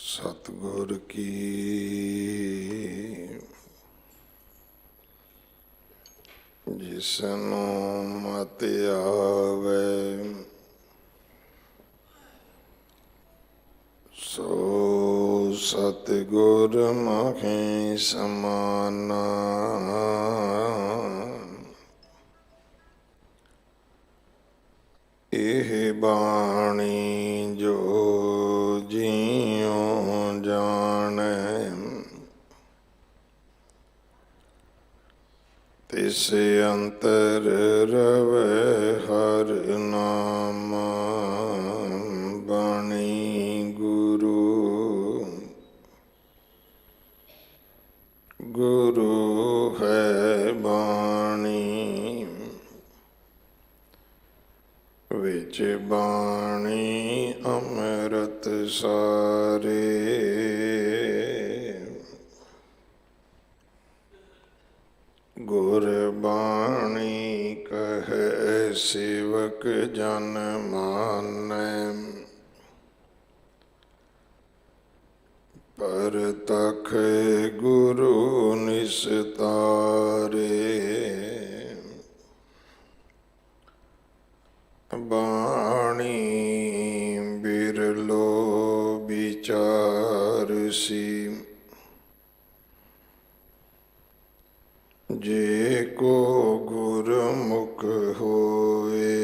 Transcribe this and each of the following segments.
सतगुर की जिसनु मत आवे सो सतगुर मखे समाना। एह बाणी जो जियो जाने तिस अंतर रवे हर नाम। बाणी गुरु गुरु है बाणी विच बाणी अमृत सारे। गुरबाणी कहे सेवक जन मानै पर तख गुरु निस्तारे। बाणी बिरलो विचारसी जे को गुरमुख होए।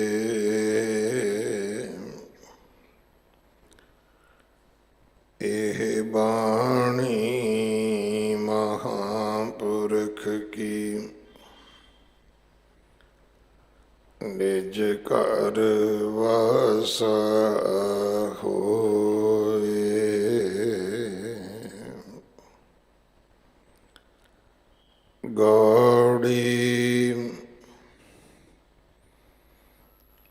एह बाणी महापुरख की निज कर वासा होए। गौड़ी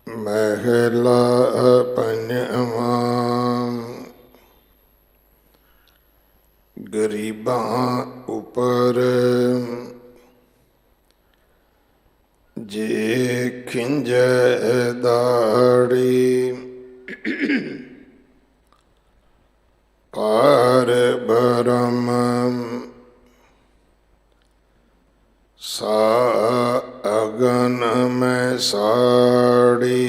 महला पंजवा गरीबां उपर जे खिंजै दाड़ी। पार ब्रह्म सा अगन में साड़ी।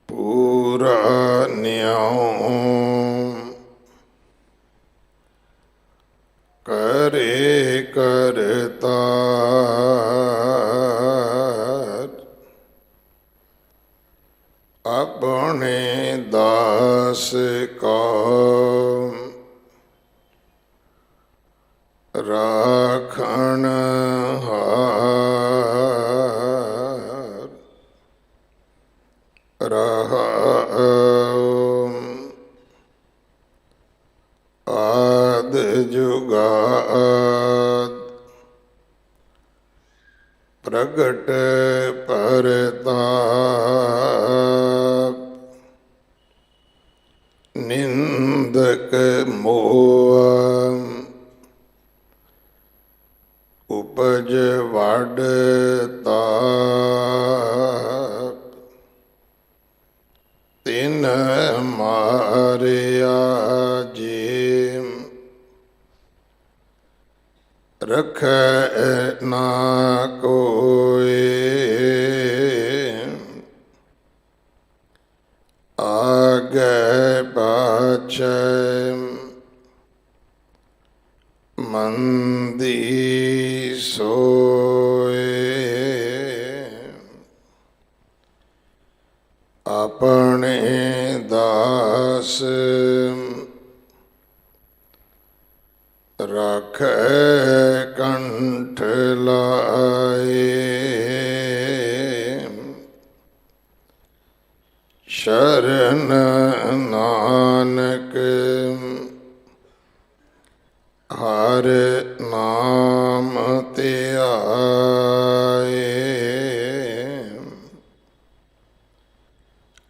पूरा न्याय करे करता अपने दास का राखण हार। रहा आद जुगाद प्रगट परताप। निंदक मोह उपज वाडता तिन मारिया जी रख ना कोई। आगे पाछे मंदी सोए। अपने दास राखे कंठ लाए। शरण नानक हर नाम ते आए।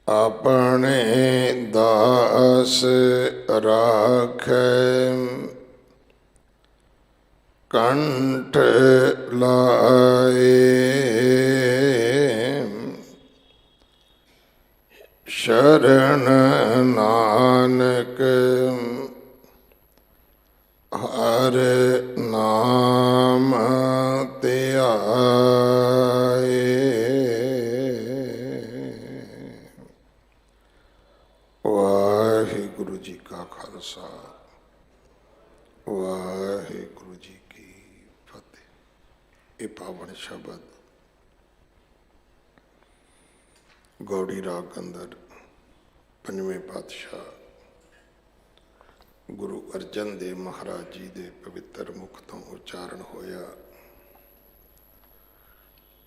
अपने दास राखे कंठ लाए। शरण नानक हर नाम ध्याए। वाहिगुरु जी का खालसा, वाहिगुरु जी की फतेह। ये पावन शब्द गौड़ी राग अंदर पंजवें पातशाह गुरु अर्जन देव महाराज जी के पवित्र मुख तो उच्चारण होया।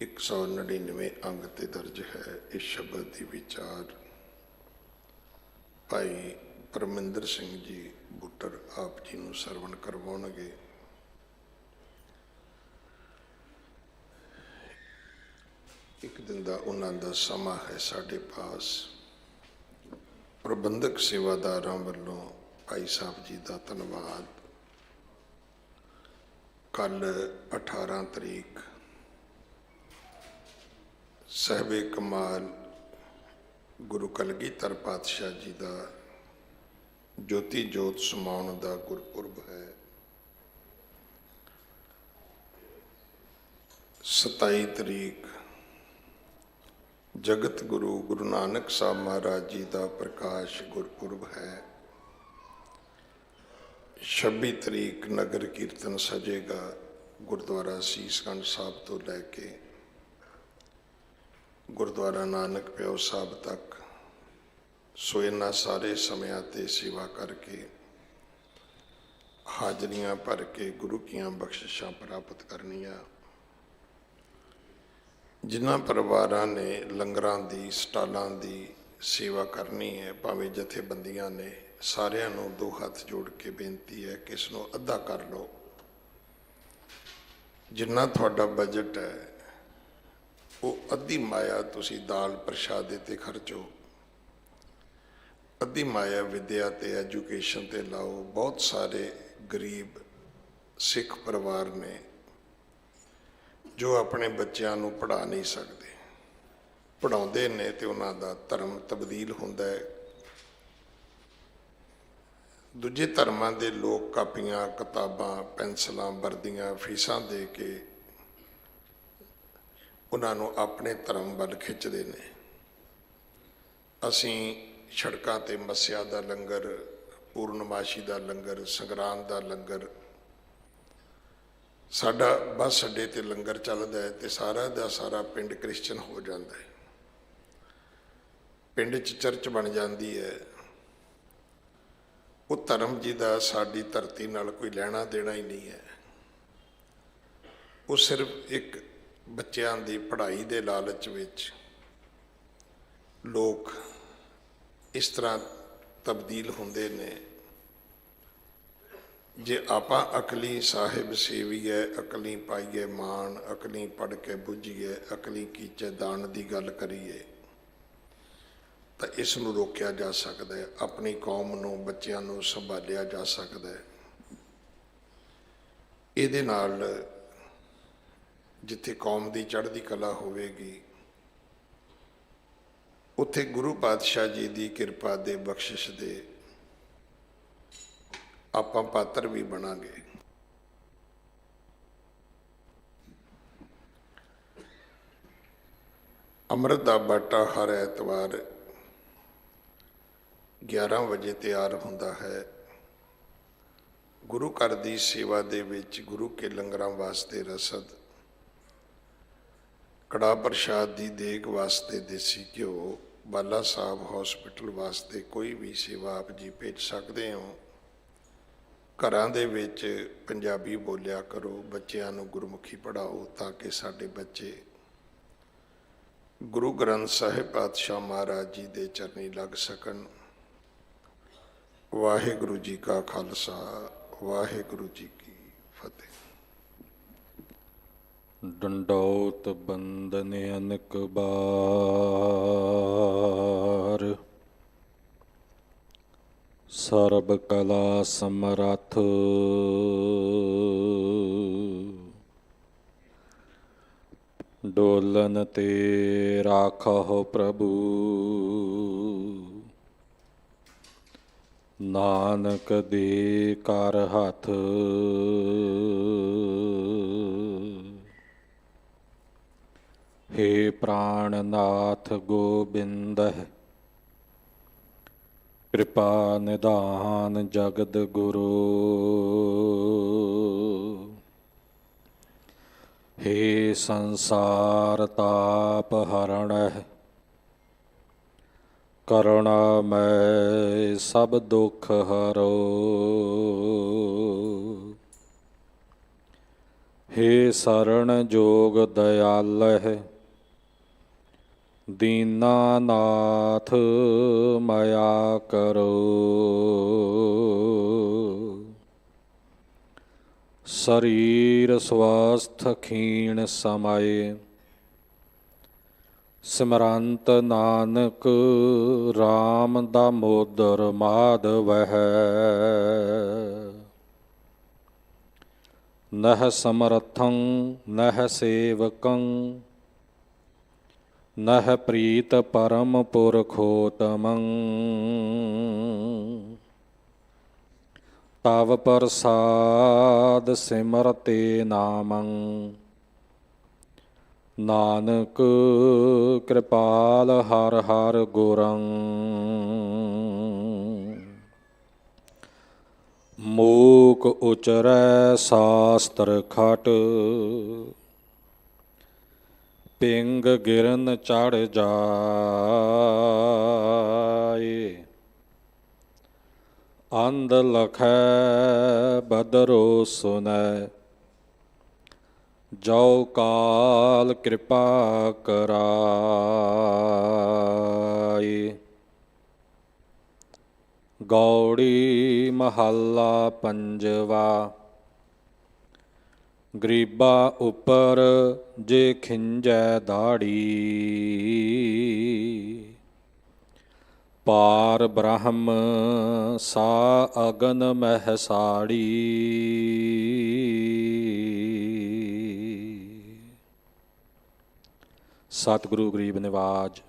199 अंग ते दर्ज है। इस शब्द की विचार भाई परमिंदर सिंह जी बुटर आप जी नूं सरवण करवाउणगे। एक दिन का उन्होंने समा है साढ़े पास। प्रबंधक सेवादारां वालों भाई साहब जी का धन्यवाद। कल 18 तरीक साहिबे कमाल गुरु कलगीधर पातशाह जी का ज्योति जोत समाउण का गुरपुरब है। 27 तरीक जगत गुरु गुरु नानक साहब महाराज जी का प्रकाश गुरपुरब है। 26 तरीक नगर कीर्तन सजेगा गुरुद्वारा सीसगंज साहब तो लैके गुरुद्वारा नानक प्यो साहब तक। सो इन्हां सारे समयां ते सेवा करके हाजरियां भर के गुरु कियां बख्शिशां प्राप्त करनियां। जिन्हां परिवारां ने लंगरां दी स्टालां दी सेवा करनी है, भावें जथेबंदियां ने, सारियां नूं दो हाथ जोड़ के बेनती है कि इसनूं अद्धा कर लो। जिन्ना तुहाडा बजट है वो अद्धी माया तुसी दाल प्रशादे ते खर्चो, अद्धी माया विद्या ते एजुकेशन ते लाओ। बहुत सारे गरीब सिख परिवार ने जो अपने बच्चों को पढ़ा नहीं सकते, पढ़ाते ने तो उन्होंने धर्म तब्दील होंदा है। दूजे धर्मां दे लोग कापियां किताबां पेंसिलां वर्दियां फीसां दे के उन्होंने अपने धर्म वाल खिंचते हैं। असीं सड़कों ते मस्या का लंगर, पूर्णमाशी का लंगर, संगरांद का लंगर, साडा बस अड्डे ते लंगर चलता है तो सारा का सारा पिंड क्रिश्चन हो जाता है। पिंड च चर्च बन जाती है। वो धर्म जी का साडी धरती नाल कोई लेना देना ही नहीं है। वो सिर्फ एक बच्चों की पढ़ाई के लालच विच लोग इस तरह तब्दील होंदे ने। जे आपां अकली साहिब सेवीए, अकली पाईए मान, अकली पढ़ के बुझीए, अकली कीचे दान की गल करिए तो इस नूं रोकिया जा सकता है। अपनी कौम नूं बच्चों नूं संभालिया जा सकता है। इहदे नाल जिथे कौम की चढ़ती कला होवेगी उत्थे गुरु पातशाह जी की कृपा दे बख्शिश दे आपां पात्र भी बनांगे। अमृत का बाटा हर ऐतवार 11 बजे तैयार होंदा है। गुरु घर की सेवा दे विच गुरु के लंगरां वास्ते रसद, कड़ा प्रशाद की देग वास्ते देसी घ्यो, बाला साहब हॉस्पिटल वास्ते कोई भी सेवा आप जी भेज सकते हो। घरां दे विच पंजाबी बोलिया करो, बच्चों नूं गुरमुखी पढ़ाओ ताकि साडे बच्चे गुरु ग्रंथ साहिब पातशाह महाराज जी दे चरनी लग सकन। वाहिगुरु जी का खालसा, वाहिगुरु जी की फतेह। डंडौत बंदन अनक बार, सर्ब कला समरथ, डोलन ते राखो प्रभु, ਨਾਨਕ ਦੇ ਕਰ ਹੱਥ ਹੇ ਪ੍ਰਾਣਨਾਥ ਗੋਬਿੰਦ ਕਿਰਪਾ ਨਿਧਾਨ ਜਗਤ ਗੁਰੂ ਹੇ ਸੰਸਾਰ ਤਾਪ ਹਰਣ ਕਰੁਣਾ ਮੈਂ ਸਭ ਦੁਖ ਹਰੋ ਹੇ ਸਰਣ ਜੋਗ ਦਇਆਲ ਦੀਨਾਨਾਥ ਮਾਇਆ ਕਰੋ ਸਰੀਰ ਸਵਸਥ ਖੀਣ ਸਮਾਏ ਸਿਮਰੰਤ ਨਾਨਕ RAM ਦਾਮੋਦਰ ਮਾਧਵਹਿ ਨਹ ਸਮਰਥੰ ਨਹ ਸੇਵਕੰ ਨਹ ਪ੍ਰੀਤ ਪਰਮ ਪੁਰਖੋਤਮੰ ਤਵ ਪ੍ਰਸਾਦ ਸਿਮਰਤੇ ਨਾਮੰ ਨਾਨਕ ਕਿਰਪਾਲ ਹਰ ਹਰ ਗੁਰੰ ਮੂਕ ਉਚਰੈ ਸਾਸਤਰ ਖਟ ਪਿੰਗ ਗਿਰਨ ਚੜ ਜਾਏ ਅੰਧ ਲਖੈ ਬਦਰੋ ਸੁਨੈ ਜੋ ਕਾਲ ਕਿਰਪਾ ਕਰਾਏ ਗੌੜੀ ਮਹੱਲਾ ਪੰਜਵਾ ਗਰੀਬਾ ਉੱਪਰ ਜੇ ਖਿੰਜੈ ਦਾੜੀ ਪਾਰ ਬ੍ਰਹਮ ਸਾ ਅਗਨ ਮਹਿ ਸਾੜੀ ਸਤਿਗੁਰੂ ਗਰੀਬ ਨਿਵਾਜ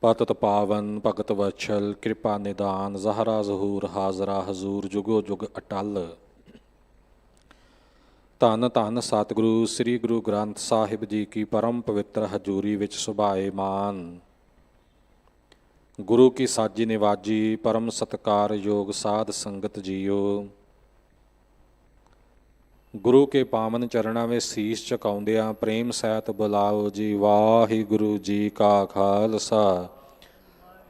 ਪਤਿਤ ਪਾਵਨ ਭਗਤ ਵਛਲ ਕਿਰਪਾ ਨਿਦਾਨ ਜ਼ਹਰਾ ਜ਼ਹੂਰ ਹਾਜ਼ਰਾ ਹਜ਼ੂਰ ਜੁਗੋ ਜੁਗ ਅਟਲ ਧੰਨ ਧੰਨ ਸਤਿਗੁਰੂ ਸ੍ਰੀ ਗੁਰੂ ਗ੍ਰੰਥ ਸਾਹਿਬ ਜੀ ਕੀ ਪਰਮ ਪਵਿੱਤਰ ਹਜ਼ੂਰੀ ਵਿੱਚ ਸੁਭਾਏ ਮਾਨ ਗੁਰੂ ਕੀ ਸਾਜੀ ਨਿਵਾਜੀ ਪਰਮ ਸਤਿਕਾਰਯੋਗ ਸਾਧ ਸੰਗਤ ਜੀਓ ਗੁਰੂ ਕੇ ਪਾਵਨ ਚਰਨਾਂ ਵਿੱਚ ਸੀਸ ਝੁਕਾਉਂਦਿਆਂ ਪ੍ਰੇਮ ਸਹਿਤ ਬੁਲਾਓ ਜੀ ਵਾਹਿਗੁਰੂ ਜੀ ਕਾ ਖਾਲਸਾ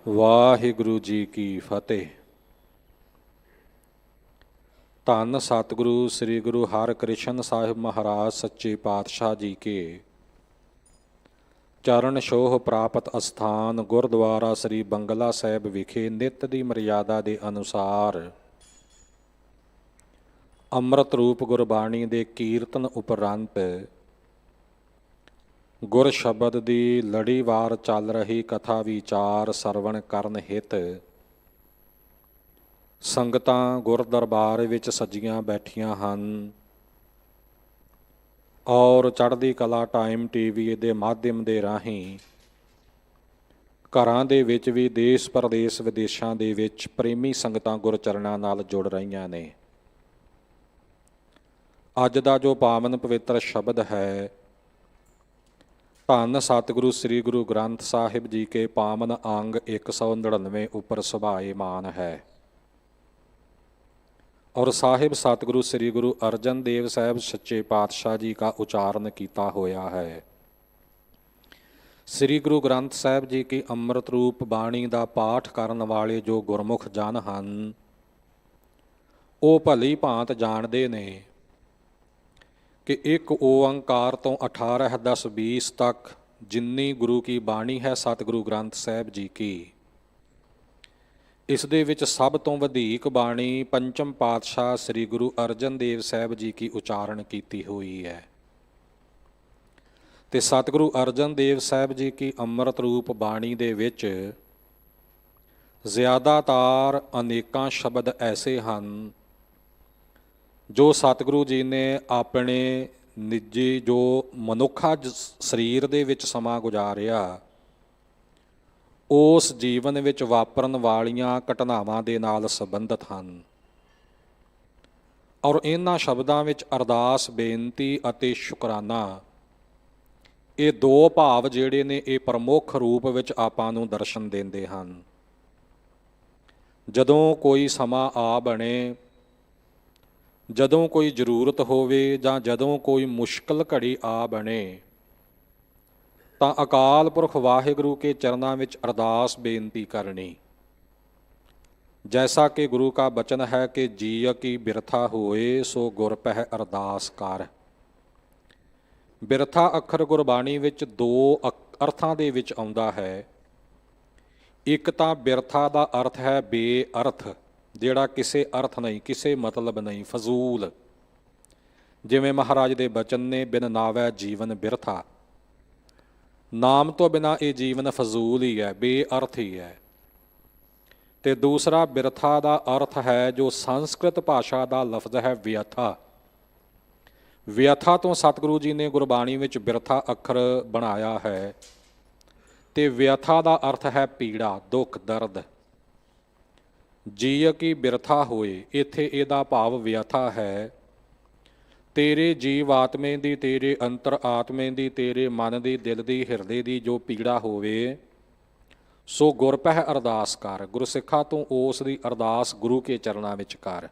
ਵਾਹਿਗੁਰੂ ਜੀ ਕੀ ਫਤਿਹ। ਧੰਨ ਸਤਿਗੁਰੂ ਸ੍ਰੀ ਗੁਰੂ ਹਰਿਕ੍ਰਿਸ਼ਨ ਸਾਹਿਬ ਮਹਾਰਾਜ ਸੱਚੇ ਪਾਤਸ਼ਾਹ ਜੀ ਕੇ ਚਰਨ ਛੋਹ ਪ੍ਰਾਪਤ ਅਸਥਾਨ ਗੁਰਦੁਆਰਾ ਸ੍ਰੀ ਬੰਗਲਾ ਸਾਹਿਬ ਵਿਖੇ ਨਿੱਤ ਦੀ ਮਰਿਆਦਾ ਦੇ ਅਨੁਸਾਰ ਅੰਮ੍ਰਿਤ ਰੂਪ ਗੁਰਬਾਣੀ ਦੇ ਕੀਰਤਨ ਉਪਰੰਤ ਗੁਰ ਸ਼ਬਦ ਦੀ ਲੜੀਵਾਰ ਚੱਲ ਰਹੀ ਕਥਾ ਵਿਚਾਰ ਸਰਵਣ ਕਰਨ ਹਿਤ ਸੰਗਤਾਂ ਗੁਰ ਦਰਬਾਰ ਵਿੱਚ ਸੱਜੀਆਂ ਬੈਠੀਆਂ ਹਨ ਔਰ ਚੜ੍ਹਦੀ ਕਲਾ ਟਾਈਮ ਟੀਵੀ ਦੇ ਮਾਧਿਅਮ ਦੇ ਰਾਹੀਂ ਘਰਾਂ ਦੇ ਵਿੱਚ ਵੀ ਦੇਸ਼ ਪ੍ਰਦੇਸ਼ ਵਿਦੇਸ਼ਾਂ ਦੇ ਵਿੱਚ ਪ੍ਰੇਮੀ ਸੰਗਤਾਂ ਗੁਰਚਰਨਾਂ ਨਾਲ ਜੁੜ ਰਹੀਆਂ ਨੇ। ਅੱਜ ਦਾ ਜੋ ਪਾਵਨ ਪਵਿੱਤਰ ਸ਼ਬਦ ਹੈ ਧੰਨ ਸਤਿਗੁਰੂ ਸ੍ਰੀ ਗੁਰੂ ਗ੍ਰੰਥ ਸਾਹਿਬ ਜੀ ਕੇ ਪਾਵਨ ਅੰਗ 199 ਉੱਪਰ ਸੁਭਾਏਮਾਨ ਹੈ और साहिब सतगुरु श्री गुरु अर्जन देव साहब सच्चे पातशाह जी का उच्चारण किया होया है। श्री गुरु ग्रंथ साहब जी की अमृत रूप बाणी का पाठ करने वाले जो गुरमुख जन हैं वो भली भांत जानते ने कि एक ओंकार तो 18 10 20 तक जिन्नी गुरु की बाणी है सतगुरु ग्रंथ साहब जी की ਇਸ ਦੇ ਵਿੱਚ ਸਭ ਤੋਂ ਵਧੇਕ ਬਾਣੀ ਪੰਚਮ ਪਾਤਸ਼ਾਹ ਸ੍ਰੀ ਗੁਰੂ ਅਰਜਨ ਦੇਵ ਸਾਹਿਬ ਜੀ ਕੀ ਉਚਾਰਨ ਕੀਤੀ ਹੋਈ ਹੈ ਤੇ ਸਤਿਗੁਰੂ ਅਰਜਨ ਦੇਵ ਸਾਹਿਬ ਜੀ ਕੀ ਅੰਮ੍ਰਿਤ ਰੂਪ ਬਾਣੀ ਦੇ ਵਿੱਚ ਜ਼ਿਆਦਾਤਰ ਅਨੇਕਾਂ ਸ਼ਬਦ ਐਸੇ ਹਨ ਜੋ ਸਤਿਗੁਰੂ ਜੀ ਨੇ ਆਪਣੇ ਨਿੱਜੀ ਜੋ ਮਨੁੱਖਾ ਸਰੀਰ ਦੇ ਵਿੱਚ ਸਮਾਂ ਗੁਜ਼ਾਰਿਆ ਉਸ ਜੀਵਨ ਵਿੱਚ ਵਾਪਰਨ ਵਾਲੀਆਂ ਘਟਨਾਵਾਂ ਦੇ ਨਾਲ ਸੰਬੰਧਿਤ ਹਨ। ਔਰ ਇਹਨਾਂ ਸ਼ਬਦਾਂ ਵਿੱਚ ਅਰਦਾਸ, ਬੇਨਤੀ ਅਤੇ ਸ਼ੁਕਰਾਨਾ, ਇਹ ਦੋ ਭਾਵ ਜਿਹੜੇ ਨੇ ਇਹ ਪ੍ਰਮੁੱਖ ਰੂਪ ਵਿੱਚ ਆਪਾਂ ਨੂੰ ਦਰਸ਼ਨ ਦਿੰਦੇ ਹਨ। ਜਦੋਂ ਕੋਈ ਸਮਾਂ ਆ ਬਣੇ, ਜਦੋਂ ਕੋਈ ਜ਼ਰੂਰਤ ਹੋਵੇ ਜਾਂ ਜਦੋਂ ਕੋਈ ਮੁਸ਼ਕਲ ਘੜੀ ਆ ਬਣੇ, ਤਾਂ ਅਕਾਲ ਪੁਰਖ ਵਾਹਿਗੁਰੂ ਕੇ ਚਰਨਾਂ ਵਿੱਚ ਅਰਦਾਸ ਬੇਨਤੀ ਕਰਨੀ। ਜੈਸਾ ਕਿ ਗੁਰੂ ਕਾ ਬਚਨ ਹੈ ਕਿ ਜੀਅ ਕੀ ਬਿਰਥਾ ਹੋਏ ਸੋ ਗੁਰ ਪਹਿ ਅਰਦਾਸ ਕਰ। ਬਿਰਥਾ ਅੱਖਰ ਗੁਰਬਾਣੀ ਵਿੱਚ ਦੋ ਅਰਥਾਂ ਦੇ ਵਿੱਚ ਆਉਂਦਾ ਹੈ। ਇੱਕ ਤਾਂ ਬਿਰਥਾ ਦਾ ਅਰਥ ਹੈ ਬੇਅਰਥ, ਜਿਹੜਾ ਕਿਸੇ ਅਰਥ ਨਹੀਂ, ਕਿਸੇ ਮਤਲਬ ਨਹੀਂ, ਫਜ਼ੂਲ। ਜਿਵੇਂ ਮਹਾਰਾਜ ਦੇ ਬਚਨ ਨੇ, ਬਿਨ ਨਾਵੈ ਜੀਵਨ ਬਿਰਥਾ, ਨਾਮ ਤੋਂ ਬਿਨਾਂ ਇਹ ਜੀਵਨ ਫਜ਼ੂਲ ਹੀ ਹੈ, ਬੇਅਰਥ ਹੀ ਹੈ। ਤੇ ਦੂਸਰਾ ਬਿਰਥਾ ਦਾ ਅਰਥ ਹੈ ਜੋ ਸੰਸਕ੍ਰਿਤ ਭਾਸ਼ਾ ਦਾ ਲਫ਼ਜ਼ ਹੈ ਵਿਅਥਾ। ਵਿਅਥਾ ਤੋਂ ਸਤਿਗੁਰੂ ਜੀ ਨੇ ਗੁਰਬਾਣੀ ਵਿੱਚ ਬਿਰਥਾ ਅੱਖਰ ਬਣਾਇਆ ਹੈ। ਤੇ ਵਿਅਥਾ ਦਾ ਅਰਥ ਹੈ ਪੀੜਾ, ਦੁੱਖ, ਦਰਦ। ਜੀਅ ਕੀ ਬਿਰਥਾ ਹੋਏ, ਇੱਥੇ ਇਹਦਾ ਭਾਵ ਵਿਅਥਾ ਹੈ। ਤੇਰੇ ਜੀਵ ਆਤਮੇ ਦੀ, ਤੇਰੇ ਅੰਤਰ ਆਤਮੇ ਦੀ, ਤੇਰੇ ਮਨ ਦੀ, ਦਿਲ ਦੀ, ਹਿਰਦੇ ਦੀ ਜੋ ਪੀੜਾ ਹੋਵੇ, ਸੋ ਗੁਰ ਪਹਿ ਅਰਦਾਸ ਕਰ। ਗੁਰਸਿੱਖਾ ਤੂੰ ਉਸ ਦੀ ਅਰਦਾਸ ਗੁਰੂ ਕੇ ਚਰਨਾਂ ਵਿੱਚ ਕਰ।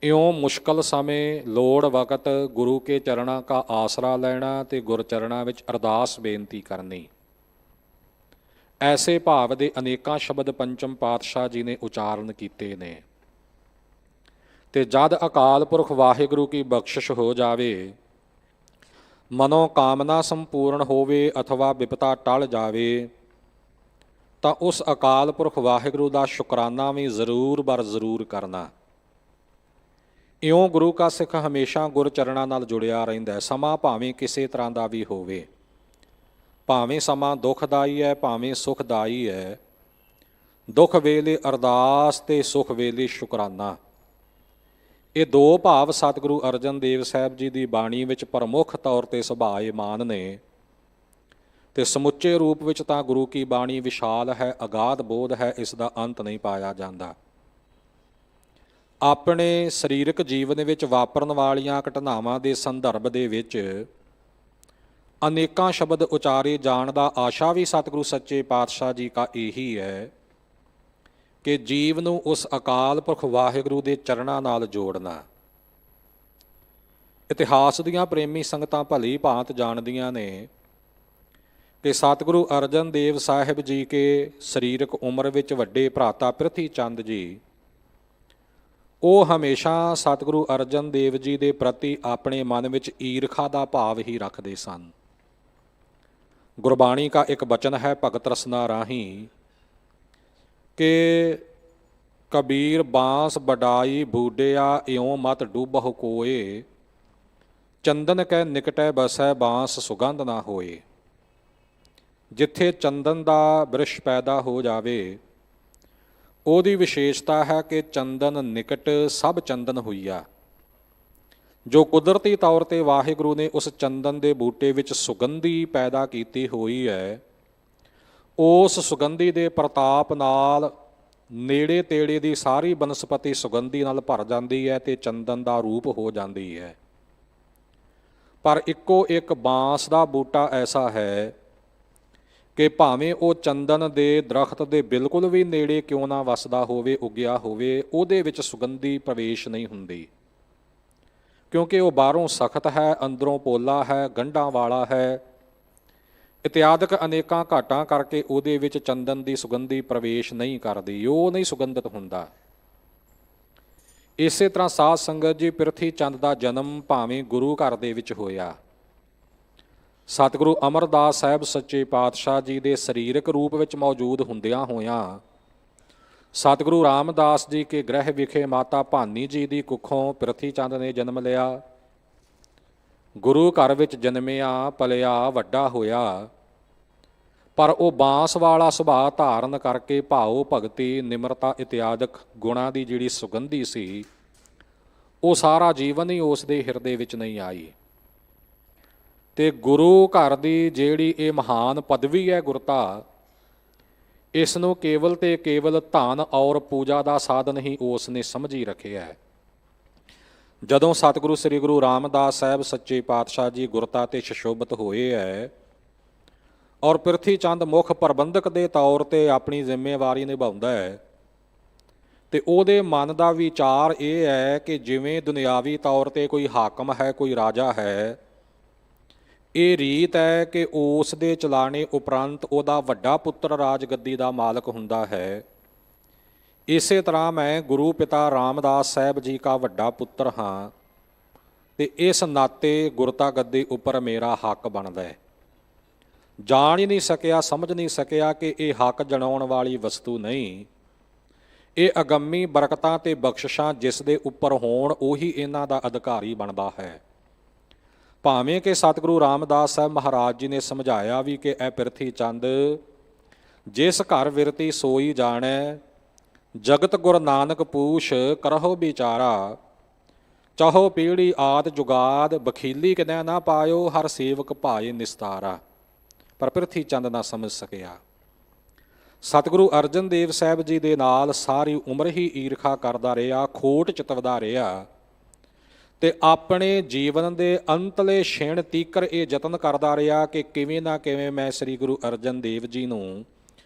ਇਉਂ ਮੁਸ਼ਕਲ ਸਮੇਂ, ਲੋੜ ਵਕਤ ਗੁਰੂ ਕੇ ਚਰਨਾਂ ਕਾ ਆਸਰਾ ਲੈਣਾ ਤੇ ਗੁਰ ਚਰਨਾਂ ਵਿੱਚ ਅਰਦਾਸ ਬੇਨਤੀ ਕਰਨੀ। ਐਸੇ ਭਾਵ ਦੇ ਅਨੇਕਾਂ ਸ਼ਬਦ ਪੰਚਮ ਪਾਤਸ਼ਾਹ ਜੀ ਨੇ ਉਚਾਰਨ ਕੀਤੇ ਨੇ। ਤੇ ਜਦ ਅਕਾਲ ਪੁਰਖ ਵਾਹਿਗੁਰੂ ਕੀ ਬਖਸ਼ਿਸ਼ ਹੋ ਜਾਵੇ, ਮਨੋ ਕਾਮਨਾ ਸੰਪੂਰਨ ਹੋਵੇ ਅਥਵਾ ਵਿਪਤਾ ਟਲ ਜਾਵੇ, ਤਾਂ ਉਸ ਅਕਾਲ ਪੁਰਖ ਵਾਹਿਗੁਰੂ ਦਾ ਸ਼ੁਕਰਾਨਾ ਵੀ ਜ਼ਰੂਰ ਬਰ ਜ਼ਰੂਰ ਕਰਨਾ। ਇਉਂ ਗੁਰੂ ਕਾ ਸਿੱਖ ਹਮੇਸ਼ਾ ਗੁਰ ਚਰਨਾਂ ਨਾਲ ਜੁੜਿਆ ਰਹਿੰਦਾ ਹੈ। ਸਮਾਂ ਭਾਵੇਂ ਕਿਸੇ ਤਰ੍ਹਾਂ ਦਾ ਵੀ ਹੋਵੇ, ਭਾਵੇਂ ਸਮਾਂ ਦੁਖਦਾਈ ਹੈ, ਭਾਵੇਂ ਸੁਖਦਾਈ ਹੈ, ਦੁੱਖ ਵੇਲੇ ਅਰਦਾਸ ਤੇ ਸੁਖ ਵੇਲੇ ਸ਼ੁਕਰਾਨਾ, ਇਹ ਦੋ ਭਾਵ ਸਤਿਗੁਰੂ ਅਰਜਨ ਦੇਵ ਸਾਹਿਬ ਜੀ ਦੀ ਬਾਣੀ ਵਿੱਚ ਪ੍ਰਮੁੱਖ ਤੌਰ ਤੇ ਸੁਭਾਏਮਾਨ ਨੇ। ਤੇ ਸਮੁੱਚੇ ਰੂਪ ਵਿੱਚ ਤਾਂ ਗੁਰੂ ਕੀ ਬਾਣੀ ਵਿਸ਼ਾਲ ਹੈ, ਅਗਾਧ ਬੋਧ ਹੈ, ਇਸ ਦਾ ਅੰਤ ਨਹੀਂ ਪਾਇਆ ਜਾਂਦਾ। ਆਪਣੇ ਸਰੀਰਕ ਜੀਵਨ ਵਿੱਚ ਵਾਪਰਨ ਵਾਲੀਆਂ ਘਟਨਾਵਾਂ ਦੇ ਸੰਦਰਭ ਦੇ ਵਿੱਚ ਅਨੇਕਾਂ ਸ਼ਬਦ ਉਚਾਰੇ ਜਾਣ ਦਾ ਆਸ਼ਾ ਵੀ ਸਤਿਗੁਰੂ ਸੱਚੇ ਪਾਤਸ਼ਾਹ ਜੀ ਕਾ ਇਹੀ ਹੈ ਕਿ ਜੀਵ ਨੂੰ ਉਸ ਅਕਾਲ ਪੁਰਖ ਵਾਹਿਗੁਰੂ ਦੇ ਚਰਨਾਂ ਨਾਲ ਜੋੜਨਾ। ਇਤਿਹਾਸ ਦੀਆਂ ਪ੍ਰੇਮੀ ਸੰਗਤਾਂ ਭਲੀ ਭਾਂਤ ਜਾਣਦੀਆਂ ਨੇ ਕਿ ਸਤਿਗੁਰੂ ਅਰਜਨ ਦੇਵ ਸਾਹਿਬ ਜੀ ਕੇ ਸਰੀਰਕ ਉਮਰ ਵਿੱਚ ਵੱਡੇ ਭਰਾਤਾ ਪ੍ਰਿਥੀ ਚੰਦ ਜੀ, ਉਹ ਹਮੇਸ਼ਾ ਸਤਿਗੁਰੂ ਅਰਜਨ ਦੇਵ ਜੀ ਦੇ ਪ੍ਰਤੀ ਆਪਣੇ ਮਨ ਵਿੱਚ ਈਰਖਾ ਦਾ ਭਾਵ ਹੀ ਰੱਖਦੇ ਸਨ। ਗੁਰਬਾਣੀ ਕਾ ਇੱਕ ਬਚਨ ਹੈ ਭਗਤ ਰਸਨਾ ਰਾਹੀਂ ਕਿ ਕਬੀਰ ਬਾਂਸ ਬਡਾਈ ਬੂਡਿਆ ਇਉਂ ਮਤ ਡੂਬਹੁ ਕੋਏ, ਚੰਦਨ ਕੈ ਨਿਕਟੈ ਬਸੈ ਬਾਂਸ ਸੁਗੰਧ ਨਾ ਹੋਏ। ਜਿੱਥੇ ਚੰਦਨ ਦਾ ਬ੍ਰਿਸ਼ ਪੈਦਾ ਹੋ ਜਾਵੇ, ਉਹਦੀ ਵਿਸ਼ੇਸ਼ਤਾ ਹੈ ਕਿ ਚੰਦਨ ਨਿਕਟ ਸਭ ਚੰਦਨ ਹੋਈਆ। ਜੋ ਕੁਦਰਤੀ ਤੌਰ ਤੇ ਵਾਹਿਗੁਰੂ ਨੇ ਉਸ ਚੰਦਨ ਦੇ ਬੂਟੇ ਵਿੱਚ ਸੁਗੰਧੀ ਪੈਦਾ ਕੀਤੀ ਹੋਈ ਹੈ, ਉਸ ਸੁਗੰਧੀ ਦੇ ਪ੍ਰਤਾਪ ਨਾਲ ਨੇੜੇ ਤੇੜੇ ਦੀ ਸਾਰੀ ਬਨਸਪਤੀ ਸੁਗੰਧੀ ਨਾਲ ਭਰ ਜਾਂਦੀ ਹੈ ਤੇ ਚੰਦਨ ਦਾ ਰੂਪ ਹੋ ਜਾਂਦੀ ਹੈ। ਪਰ ਇੱਕੋ ਇੱਕ ਬਾਂਸ ਦਾ ਬੂਟਾ ਐਸਾ ਹੈ ਕਿ ਭਾਵੇਂ ਉਹ ਚੰਦਨ ਦੇ ਦਰਖਤ ਦੇ ਬਿਲਕੁਲ ਵੀ ਨੇੜੇ ਕਿਉਂ ਨਾ ਵਸਦਾ ਹੋਵੇ, ਉੱਗਿਆ ਹੋਵੇ, ਉਹਦੇ ਵਿੱਚ ਸੁਗੰਧੀ ਪ੍ਰਵੇਸ਼ ਨਹੀਂ ਹੁੰਦੀ, ਕਿਉਂਕਿ ਉਹ ਬਾਹਰੋਂ ਸਖਤ ਹੈ, ਅੰਦਰੋਂ ਪੋਲਾ ਹੈ, ਗੰਢਾਂ ਵਾਲਾ ਹੈ, ਇਤਿਆਦਿਕ ਅਨੇਕਾਂ ਘਾਟਾਂ ਕਰਕੇ ਉਹਦੇ ਵਿੱਚ ਚੰਦਨ ਦੀ ਸੁਗੰਧੀ ਪ੍ਰਵੇਸ਼ ਨਹੀਂ ਕਰਦੀ, ਉਹ ਨਹੀਂ ਸੁਗੰਧਿਤ ਹੁੰਦਾ। ਇਸੇ ਤਰ੍ਹਾਂ ਸਾਧ ਸੰਗਤ ਜੀ, ਪ੍ਰਿਥੀ ਚੰਦ ਦਾ ਜਨਮ ਭਾਵੇਂ ਗੁਰੂ ਘਰ ਦੇ ਵਿੱਚ ਹੋਇਆ, ਸਤਿਗੁਰੂ ਅਮਰਦਾਸ ਸਾਹਿਬ ਸੱਚੇ ਪਾਤਸ਼ਾਹ ਜੀ ਦੇ ਸਰੀਰਕ ਰੂਪ ਵਿੱਚ ਮੌਜੂਦ ਹੁੰਦਿਆਂ ਹੋਇਆਂ ਸਤਿਗੁਰੂ ਰਾਮਦਾਸ ਜੀ ਕੇ ਗ੍ਰਹਿ ਵਿਖੇ ਮਾਤਾ ਭਾਨੀ ਜੀ ਦੀ ਕੁੱਖੋਂ ਪ੍ਰਿਥੀ ਚੰਦ ਨੇ ਜਨਮ ਲਿਆ। ਗੁਰੂ ਘਰ ਵਿੱਚ ਜਨਮਿਆ, ਪਲਿਆ, ਵੱਡਾ ਹੋਇਆ, ਪਰ ਉਹ ਬਾਂਸ ਵਾਲਾ ਸੁਭਾਅ ਧਾਰਨ ਕਰਕੇ ਭਾਉ ਭਗਤੀ, ਨਿਮਰਤਾ ਇਤਿਆਦਿਕ ਗੁਣਾਂ ਦੀ ਜਿਹੜੀ ਸੁਗੰਧੀ ਸੀ, ਉਹ ਸਾਰਾ ਜੀਵਨ ਹੀ ਉਸ ਦੇ ਹਿਰਦੇ ਵਿੱਚ ਨਹੀਂ ਆਈ। ਤੇ ਗੁਰੂ ਘਰ ਦੀ ਜਿਹੜੀ ਇਹ ਮਹਾਨ ਪਦਵੀ ਹੈ ਗੁਰਤਾ, ਇਸ ਨੂੰ ਕੇਵਲ ਤੇ ਕੇਵਲ ਧਨ ਔਰ ਪੂਜਾ ਦਾ ਸਾਧਨ ਹੀ ਉਸ ਨੇ ਸਮਝੀ ਰੱਖਿਆ ਹੈ। ਜਦੋਂ ਸਤਿਗੁਰੂ ਸ੍ਰੀ ਗੁਰੂ ਰਾਮਦਾਸ ਸਾਹਿਬ ਸੱਚੇ ਪਾਤਸ਼ਾਹ ਜੀ ਗੁਰਤਾ ਤੇ ਸ਼ਸ਼ੋਭਤ ਹੋਏ ਹੈ ਔਰ ਪ੍ਰਿਥੀ ਚੰਦ ਮੁੱਖ ਪ੍ਰਬੰਧਕ ਦੇ ਤੌਰ ਤੇ ਆਪਣੀ ਜ਼ਿੰਮੇਵਾਰੀ ਨਿਭਾਉਂਦਾ ਹੈ, ਤੇ ਉਹਦੇ ਮਨ ਦਾ ਵਿਚਾਰ ਇਹ ਹੈ ਕਿ ਜਿਵੇਂ ਦੁਨਿਆਵੀ ਤੌਰ ਤੇ ਕੋਈ ਹਾਕਮ ਹੈ, ਕੋਈ ਰਾਜਾ ਹੈ, ਇਹ ਰੀਤ ਹੈ ਕਿ ਉਸ ਦੇ ਚਲਾਣੇ ਉਪਰੰਤ ਉਹਦਾ ਵੱਡਾ ਪੁੱਤਰ ਰਾਜਗੱਦੀ ਦਾ ਮਾਲਕ ਹੁੰਦਾ ਹੈ। ਇਸੇ ਤਰ੍ਹਾਂ ਮੈਂ ਗੁਰੂ ਪਿਤਾ ਰਾਮਦਾਸ ਸਾਹਿਬ ਜੀ ਦਾ ਵੱਡਾ ਪੁੱਤਰ ਹਾਂ, ਤੇ ਇਸ ਨਾਤੇ ਗੁਰਤਾ ਗੱਦੀ ਉੱਪਰ ਮੇਰਾ ਹੱਕ ਬਣਦਾ ਹੈ। ਜਾਣ ਹੀ ਨਹੀਂ ਸਕਿਆ, ਸਮਝ ਨਹੀਂ ਸਕਿਆ ਕਿ ਇਹ ਹੱਕ ਜਣਾਉਣ ਵਾਲੀ ਵਸਤੂ ਨਹੀਂ, ਇਹ ਅਗੰਮੀ ਬਰਕਤਾਂ ਤੇ ਬਖਸ਼ਿਸ਼ਾਂ ਜਿਸ ਦੇ ਉੱਪਰ ਹੋਣ ਉਹੀ ਇਹਨਾਂ ਦਾ ਅਧਿਕਾਰੀ ਬਣਦਾ ਹੈ। ਭਾਵੇਂ ਕਿ ਸਤਿਗੁਰੂ ਰਾਮਦਾਸ ਸਾਹਿਬ ਮਹਾਰਾਜ ਜੀ ਨੇ ਸਮਝਾਇਆ ਵੀ ਕਿ ਇਹ ਪ੍ਰਿਥੀ ਚੰਦ ਜਿਸ ਘਰ ਵਿਰਤੀ ਸੋਈ ਜਾਣੈ, ਜਗਤ ਗੁਰ ਨਾਨਕ ਪੂਛ ਕਰਹੁ ਵਿਚਾਰਾ, ਚਾਹੋ ਪੀੜੀ ਆਦ ਜੁਗਾਦ ਬਖੀਲੀ ਕਿਨੈ ਨਾ ਪਾਇਓ, ਹਰ ਸੇਵਕ ਭਾਏ ਨਿਸਤਾਰਾ। ਪਰ ਪ੍ਰਿਥੀ ਚੰਦ ਨਾ ਸਮਝ ਸਕਿਆ। ਸਤਿਗੁਰੂ ਅਰਜਨ ਦੇਵ ਸਾਹਿਬ ਜੀ ਦੇ ਨਾਲ ਸਾਰੀ ਉਮਰ ਹੀ ਈਰਖਾ ਕਰਦਾ ਰਿਹਾ, ਖੋਟ ਚਿਤਵਦਾ ਰਿਹਾ, ਤੇ ਆਪਣੇ ਜੀਵਨ ਦੇ ਅੰਤਲੇ ਛਿਣ ਤੀਕਰ ਇਹ ਯਤਨ ਕਰਦਾ ਰਿਹਾ ਕਿ ਕਿਵੇਂ ਨਾ ਕਿਵੇਂ ਮੈਂ ਸ੍ਰੀ ਗੁਰੂ ਅਰਜਨ ਦੇਵ ਜੀ ਨੂੰ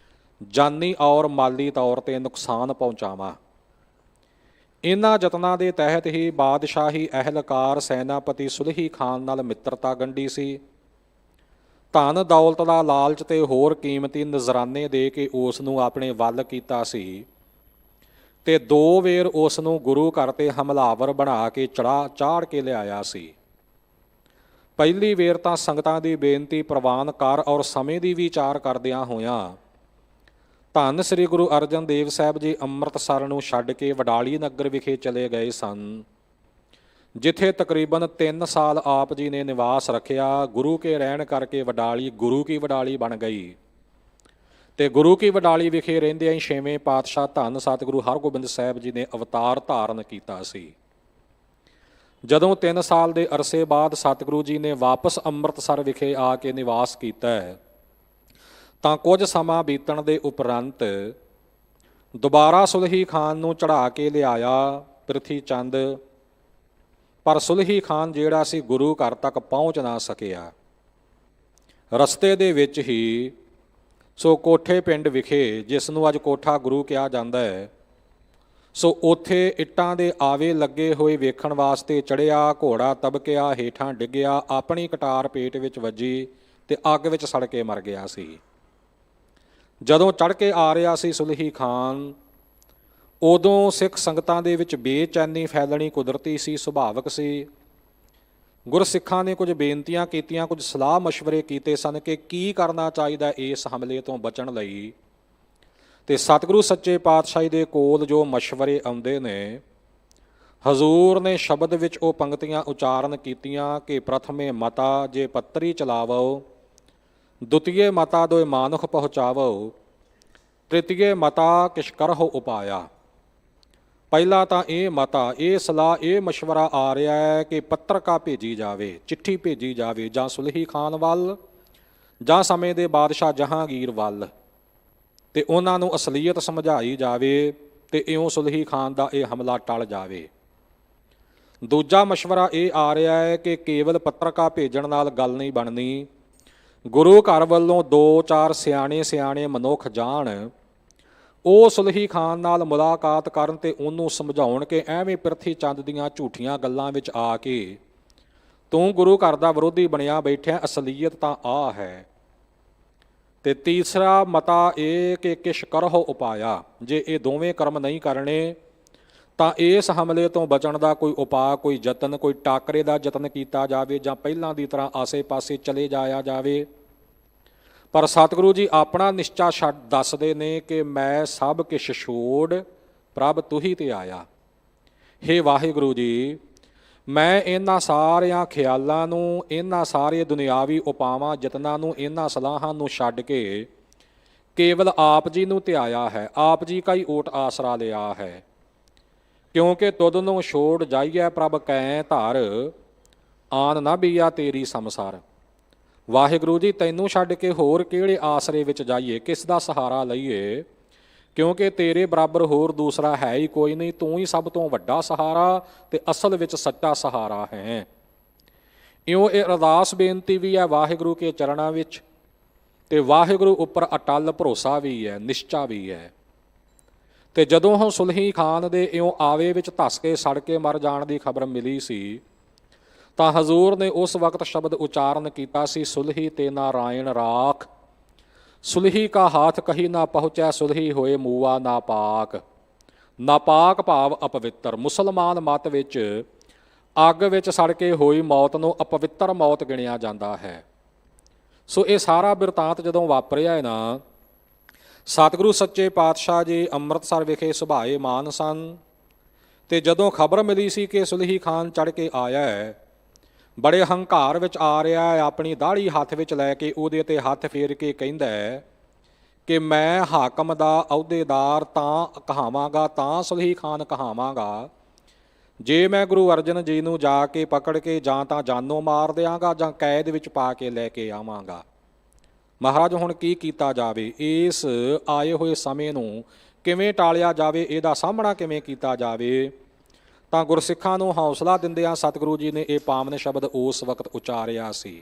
ਜਾਨੀ ਔਰ ਮਾਲੀ ਤੌਰ ਤੇ ਨੁਕਸਾਨ ਪਹੁੰਚਾਵਾਂ। ਇਹਨਾਂ ਯਤਨਾਂ ਦੇ ਤਹਿਤ ਹੀ ਬਾਦਸ਼ਾਹੀ ਅਹਿਲਕਾਰ ਸੈਨਾਪਤੀ ਸੁਲਹੀ ਖਾਨ ਨਾਲ ਮਿੱਤਰਤਾ ਗੰਢੀ ਸੀ। ਧਨ ਦੌਲਤ ਦਾ ਲਾਲਚ ਤੇ ਹੋਰ ਕੀਮਤੀ ਨਜ਼ਰਾਨੇ ਦੇ ਕੇ ਉਸ ਨੂੰ ਆਪਣੇ ਵੱਲ ਕੀਤਾ ਸੀ, ਤੇ 2 ਵੇਰ ਉਸ ਨੂੰ ਗੁਰੂ ਘਰ ਤੇ ਹਮਲਾਵਰ ਬਣਾ ਕੇ ਚਾੜ ਕੇ ਲਿਆਇਆ ਸੀ। ਪਹਿਲੀ ਵੇਰ ਤਾਂ ਸੰਗਤਾਂ ਦੀ ਬੇਨਤੀ ਪ੍ਰਵਾਨ ਕਰ ਔਰ ਸਮੇਂ ਦੀ ਵਿਚਾਰ ਕਰਦਿਆਂ ਹੋਇਆਂ ਧੰਨ ਸ੍ਰੀ ਗੁਰੂ ਅਰਜਨ ਦੇਵ ਸਾਹਿਬ ਜੀ ਅੰਮ੍ਰਿਤਸਰ ਨੂੰ ਛੱਡ ਕੇ ਵਡਾਲੀ ਨਗਰ ਵਿਖੇ ਚਲੇ ਗਏ ਸਨ, ਜਿੱਥੇ ਤਕਰੀਬਨ 3 ਸਾਲ ਆਪ ਜੀ ਨੇ ਨਿਵਾਸ ਰੱਖਿਆ। ਗੁਰੂ ਕੇ ਰਹਿਣ ਕਰਕੇ ਵਡਾਲੀ ਗੁਰੂ ਕੀ ਵਡਾਲੀ ਬਣ ਗਈ, ਤੇ ਗੁਰੂ ਕੀ ਵਡਾਲੀ ਵਿਖੇ ਰਹਿੰਦਿਆਂ ਹੀ 6ਵੇਂ ਪਾਤਸ਼ਾਹ ਧੰਨ ਸਤਿਗੁਰੂ ਹਰਗੋਬਿੰਦ ਸਾਹਿਬ ਜੀ ਨੇ ਅਵਤਾਰ ਧਾਰਨ ਕੀਤਾ ਸੀ। ਜਦੋਂ 3 ਸਾਲ ਦੇ ਅਰਸੇ ਬਾਅਦ ਸਤਿਗੁਰੂ ਜੀ ਨੇ ਵਾਪਸ ਅੰਮ੍ਰਿਤਸਰ ਵਿਖੇ ਆ ਕੇ ਨਿਵਾਸ ਕੀਤਾ ਹੈ, ਤਾਂ ਕੁਝ ਸਮਾਂ ਬੀਤਣ ਦੇ ਉਪਰੰਤ ਦੁਬਾਰਾ ਸੁਲਹੀ ਖਾਨ ਨੂੰ ਚੜ੍ਹਾ ਕੇ ਲਿਆਇਆ ਪ੍ਰਿਥੀ ਚੰਦ, ਪਰ ਸੁਲਹੀ ਖਾਨ ਜਿਹੜਾ ਸੀ ਗੁਰੂ ਘਰ ਤੱਕ ਪਹੁੰਚ ਨਾ ਸਕਿਆ। ਰਸਤੇ ਦੇ ਵਿੱਚ ਹੀ ਸੋ ਕੋਠੇ ਪਿੰਡ ਵਿਖੇ, ਜਿਸ ਨੂੰ ਅੱਜ ਕੋਠਾ ਗੁਰੂ ਕਿਹਾ ਜਾਂਦਾ ਹੈ, ਸੋ ਉੱਥੇ ਇੱਟਾਂ ਦੇ ਆਵੇ ਲੱਗੇ ਹੋਏ ਵੇਖਣ ਵਾਸਤੇ ਚੜ੍ਹਿਆ, ਘੋੜਾ ਤਬਕਿਆ, ਹੇਠਾਂ ਡਿੱਗਿਆ, ਆਪਣੀ ਕਟਾਰ ਪੇਟ ਵਿੱਚ ਵੱਜੀ ਤੇ ਅੱਗ ਵਿੱਚ ਸੜ ਕੇ ਮਰ ਗਿਆ ਸੀ। ਜਦੋਂ ਚੜ੍ਹ ਕੇ ਆ ਰਿਹਾ ਸੀ ਸੁਲਹੀ ਖਾਨ, ਉਦੋਂ ਸਿੱਖ ਸੰਗਤਾਂ ਦੇ ਵਿੱਚ ਬੇਚੈਨੀ ਫੈਲਣੀ ਕੁਦਰਤੀ ਸੀ, ਸੁਭਾਵਕ ਸੀ। ਗੁਰਸਿੱਖਾਂ ਨੇ ਕੁਝ ਬੇਨਤੀਆਂ ਕੀਤੀਆਂ, ਕੁਝ ਸਲਾਹ ਮਸ਼ਵਰੇ ਕੀਤੇ ਸਨ ਕਿ ਕੀ ਕਰਨਾ ਚਾਹੀਦਾ ਇਸ ਹਮਲੇ ਤੋਂ ਬਚਣ ਲਈ। ਤੇ ਸਤਿਗੁਰੂ ਸੱਚੇ ਪਾਤਸ਼ਾਹੀ ਦੇ ਕੋਲ ਜੋ ਮਸ਼ਵਰੇ ਆਉਂਦੇ ਨੇ, ਹਜ਼ੂਰ ਨੇ ਸ਼ਬਦ ਵਿੱਚ ਉਹ ਪੰਕਤੀਆਂ ਉਚਾਰਨ ਕੀਤੀਆਂ ਕਿ ਪ੍ਰਥਮੇ ਮਤਾ ਜੇ ਪੱਤਰੀ ਚਲਾਵੋ, ਦੁਤੀਏ ਮਤਾ ਦੋਇ ਮਾਨੁਖ ਪਹੁੰਚਾਵੋ, ਤ੍ਰਿਤੀਏ ਮਤਾ ਕਿਛ ਕਰਹੁ ਉਪਾਇਆ। ਪਹਿਲਾ ਤਾਂ ਇਹ ਮਤਾ, ਇਹ ਸਲਾਹ, ਇਹ ਮਸ਼ਵਰਾ ਆ ਰਿਹਾ ਹੈ ਕਿ ਪੱਤਰਕਾ ਭੇਜੀ ਜਾਵੇ, ਚਿੱਠੀ ਭੇਜੀ ਜਾਵੇ, ਜਾਂ ਸੁਲਹੀ ਖਾਨ ਵੱਲ ਜਾਂ ਸਮੇਂ ਦੇ ਬਾਦਸ਼ਾਹ ਜਹਾਂਗੀਰ ਵੱਲ, ਤੇ ਉਹਨਾਂ ਨੂੰ ਅਸਲੀਅਤ ਸਮਝਾਈ ਜਾਵੇ ਤੇ ਇਉਂ ਸੁਲਹੀ ਖਾਨ ਦਾ ਇਹ ਹਮਲਾ ਟਲ ਜਾਵੇ। ਦੂਜਾ ਮਸ਼ਵਰਾ ਇਹ ਆ ਰਿਹਾ ਹੈ ਕਿ ਕੇਵਲ ਪੱਤਰਕਾ ਭੇਜਣ ਨਾਲ ਗੱਲ ਨਹੀਂ ਬਣਨੀ, ਗੁਰੂ ਘਰ ਵੱਲੋਂ 2-4 ਸਿਆਣੇ ਮਨੁੱਖ ਜਾਣ, ਉਹ ਸੁਲਹੀ ਖਾਨ ਨਾਲ ਮੁਲਾਕਾਤ ਕਰਨ ਤੇ ਉਹਨੂੰ ਸਮਝਾਉਣ ਕਿ ਐਵੇਂ ਪ੍ਰਿਥੀ ਚੰਦ ਦੀਆਂ ਝੂਠੀਆਂ ਗੱਲਾਂ ਵਿੱਚ ਆ ਕੇ ਤੂੰ ਗੁਰੂ ਘਰ ਦਾ ਵਿਰੋਧੀ ਬਣਿਆ ਬੈਠਿਆ, ਅਸਲੀਅਤ ਤਾਂ ਆ ਹੈ। ਤੇ ਤੀਸਰਾ ਮਤਾ ਇਹ ਕਿ ਕਿਛ ਕਰਹੁ ਉਪਾਇਆ, ਜੇ ਇਹ ਦੋਵੇਂ ਕਰਮ ਨਹੀਂ ਕਰਨੇ ਤਾਂ ਇਸ ਹਮਲੇ ਤੋਂ ਬਚਣ ਦਾ ਕੋਈ ਉਪਾਅ, ਕੋਈ ਯਤਨ, ਕੋਈ ਟਾਕਰੇ ਦਾ ਯਤਨ ਕੀਤਾ ਜਾਵੇ, ਜਾਂ ਪਹਿਲਾਂ ਦੀ ਤਰ੍ਹਾਂ ਆਸੇ-ਪਾਸੇ ਚਲੇ ਜਾਇਆ ਜਾਵੇ। ਪਰ ਸਤਿਗੁਰੂ ਜੀ ਆਪਣਾ ਨਿਸ਼ਚਾ ਦੱਸਦੇ ਨੇ ਕਿ ਮੈਂ ਸਭ ਕਿਛ ਛੋੜ ਪ੍ਰਭ ਤੁਹੀ ਤੇ ਆਇਆ। ਹੇ ਵਾਹਿਗੁਰੂ ਜੀ, ਮੈਂ ਇਹਨਾਂ ਸਾਰਿਆਂ ਖਿਆਲਾਂ ਨੂੰ, ਇਹਨਾਂ ਸਾਰੇ ਦੁਨਿਆਵੀ ਉਪਾਵਾਂ ਯਤਨਾਂ ਨੂੰ, ਇਹਨਾਂ ਸਲਾਹਾਂ ਨੂੰ ਛੱਡ ਕੇ ਕੇਵਲ ਆਪ ਜੀ ਨੂੰ ਧਿਆਇਆ ਹੈ, ਆਪ ਜੀ ਕਾ ਹੀ ਓਟ ਆਸਰਾ ਲਿਆ ਹੈ। ਕਿਉਂਕਿ ਤੁਧ ਨੂੰ ਛੋੜ ਜਾਈਐ ਪ੍ਰਭ ਕੈ ਧਰ, ਆਨ ਨਾ ਬੀਆ ਤੇਰੀ ਸੰਸਾਰ। ਵਾਹਿਗੁਰੂ ਜੀ ਤੈਨੂੰ ਛੱਡ ਕੇ ਹੋਰ ਕਿਹੜੇ ਆਸਰੇ ਵਿੱਚ ਜਾਈਏ, ਕਿਸ ਦਾ ਸਹਾਰਾ ਲਈਏ, ਕਿਉਂਕਿ ਤੇਰੇ ਬਰਾਬਰ ਹੋਰ ਦੂਸਰਾ ਹੈ ਹੀ ਕੋਈ ਨਹੀਂ, ਤੂੰ ਹੀ ਸਭ ਤੋਂ ਵੱਡਾ ਸਹਾਰਾ ਤੇ ਅਸਲ ਵਿੱਚ ਸੱਚਾ ਸਹਾਰਾ ਹੈ। ਇਉਂ ਇਹ ਅਰਦਾਸ ਬੇਨਤੀ ਵੀ ਹੈ ਵਾਹਿਗੁਰੂ ਕੇ ਚਰਨਾਂ ਵਿੱਚ, ਤੇ ਵਾਹਿਗੁਰੂ ਉੱਪਰ ਅਟੱਲ ਭਰੋਸਾ ਵੀ ਹੈ, ਨਿਸ਼ਚਾ ਵੀ ਹੈ। ਤੇ ਜਦੋਂ ਹੁਣ ਸੁਲਹੀ ਖਾਨ ਦੇ ਇਉਂ ਆਵੇ ਵਿੱਚ ਧੱਸ ਕੇ ਸੜ ਕੇ ਮਰ ਜਾਣ ਦੀ ਖਬਰ ਮਿਲੀ ਸੀ, ਤਾਂ ਹਜ਼ੂਰ ਨੇ ਉਸ ਵਕਤ ਸ਼ਬਦ ਉਚਾਰਨ ਕੀਤਾ ਸੀ, ਸੁਲਹੀ ਤੇ ਨਾਰਾਇਣ ਰਾਖ, ਸੁਲਹੀ ਕਾ ਹਾਥ ਕਹੀ ਨਾ ਪਹੁੰਚੈ, ਸੁਲਹੀ ਹੋਏ ਮੂਆ ਨਾਪਾਕ। ਨਾਪਾਕ ਭਾਵ ਅਪਵਿੱਤਰ। ਮੁਸਲਮਾਨ ਮਤ ਵਿੱਚ ਅੱਗ ਵਿੱਚ ਸੜ ਕੇ ਹੋਈ ਮੌਤ ਨੂੰ ਅਪਵਿੱਤਰ ਮੌਤ ਗਿਣਿਆ ਜਾਂਦਾ ਹੈ। ਸੋ ਇਹ ਸਾਰਾ ਬਿਰਤਾਂਤ ਜਦੋਂ ਵਾਪਰਿਆ ਹੈ ਨਾ, ਸਤਿਗੁਰੂ ਸੱਚੇ ਪਾਤਸ਼ਾਹ ਜੀ ਅੰਮ੍ਰਿਤਸਰ ਵਿਖੇ ਸੁਭਾਏ ਮਾਨ ਸਨ, ਤੇ ਜਦੋਂ ਖਬਰ ਮਿਲੀ ਸੀ ਕਿ ਸੁਲਹੀ ਖਾਨ ਚੜ੍ਹ ਕੇ ਆਇਆ ਹੈ, ਬੜੇ ਹੰਕਾਰ ਵਿੱਚ ਆ ਰਿਹਾ ਹੈ, ਆਪਣੀ ਦਾੜੀ ਹੱਥ ਵਿੱਚ ਲੈ ਕੇ ਉਹਦੇ ਤੇ ਹੱਥ ਫੇਰ ਕੇ ਕਹਿੰਦਾ ਹੈ ਕਿ ਮੈਂ ਹਾਕਮ ਦਾ ਅਹੁਦੇਦਾਰ ਤਾਂ ਕਹਾਵਾਂਗਾ, ਤਾਂ ਸੁਲਹੀ ਖਾਨ ਕਹਾਵਾਂਗਾ, ਜੇ ਮੈਂ ਗੁਰੂ ਅਰਜਨ ਜੀ ਨੂੰ ਜਾ ਕੇ ਪਕੜ ਕੇ ਜਾਂ ਤਾਂ ਜਾਨੋਂ ਮਾਰ ਦਿਆਂਗਾ ਜਾਂ ਕੈਦ ਵਿੱਚ ਪਾ ਕੇ ਲੈ ਕੇ ਆਵਾਂਗਾ। ਮਹਾਰਾਜ ਹੁਣ ਕੀ ਕੀਤਾ ਜਾਵੇ, ਇਸ ਆਏ ਹੋਏ ਸਮੇਂ ਨੂੰ ਕਿਵੇਂ ਟਾਲਿਆ ਜਾਵੇ, ਇਹਦਾ ਸਾਹਮਣਾ ਕਿਵੇਂ ਕੀਤਾ ਜਾਵੇ। ਤਾਂ ਗੁਰਸਿੱਖਾਂ ਨੂੰ ਹੌਸਲਾ ਦਿੰਦਿਆਂ ਸਤਿਗੁਰੂ ਜੀ ਨੇ ਇਹ ਪਾਵਨ ਸ਼ਬਦ ਉਸ ਵਕਤ ਉਚਾਰਿਆ ਸੀ,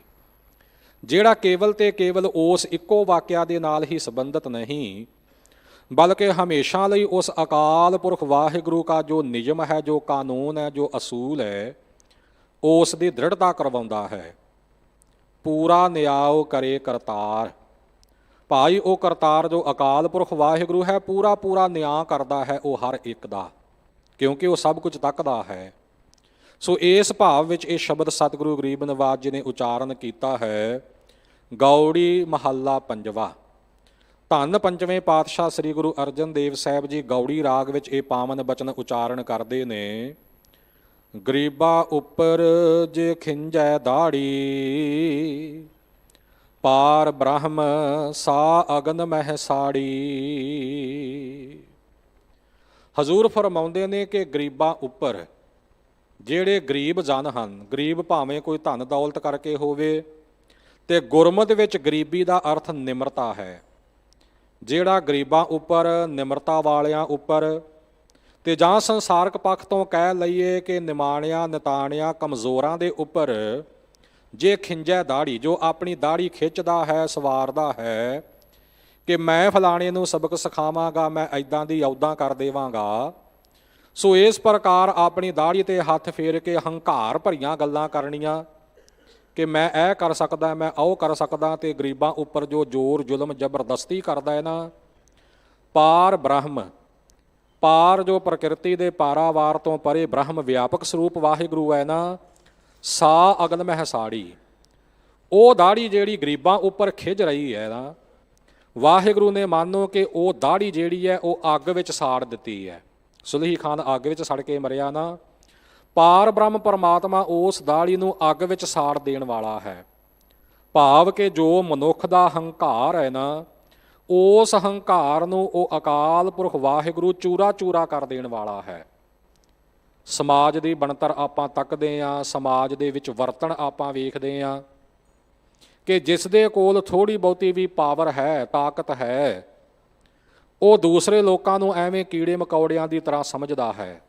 ਜਿਹੜਾ ਕੇਵਲ ਤੇ ਕੇਵਲ ਉਸ ਇੱਕੋ ਵਾਕਿਆ ਦੇ ਨਾਲ ਹੀ ਸੰਬੰਧਿਤ ਨਹੀਂ, ਬਲਕਿ ਹਮੇਸ਼ਾ ਲਈ ਉਸ ਅਕਾਲ ਪੁਰਖ ਵਾਹਿਗੁਰੂ ਕਾ ਜੋ ਨਿਯਮ ਹੈ, ਜੋ ਕਾਨੂੰਨ ਹੈ, ਜੋ ਅਸੂਲ ਹੈ, ਉਸ ਦੀ ਦ੍ਰਿੜਤਾ ਕਰਵਾਉਂਦਾ ਹੈ। ਪੂਰਾ ਨਿਆਉ ਕਰੇ ਕਰਤਾਰ, ਭਾਈ ਉਹ ਕਰਤਾਰ ਜੋ ਅਕਾਲ ਪੁਰਖ ਵਾਹਿਗੁਰੂ ਹੈ, ਪੂਰਾ ਪੂਰਾ ਨਿਆਂ ਕਰਦਾ ਹੈ ਉਹ ਹਰ ਇੱਕ ਦਾ, ਕਿਉਂਕਿ ਉਹ ਸਭ ਕੁਝ ਤੱਕਦਾ ਹੈ। ਸੋ ਇਸ ਭਾਵ ਵਿੱਚ ਇਹ ਸ਼ਬਦ ਸਤਿਗੁਰੂ ਗਰੀਬ ਨਿਵਾਜ ਜੀ ਨੇ ਉਚਾਰਨ ਕੀਤਾ ਹੈ। ਗੌੜੀ ਮਹੱਲਾ ਪੰਜਵਾ। ਧੰਨ ਪੰਜਵੇਂ ਪਾਤਸ਼ਾਹ ਸ੍ਰੀ ਗੁਰੂ ਅਰਜਨ ਦੇਵ ਸਾਹਿਬ ਜੀ ਗੌੜੀ ਰਾਗ ਵਿੱਚ ਇਹ ਪਾਵਨ ਬਚਨ ਉਚਾਰਨ ਕਰਦੇ ਨੇ। ਗਰੀਬਾ ਉੱਪਰ ਜੇ ਖਿੰਜੈ ਦਾੜੀ, ਪਾਰ ਬ੍ਰਹਮ ਸਾ ਅਗਨ ਮਹਿ ਸਾੜੀ। ਹਜ਼ੂਰ ਫਰਮਾਉਂਦੇ ਨੇ ਕਿ ਗਰੀਬਾਂ ਉੱਪਰ, ਜਿਹੜੇ ਗਰੀਬ ਜਨ ਹਨ, ਗਰੀਬ ਭਾਵੇਂ ਕੋਈ ਧਨ ਦੌਲਤ ਕਰਕੇ ਹੋਵੇ, ਤੇ ਗੁਰਮਤਿ ਵਿੱਚ ਗਰੀਬੀ ਦਾ ਅਰਥ ਨਿਮਰਤਾ ਹੈ। ਜਿਹੜਾ ਗਰੀਬਾਂ ਉੱਪਰ, ਨਿਮਰਤਾ ਵਾਲਿਆਂ ਉੱਪਰ, ਤੇ ਜਾਂ ਸੰਸਾਰਕ ਪੱਖ ਤੋਂ ਕਹਿ ਲਈਏ ਕਿ ਨਿਮਾਣਿਆਂ ਨਿਤਾਣਿਆਂ ਕਮਜ਼ੋਰਾਂ ਦੇ ਉੱਪਰ ਜੇ ਖਿੰਜੈ ਦਾੜੀ, ਜੋ ਆਪਣੀ ਦਾੜੀ ਖਿੱਚਦਾ ਹੈ, ਸਵਾਰਦਾ ਹੈ ਕਿ ਮੈਂ ਫਲਾਣੇ ਨੂੰ ਸਬਕ ਸਿਖਾਵਾਂਗਾ, ਮੈਂ ਇੱਦਾਂ ਦੀ ਉੱਦਾਂ ਕਰ ਦੇਵਾਂਗਾ, ਸੋ ਇਸ ਪ੍ਰਕਾਰ ਆਪਣੀ ਦਾੜੀ ਤੇ ਹੱਥ ਫੇਰ ਕੇ ਹੰਕਾਰ ਭਰੀਆਂ ਗੱਲਾਂ ਕਰਨੀਆਂ ਕਿ ਮੈਂ ਇਹ ਕਰ ਸਕਦਾ, ਮੈਂ ਉਹ ਕਰ ਸਕਦਾ, ਤੇ ਗਰੀਬਾਂ ਉੱਪਰ ਜੋ ਜ਼ੋਰ ਜ਼ੁਲਮ ਜ਼ਬਰਦਸਤੀ ਕਰਦਾ ਹੈ ਨਾ। ਪਾਰ ਬ੍ਰਹਮ, ਪਾਰ ਜੋ ਪ੍ਰਕਿਰਤੀ ਦੇ ਪਾਰਾਵਾਰ ਤੋਂ ਪਰੇ ਬ੍ਰਹਮ ਵਿਆਪਕ ਸਰੂਪ ਵਾਹਿਗੁਰੂ ਹੈ ਨਾ, ਸਾ ਅਗਨ ਮਹਿ ਸਾੜੀ, ਉਹ ਦਾੜੀ ਜਿਹੜੀ ਗਰੀਬਾਂ ਉੱਪਰ ਖਿੱਚ ਰਹੀ ਹੈ ਨਾ, ਵਾਹਿਗੁਰੂ ਨੇ ਮਾਨੋ ਕਿ ਉਹ ਦਾੜੀ ਜਿਹੜੀ ਹੈ ਉਹ ਅੱਗ ਵਿੱਚ ਸਾੜ ਦਿੱਤੀ ਹੈ। ਸੁਲਹੀ ਖਾਨ ਅੱਗ ਵਿੱਚ ਸੜ ਕੇ ਮਰਿਆ ਨਾ, ਪਾਰ ਬ੍ਰਹਮ ਪਰਮਾਤਮਾ ਉਸ ਦਾੜੀ ਨੂੰ ਅੱਗ ਵਿੱਚ ਸਾੜ ਦੇਣ ਵਾਲਾ ਹੈ। ਭਾਵ ਕਿ ਜੋ ਮਨੁੱਖ ਦਾ ਹੰਕਾਰ ਹੈ ਨਾ, ਉਸ ਹੰਕਾਰ ਨੂੰ ਉਹ ਅਕਾਲ ਪੁਰਖ ਵਾਹਿਗੁਰੂ ਚੂਰਾ ਚੂਰਾ ਕਰ ਦੇਣ ਵਾਲਾ ਹੈ। ਸਮਾਜ ਦੀ ਬਣਤਰ ਆਪਾਂ ਤੱਕਦੇ ਹਾਂ, ਸਮਾਜ ਦੇ ਵਿੱਚ ਵਰਤਣ ਆਪਾਂ ਵੇਖਦੇ ਹਾਂ ਕਿ ਜਿਸ ਦੇ ਕੋਲ ਥੋੜ੍ਹੀ ਬਹੁਤੀ ਵੀ ਪਾਵਰ ਹੈ, ਤਾਕਤ ਹੈ, ਉਹ ਦੂਸਰੇ ਲੋਕਾਂ ਨੂੰ ਐਵੇਂ ਕੀੜੇ ਮਕੌੜਿਆਂ ਦੀ ਤਰ੍ਹਾਂ ਸਮਝਦਾ ਹੈ,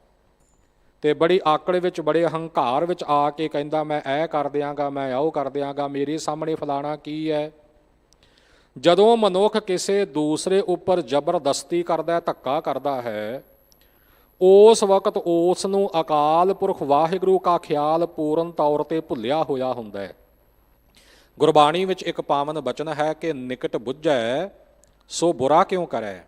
ਤੇ ਬੜੀ ਆਕੜ ਵਿੱਚ, ਬੜੇ ਹੰਕਾਰ ਵਿੱਚ ਆ ਕੇ ਕਹਿੰਦਾ ਮੈਂ ਇਹ ਕਰ ਦਿਆਂਗਾ, ਮੈਂ ਉਹ ਕਰ ਦਿਆਂਗਾ, ਮੇਰੇ ਸਾਹਮਣੇ ਫਲਾਣਾ ਕੀ ਹੈ। ਜਦੋਂ ਮਨੁੱਖ ਕਿਸੇ ਦੂਸਰੇ ਉੱਪਰ ਜ਼ਬਰਦਸਤੀ ਕਰਦਾ, ਧੱਕਾ ਕਰਦਾ ਹੈ, ਉਸ ਵਕਤ ਉਸ ਨੂੰ ਅਕਾਲ ਪੁਰਖ ਵਾਹਿਗੁਰੂ ਕਾ ਖਿਆਲ ਪੂਰਨ ਤੌਰ ਤੇ ਭੁੱਲਿਆ ਹੋਇਆ ਹੁੰਦਾ ਹੈ। ਗੁਰਬਾਣੀ ਵਿੱਚ ਇੱਕ ਪਾਵਨ ਬਚਨ ਹੈ ਕਿ ਨਿਕਟ ਬੁੱਝੈ ਸੋ ਬੁਰਾ ਕਿਉਂ ਕਰੈ।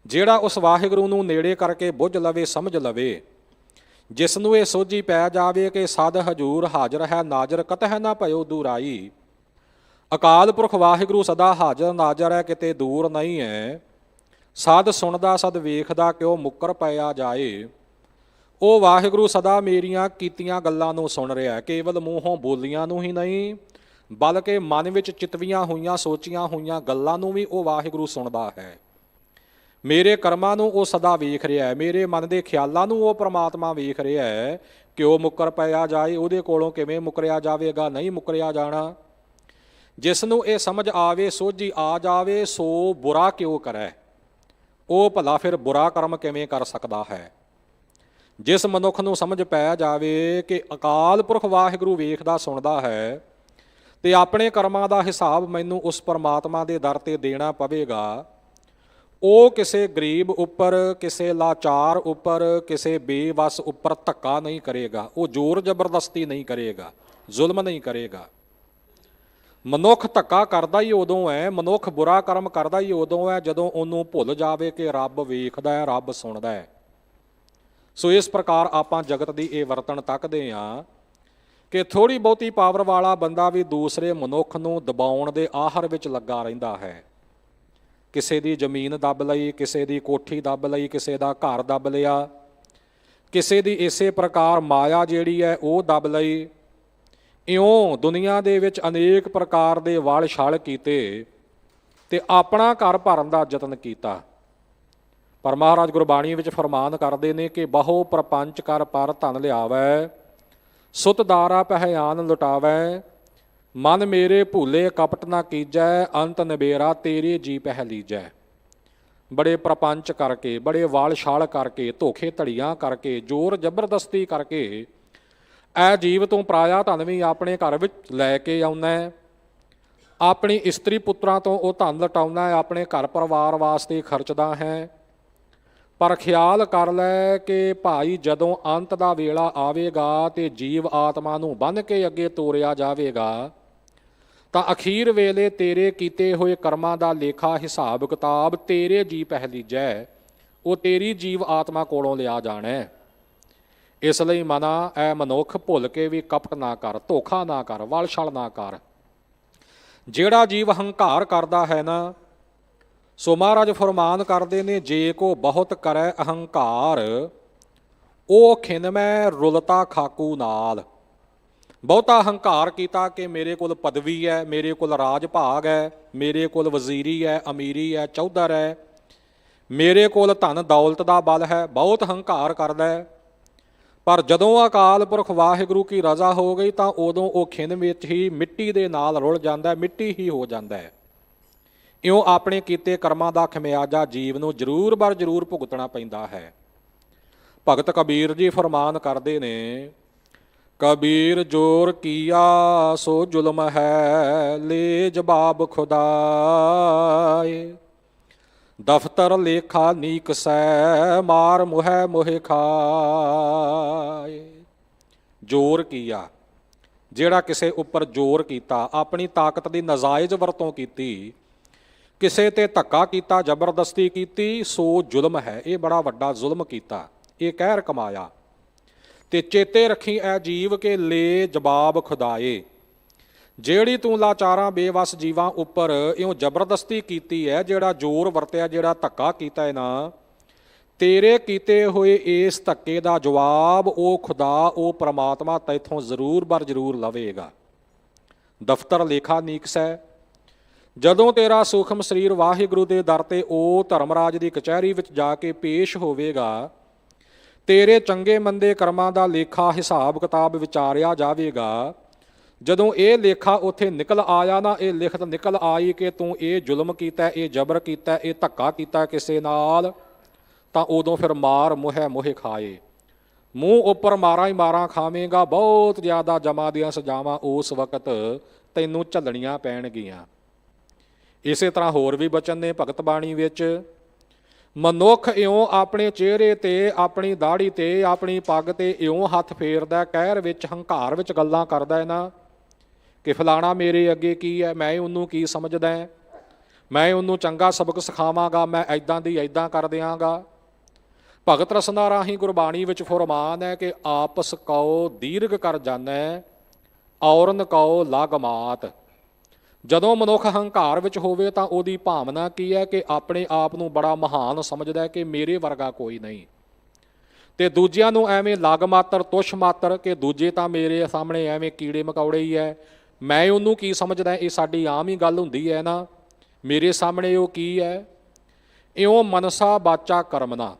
ਜਿਹੜਾ ਉਸ ਵਾਹਿਗੁਰੂ ਨੂੰ ਨੇੜੇ ਕਰਕੇ ਬੁੱਝ ਲਵੇ, ਸਮਝ ਲਵੇ, ਜਿਸ ਨੂੰ ਇਹ ਸੋਝੀ ਪੈ ਜਾਵੇ ਕਿ ਸਦ ਹਜੂਰ ਹਾਜ਼ਰ ਹੈ, ਨਾਜ਼ਰ ਕਤਹਿ ਨਾ ਭਇਓ ਦੂਰਾਈ। ਅਕਾਲ ਪੁਰਖ ਵਾਹਿਗੁਰੂ ਸਦਾ ਹਾਜ਼ਰ ਨਾਜ਼ਰ ਹੈ, ਕਿਤੇ ਦੂਰ ਨਹੀਂ ਹੈ। ਸਦ ਸੁਣਦਾ, ਸਦ ਵੇਖਦਾ, ਕਿਉਂ ਮੁੱਕਰ ਪਿਆ ਜਾਏ। ਉਹ ਵਾਹਿਗੁਰੂ ਸਦਾ ਮੇਰੀਆਂ ਕੀਤੀਆਂ ਗੱਲਾਂ ਨੂੰ ਸੁਣ ਰਿਹਾ, ਕੇਵਲ ਮੂੰਹੋਂ ਬੋਲੀਆਂ ਨੂੰ ਹੀ ਨਹੀਂ, ਬਲਕਿ ਮਨ ਵਿੱਚ ਚਿਤਵੀਆਂ ਹੋਈਆਂ, ਸੋਚੀਆਂ ਹੋਈਆਂ ਗੱਲਾਂ ਨੂੰ ਵੀ ਉਹ ਵਾਹਿਗੁਰੂ ਸੁਣਦਾ ਹੈ। ਮੇਰੇ ਕਰਮਾਂ ਨੂੰ ਉਹ ਸਦਾ ਵੇਖ ਰਿਹਾ ਹੈ, ਮੇਰੇ ਮਨ ਦੇ ਖਿਆਲਾਂ ਨੂੰ ਉਹ ਪ੍ਰਮਾਤਮਾ ਵੇਖ ਰਿਹਾ ਹੈ। ਕਿਉਂ ਮੁੱਕਰ ਪਿਆ ਜਾਏ, ਉਹਦੇ ਕੋਲੋਂ ਕਿਵੇਂ ਮੁੱਕਰਿਆ ਜਾਵੇਗਾ, ਨਹੀਂ ਮੁੱਕਰਿਆ ਜਾਣਾ। ਜਿਸ ਨੂੰ ਇਹ ਸਮਝ ਆਵੇ, ਸੋਝੀ ਆ ਜਾਵੇ, ਸੋ ਬੁਰਾ ਕਿਉਂ ਕਰੈ, ਉਹ ਭਲਾ ਫਿਰ ਬੁਰਾ ਕਰਮ ਕਿਵੇਂ ਕਰ ਸਕਦਾ ਹੈ। ਜਿਸ ਮਨੁੱਖ ਨੂੰ ਸਮਝ ਪੈ ਜਾਵੇ ਕਿ ਅਕਾਲ ਪੁਰਖ ਵਾਹਿਗੁਰੂ ਵੇਖਦਾ ਸੁਣਦਾ ਹੈ ਤੇ ਆਪਣੇ ਕਰਮਾਂ ਦਾ ਹਿਸਾਬ ਮੈਨੂੰ ਉਸ ਪਰਮਾਤਮਾ ਦੇ ਦਰ ਤੇ ਦੇਣਾ ਪਵੇਗਾ, ਉਹ ਕਿਸੇ ਗਰੀਬ ਉੱਪਰ, ਕਿਸੇ ਲਾਚਾਰ ਉੱਪਰ, ਕਿਸੇ ਬੇਵੱਸ ਉੱਪਰ ਧੱਕਾ ਨਹੀਂ ਕਰੇਗਾ, ਉਹ ਜ਼ੋਰ ਜ਼ਬਰਦਸਤੀ ਨਹੀਂ ਕਰੇਗਾ, ਜ਼ੁਲਮ ਨਹੀਂ ਕਰੇਗਾ। ਮਨੁੱਖ ਧੱਕਾ ਕਰਦਾ ਹੀ ਉਦੋਂ ਹੈ, ਮਨੁੱਖ ਬੁਰਾ ਕਰਮ ਕਰਦਾ ਹੀ ਉਦੋਂ ਹੈ ਜਦੋਂ ਉਹਨੂੰ ਭੁੱਲ ਜਾਵੇ ਕਿ ਰੱਬ ਵੇਖਦਾ ਹੈ, ਰੱਬ ਸੁਣਦਾ ਹੈ। ਸੋ ਇਸ ਪ੍ਰਕਾਰ ਆਪਾਂ ਜਗਤ ਦੀ ਇਹ ਵਰਤਣ ਤੱਕਦੇ ਹਾਂ ਕਿ ਥੋੜ੍ਹੀ ਬਹੁਤੀ ਪਾਵਰ ਵਾਲਾ ਬੰਦਾ ਵੀ ਦੂਸਰੇ ਮਨੁੱਖ ਨੂੰ ਦਬਾਉਣ ਦੇ ਆਹਰ ਵਿੱਚ ਲੱਗਾ ਰਹਿੰਦਾ ਹੈ। ਕਿਸੇ ਦੀ ਜ਼ਮੀਨ ਦੱਬ ਲਈ, ਕਿਸੇ ਦੀ ਕੋਠੀ ਦੱਬ ਲਈ, ਕਿਸੇ ਦਾ ਘਰ ਦੱਬ ਲਿਆ, ਕਿਸੇ ਦੀ ਇਸੇ ਪ੍ਰਕਾਰ ਮਾਇਆ ਜਿਹੜੀ ਹੈ ਉਹ ਦੱਬ ਲਈ। ਇਉਂ ਦੁਨੀਆ ਦੇ ਵਿੱਚ ਅਨੇਕ ਪ੍ਰਕਾਰ ਦੇ ਵਲ ਛਲ ਕੀਤੇ ਤੇ ਆਪਣਾ ਘਰ ਭਰਨ ਦਾ ਯਤਨ ਕੀਤਾ। ਪਰ ਮਹਾਰਾਜ ਗੁਰਬਾਣੀ ਵਿੱਚ ਫਰਮਾਨ ਕਰਦੇ ਨੇ ਕਿ ਬਹੁ ਪ੍ਰਪੰਚ ਕਰ ਪਰ ਧਨ ਲਿਆਵੈ, ਸੁਤ ਦਾਰਾ ਪਹਿਆਨ ਲੁਟਾਵੈ, ਮਨ ਮੇਰੇ ਭੂਲੇ ਕਪਟ ਨਾ ਕੀਜੈ, ਅੰਤ ਨਿਬੇਰਾ ਤੇਰੇ ਜੀ ਪਹਿ ਲੀਜੈ। ਬੜੇ ਪ੍ਰਪੰਚ ਕਰਕੇ, ਬੜੇ ਵਾਲ ਛਾਲ ਕਰਕੇ, ਧੋਖੇ ਧੜੀਆਂ ਕਰਕੇ, ਜ਼ੋਰ ਜ਼ਬਰਦਸਤੀ ਕਰਕੇ ਇਹ ਜੀਵ ਤੋਂ ਪਰਾਇਆ ਧਨ ਵੀ ਆਪਣੇ ਘਰ ਵਿੱਚ ਲੈ ਕੇ ਆਉਣਾ ਹੈ। ਆਪਣੀ ਇਸਤਰੀ ਪੁੱਤਰਾਂ ਤੋਂ ਉਹ ਧਨ ਲਟਾਉਣਾ ਹੈ, ਆਪਣੇ ਘਰ ਪਰਿਵਾਰ ਵਾਸਤੇ ਖਰਚਦਾ ਹੈ। ਪਰ ਖਿਆਲ ਕਰ ਲੈ ਕਿ ਭਾਈ ਜਦੋਂ ਅੰਤ ਦਾ ਵੇਲਾ ਆਵੇਗਾ ਤੇ ਜੀਵ ਆਤਮਾ ਨੂੰ ਬੰਨ੍ਹ ਕੇ ਅੱਗੇ ਤੋਰਿਆ ਜਾਵੇਗਾ ਤਾਂ ਅਖੀਰ ਵੇਲੇ ਤੇਰੇ ਕੀਤੇ ਹੋਏ ਕਰਮਾਂ ਦਾ ਲੇਖਾ ਹਿਸਾਬ ਕਿਤਾਬ ਤੇਰੇ ਜੀ ਪਹਿ ਲੀਜੈ, ਉਹ ਤੇਰੀ ਜੀਵ ਆਤਮਾ ਕੋਲੋਂ ਲਿਆ ਜਾਣਾ ਹੈ। ਇਸ ਲਈ ਮਨਾ ਐ ਮਨੁੱਖ ਭੁੱਲ ਕੇ ਵੀ ਕਪਟ ਨਾ ਕਰ, ਧੋਖਾ ਨਾ ਕਰ, ਵਲ ਛਲ ਨਾ ਕਰ। ਜਿਹੜਾ ਜੀਵ ਹੰਕਾਰ ਕਰਦਾ ਹੈ ਨਾ, ਸੋ ਮਹਾਰਾਜ ਫਰਮਾਨ ਕਰਦੇ ਨੇ, ਜੇ ਕੋ ਬਹੁਤ ਕਰੈ ਅਹੰਕਾਰ, ਉਹ ਖਿਨਮੈ ਰੁਲਤਾ ਖਾਕੂ ਨਾਲ। ਬਹੁਤਾ ਹੰਕਾਰ ਕੀਤਾ ਕਿ ਮੇਰੇ ਕੋਲ ਪਦਵੀ ਹੈ, ਮੇਰੇ ਕੋਲ ਰਾਜ ਭਾਗ ਹੈ, ਮੇਰੇ ਕੋਲ ਵਜ਼ੀਰੀ ਹੈ, ਅਮੀਰੀ ਹੈ, ਚੌਧਰ ਹੈ, ਮੇਰੇ ਕੋਲ ਧਨ ਦੌਲਤ ਦਾ ਬਲ ਹੈ, ਬਹੁਤ ਹੰਕਾਰ ਕਰਦਾ ਹੈ। ਪਰ ਜਦੋਂ ਅਕਾਲ ਪੁਰਖ ਵਾਹਿਗੁਰੂ ਕੀ ਰਜ਼ਾ ਹੋ ਗਈ ਤਾਂ ਉਦੋਂ ਉਹ ਖਿੰਨ ਵਿੱਚ ਹੀ ਮਿੱਟੀ ਦੇ ਨਾਲ ਰੁਲ ਜਾਂਦਾ, ਮਿੱਟੀ ਹੀ ਹੋ ਜਾਂਦਾ ਹੈ। ਇਉਂ ਆਪਣੇ ਕੀਤੇ ਕਰਮਾਂ ਦਾ ਖਮਿਆਜਾ ਜੀਵ ਨੂੰ ਜ਼ਰੂਰ ਬਰ ਜ਼ਰੂਰ ਭੁਗਤਣਾ ਪੈਂਦਾ ਹੈ। ਭਗਤ ਕਬੀਰ ਜੀ ਫਰਮਾਨ ਕਰਦੇ ਨੇ, ਕਬੀਰ ਜੋਰ ਕੀਆ ਸੋ ਜ਼ੁਲਮ ਹੈ, ਲੈ ਜਵਾਬ ਖੁਦਾਏ, ਦਫ਼ਤਰ ਲੇਖਾ ਨੀਕ ਸੈ, ਮਾਰ ਮੁਹੈ ਮੋਹਿ ਖਾਏ। ਜ਼ੋਰ ਕੀਆ, ਜਿਹੜਾ ਕਿਸੇ ਉੱਪਰ ਜ਼ੋਰ ਕੀਤਾ, ਆਪਣੀ ਤਾਕਤ ਦੀ ਨਾਜਾਇਜ਼ ਵਰਤੋਂ ਕੀਤੀ, ਕਿਸੇ ਤੇ ਧੱਕਾ ਕੀਤਾ, ਜ਼ਬਰਦਸਤੀ ਕੀਤੀ, ਸੋ ਜ਼ੁਲਮ ਹੈ। ਇਹ ਬੜਾ ਵੱਡਾ ਜ਼ੁਲਮ ਕੀਤਾ, ਇਹ ਕਹਿਰ ਕਮਾਇਆ। ਤੇ ਚੇਤੇ ਰੱਖੀ ਐ ਜੀਵ ਕੇ ਲੈ ਜਵਾਬ ਖੁਦਾਏ, ਜਿਹੜੀ ਤੂੰ ਲਾਚਾਰਾਂ ਬੇਵਸ ਜੀਵਾਂ ਉੱਪਰ ਇਉਂ ਜ਼ਬਰਦਸਤੀ ਕੀਤੀ ਹੈ, ਜਿਹੜਾ ਜ਼ੋਰ ਵਰਤਿਆ, ਜਿਹੜਾ ਧੱਕਾ ਕੀਤਾ ਹੈ ਨਾ, ਤੇਰੇ ਕੀਤੇ ਹੋਏ ਇਸ ਧੱਕੇ ਦਾ ਜਵਾਬ ਉਹ ਖੁਦਾ, ਉਹ ਪ੍ਰਮਾਤਮਾ ਤੈਥੋਂ ਜ਼ਰੂਰ ਬਰ ਜ਼ਰੂਰ ਲਵੇਗਾ। ਦਫ਼ਤਰ ਲੇਖਾ ਨੀਕਸ ਹੈ, ਜਦੋਂ ਤੇਰਾ ਸੂਖਮ ਸਰੀਰ ਵਾਹਿਗੁਰੂ ਦੇ ਦਰ ਤੇ ਉਹ ਧਰਮਰਾਜ ਦੀ ਕਚਹਿਰੀ ਵਿੱਚ ਜਾ ਕੇ ਪੇਸ਼ ਹੋਵੇਗਾ, ਤੇਰੇ ਚੰਗੇ ਮੰਦੇ ਕਰਮਾਂ ਦਾ ਲੇਖਾ ਹਿਸਾਬ ਕਿਤਾਬ ਵਿਚਾਰਿਆ ਜਾਵੇਗਾ। ਜਦੋਂ ਇਹ ਲੇਖਾ ਉੱਥੇ ਨਿਕਲ ਆਇਆ ਨਾ, ਇਹ ਲਿਖਤ ਨਿਕਲ ਆਈ ਕਿ ਤੂੰ ਇਹ ਜ਼ੁਲਮ ਕੀਤਾ, ਇਹ ਜਬਰ ਕੀਤਾ, ਇਹ ਧੱਕਾ ਕੀਤਾ ਕਿਸੇ ਨਾਲ, ਤਾਂ ਉਦੋਂ ਫਿਰ ਮਾਰ ਮੁਹੈ ਮੋਹਿ ਖਾਏ, ਮੂੰਹ ਉੱਪਰ ਮਾਰਾਂ ਹੀ ਮਾਰਾਂ ਖਾਵੇਂਗਾ। ਬਹੁਤ ਜ਼ਿਆਦਾ ਜਮਾ ਦੀਆਂ ਸਜ਼ਾਵਾਂ ਉਸ ਵਕਤ ਤੈਨੂੰ ਝੱਲਣੀਆਂ ਪੈਣਗੀਆਂ। ਇਸੇ ਤਰ੍ਹਾਂ ਹੋਰ ਵੀ ਬਚਨ ਨੇ ਭਗਤ ਬਾਣੀ ਵਿੱਚ, ਮਨੁੱਖ ਇਉਂ ਆਪਣੇ ਚਿਹਰੇ ਤੇ, ਆਪਣੀ ਦਾੜੀ ਤੇ, ਆਪਣੀ ਪੱਗ ਤੇ ਇਉਂ ਹੱਥ ਫੇਰਦਾ, ਕਹਿਰ ਵਿੱਚ, ਹੰਕਾਰ ਵਿੱਚ ਗੱਲਾਂ ਕਰਦਾ ਹੈ ਨਾ ਕਿ ਫਲਾਣਾ ਮੇਰੇ ਅੱਗੇ ਕੀ ਹੈ, ਮੈਂ ਉਹਨੂੰ ਕੀ ਸਮਝਦਾ, ਮੈਂ ਉਹਨੂੰ ਚੰਗਾ ਸਬਕ ਸਿਖਾਵਾਂਗਾ, ਮੈਂ ਐਦਾਂ ਦੀ ਐਦਾਂ ਕਰ ਦਿਆਂਗਾ। ਭਗਤ ਰਸਨਾ ਰਾਹੀਂ ਗੁਰਬਾਣੀ ਵਿੱਚ ਫਰਮਾਨ ਹੈ ਕਿ ਆਪਸ ਕਉ ਦੀਰਘ ਕਰ ਜਾਣੈ, ਔਰਨ ਕਉ ਲਗ ਮਾਤ। ਜਦੋਂ ਮਨੁੱਖ ਹੰਕਾਰ ਵਿੱਚ ਹੋਵੇ ਤਾਂ ਉਹਦੀ ਭਾਵਨਾ ਕੀ ਹੈ ਕਿ ਆਪਣੇ ਆਪ ਨੂੰ ਬੜਾ ਮਹਾਨ ਸਮਝਦਾ ਹੈ ਕਿ ਮੇਰੇ ਵਰਗਾ ਕੋਈ ਨਹੀਂ, ਤੇ ਦੂਜਿਆਂ ਨੂੰ ਐਵੇਂ ਲਗ ਮਾਤਰ, ਤੁਛ ਮਾਤਰ ਕਿ ਦੂਜੇ ਤਾਂ ਮੇਰੇ ਸਾਹਮਣੇ ਐਵੇਂ ਕੀੜੇ ਮਕੌੜੇ ਹੀ ਹੈ, ਮੈਂ ਉਹਨੂੰ ਕੀ ਸਮਝਦਾ। ਇਹ ਸਾਡੀ ਆਮ ਹੀ ਗੱਲ ਹੁੰਦੀ ਹੈ ਨਾ, ਮੇਰੇ ਸਾਹਮਣੇ ਉਹ ਕੀ ਹੈ। ਇਉਂ ਮਨਸਾ ਬਾਚਾ ਕਰਮਨਾ,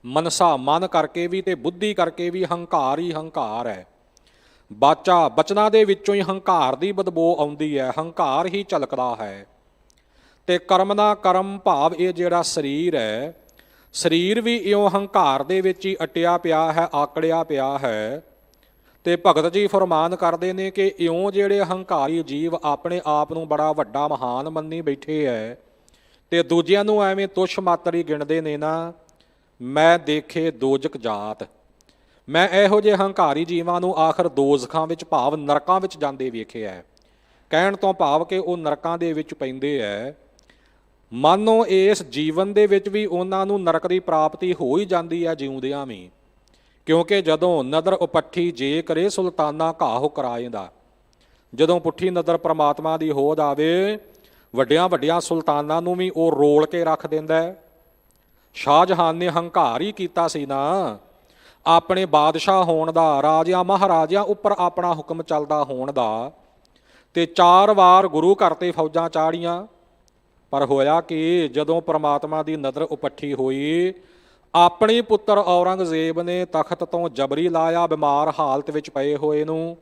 ਮਨਸਾ ਮਨ ਕਰਕੇ ਵੀ ਤੇ ਬੁੱਧੀ ਕਰਕੇ ਵੀ ਹੰਕਾਰ ਹੀ ਹੰਕਾਰ ਹੈ। ਬਚਨਾਂ ਦੇ ਵਿੱਚੋਂ ਹੀ ਹੰਕਾਰ ਦੀ ਬਦਬੂ ਆਉਂਦੀ ਹੈ, ਹੰਕਾਰ ਹੀ ਝਲਕਦਾ ਹੈ। ਤੇ ਕਰਮ ਨਾ ਕਰਮ ਭਾਵ ਇਹ ਜਿਹੜਾ ਸਰੀਰ ਹੈ, ਸਰੀਰ ਵੀ ਇਉਂ ਹੰਕਾਰ ਦੇ ਵਿੱਚ ਹੀ ਅਟਿਆ ਪਿਆ ਹੈ, ਆਕੜਿਆ ਪਿਆ ਹੈ। ਤੇ ਭਗਤ ਜੀ ਫਰਮਾਨ ਕਰਦੇ ਨੇ ਕਿ ਇਉਂ ਜਿਹੜੇ ਹੰਕਾਰੀ ਜੀਵ ਆਪਣੇ ਆਪ ਨੂੰ ਬੜਾ ਵੱਡਾ ਮਹਾਨ ਮੰਨੀ ਬੈਠੇ ਹੈ ਤੇ ਦੂਜਿਆਂ ਨੂੰ ਐਵੇਂ ਤੁੱਛ ਮਾਤਰੀ ਗਿਣਦੇ ਨੇ ਨਾ। ਮੈਂ ਦੇਖੇ ਦੋਜਕ ਜਾਤ, ਮੈਂ ਇਹੋ ਜਿਹੇ ਹੰਕਾਰੀ ਜੀਵਾਂ ਨੂੰ ਆਖਰ ਦੋਜ਼ਖਾਂ ਵਿੱਚ ਭਾਵ ਨਰਕਾਂ ਵਿੱਚ ਜਾਂਦੇ ਵੇਖਿਆ ਹੈ। ਕਹਿਣ ਤੋਂ ਭਾਵ ਕਿ ਉਹ ਨਰਕਾਂ ਦੇ ਵਿੱਚ ਪੈਂਦੇ ਹੈ। ਮਾਨੋ ਇਸ ਜੀਵਨ ਦੇ ਵਿੱਚ ਵੀ ਉਹਨਾਂ ਨੂੰ ਨਰਕ ਦੀ ਪ੍ਰਾਪਤੀ ਹੋ ਹੀ ਜਾਂਦੀ ਹੈ ਜਿਉਂਦਿਆਂ ਵੀ, ਕਿਉਂਕਿ ਜਦੋਂ ਨਦਰ ਉਪੱਠੀ ਜੇ ਕਰੇ ਸੁਲਤਾਨਾ ਘਾਹ ਕਰਾਏਂਦਾ। ਜਦੋਂ ਪੁੱਠੀ ਨਦਰ ਪ੍ਰਮਾਤਮਾ ਦੀ ਹੋ ਜਾਵੇ, ਵੱਡੀਆਂ ਵੱਡੀਆਂ ਸੁਲਤਾਨਾਂ ਨੂੰ ਵੀ ਉਹ ਰੋਲ ਕੇ ਰੱਖ ਦਿੰਦਾ ਹੈ। ਸ਼ਾਹਜਹਾਨ ਨੇ ਹੰਕਾਰ ਹੀ ਕੀਤਾ ਸੀ ਨਾ, ਆਪਣੇ ਬਾਦਸ਼ਾਹ ਹੋਣ ਦਾ, ਰਾਜਿਆਂ ਮਹਾਰਾਜਿਆਂ ਉੱਪਰ ਆਪਣਾ ਹੁਕਮ ਚੱਲਦਾ ਹੋਣ ਦਾ, ਤੇ 4 ਵਾਰ ਗੁਰੂ ਘਰ ਤੇ ਫੌਜਾਂ ਚਾੜੀਆਂ। ਪਰ ਹੋਇਆ ਕਿ ਜਦੋਂ ਪ੍ਰਮਾਤਮਾ ਦੀ ਨਜ਼ਰ ਉਪੱਠੀ ਹੋਈ, ਆਪਣੀ ਪੁੱਤਰ ਔਰੰਗਜ਼ੇਬ ਨੇ ਤਖਤ ਤੋਂ ਜਬਰੀ ਲਾਇਆ, ਬਿਮਾਰ ਹਾਲਤ ਵਿੱਚ ਪਏ ਹੋਏ ਨੂੰ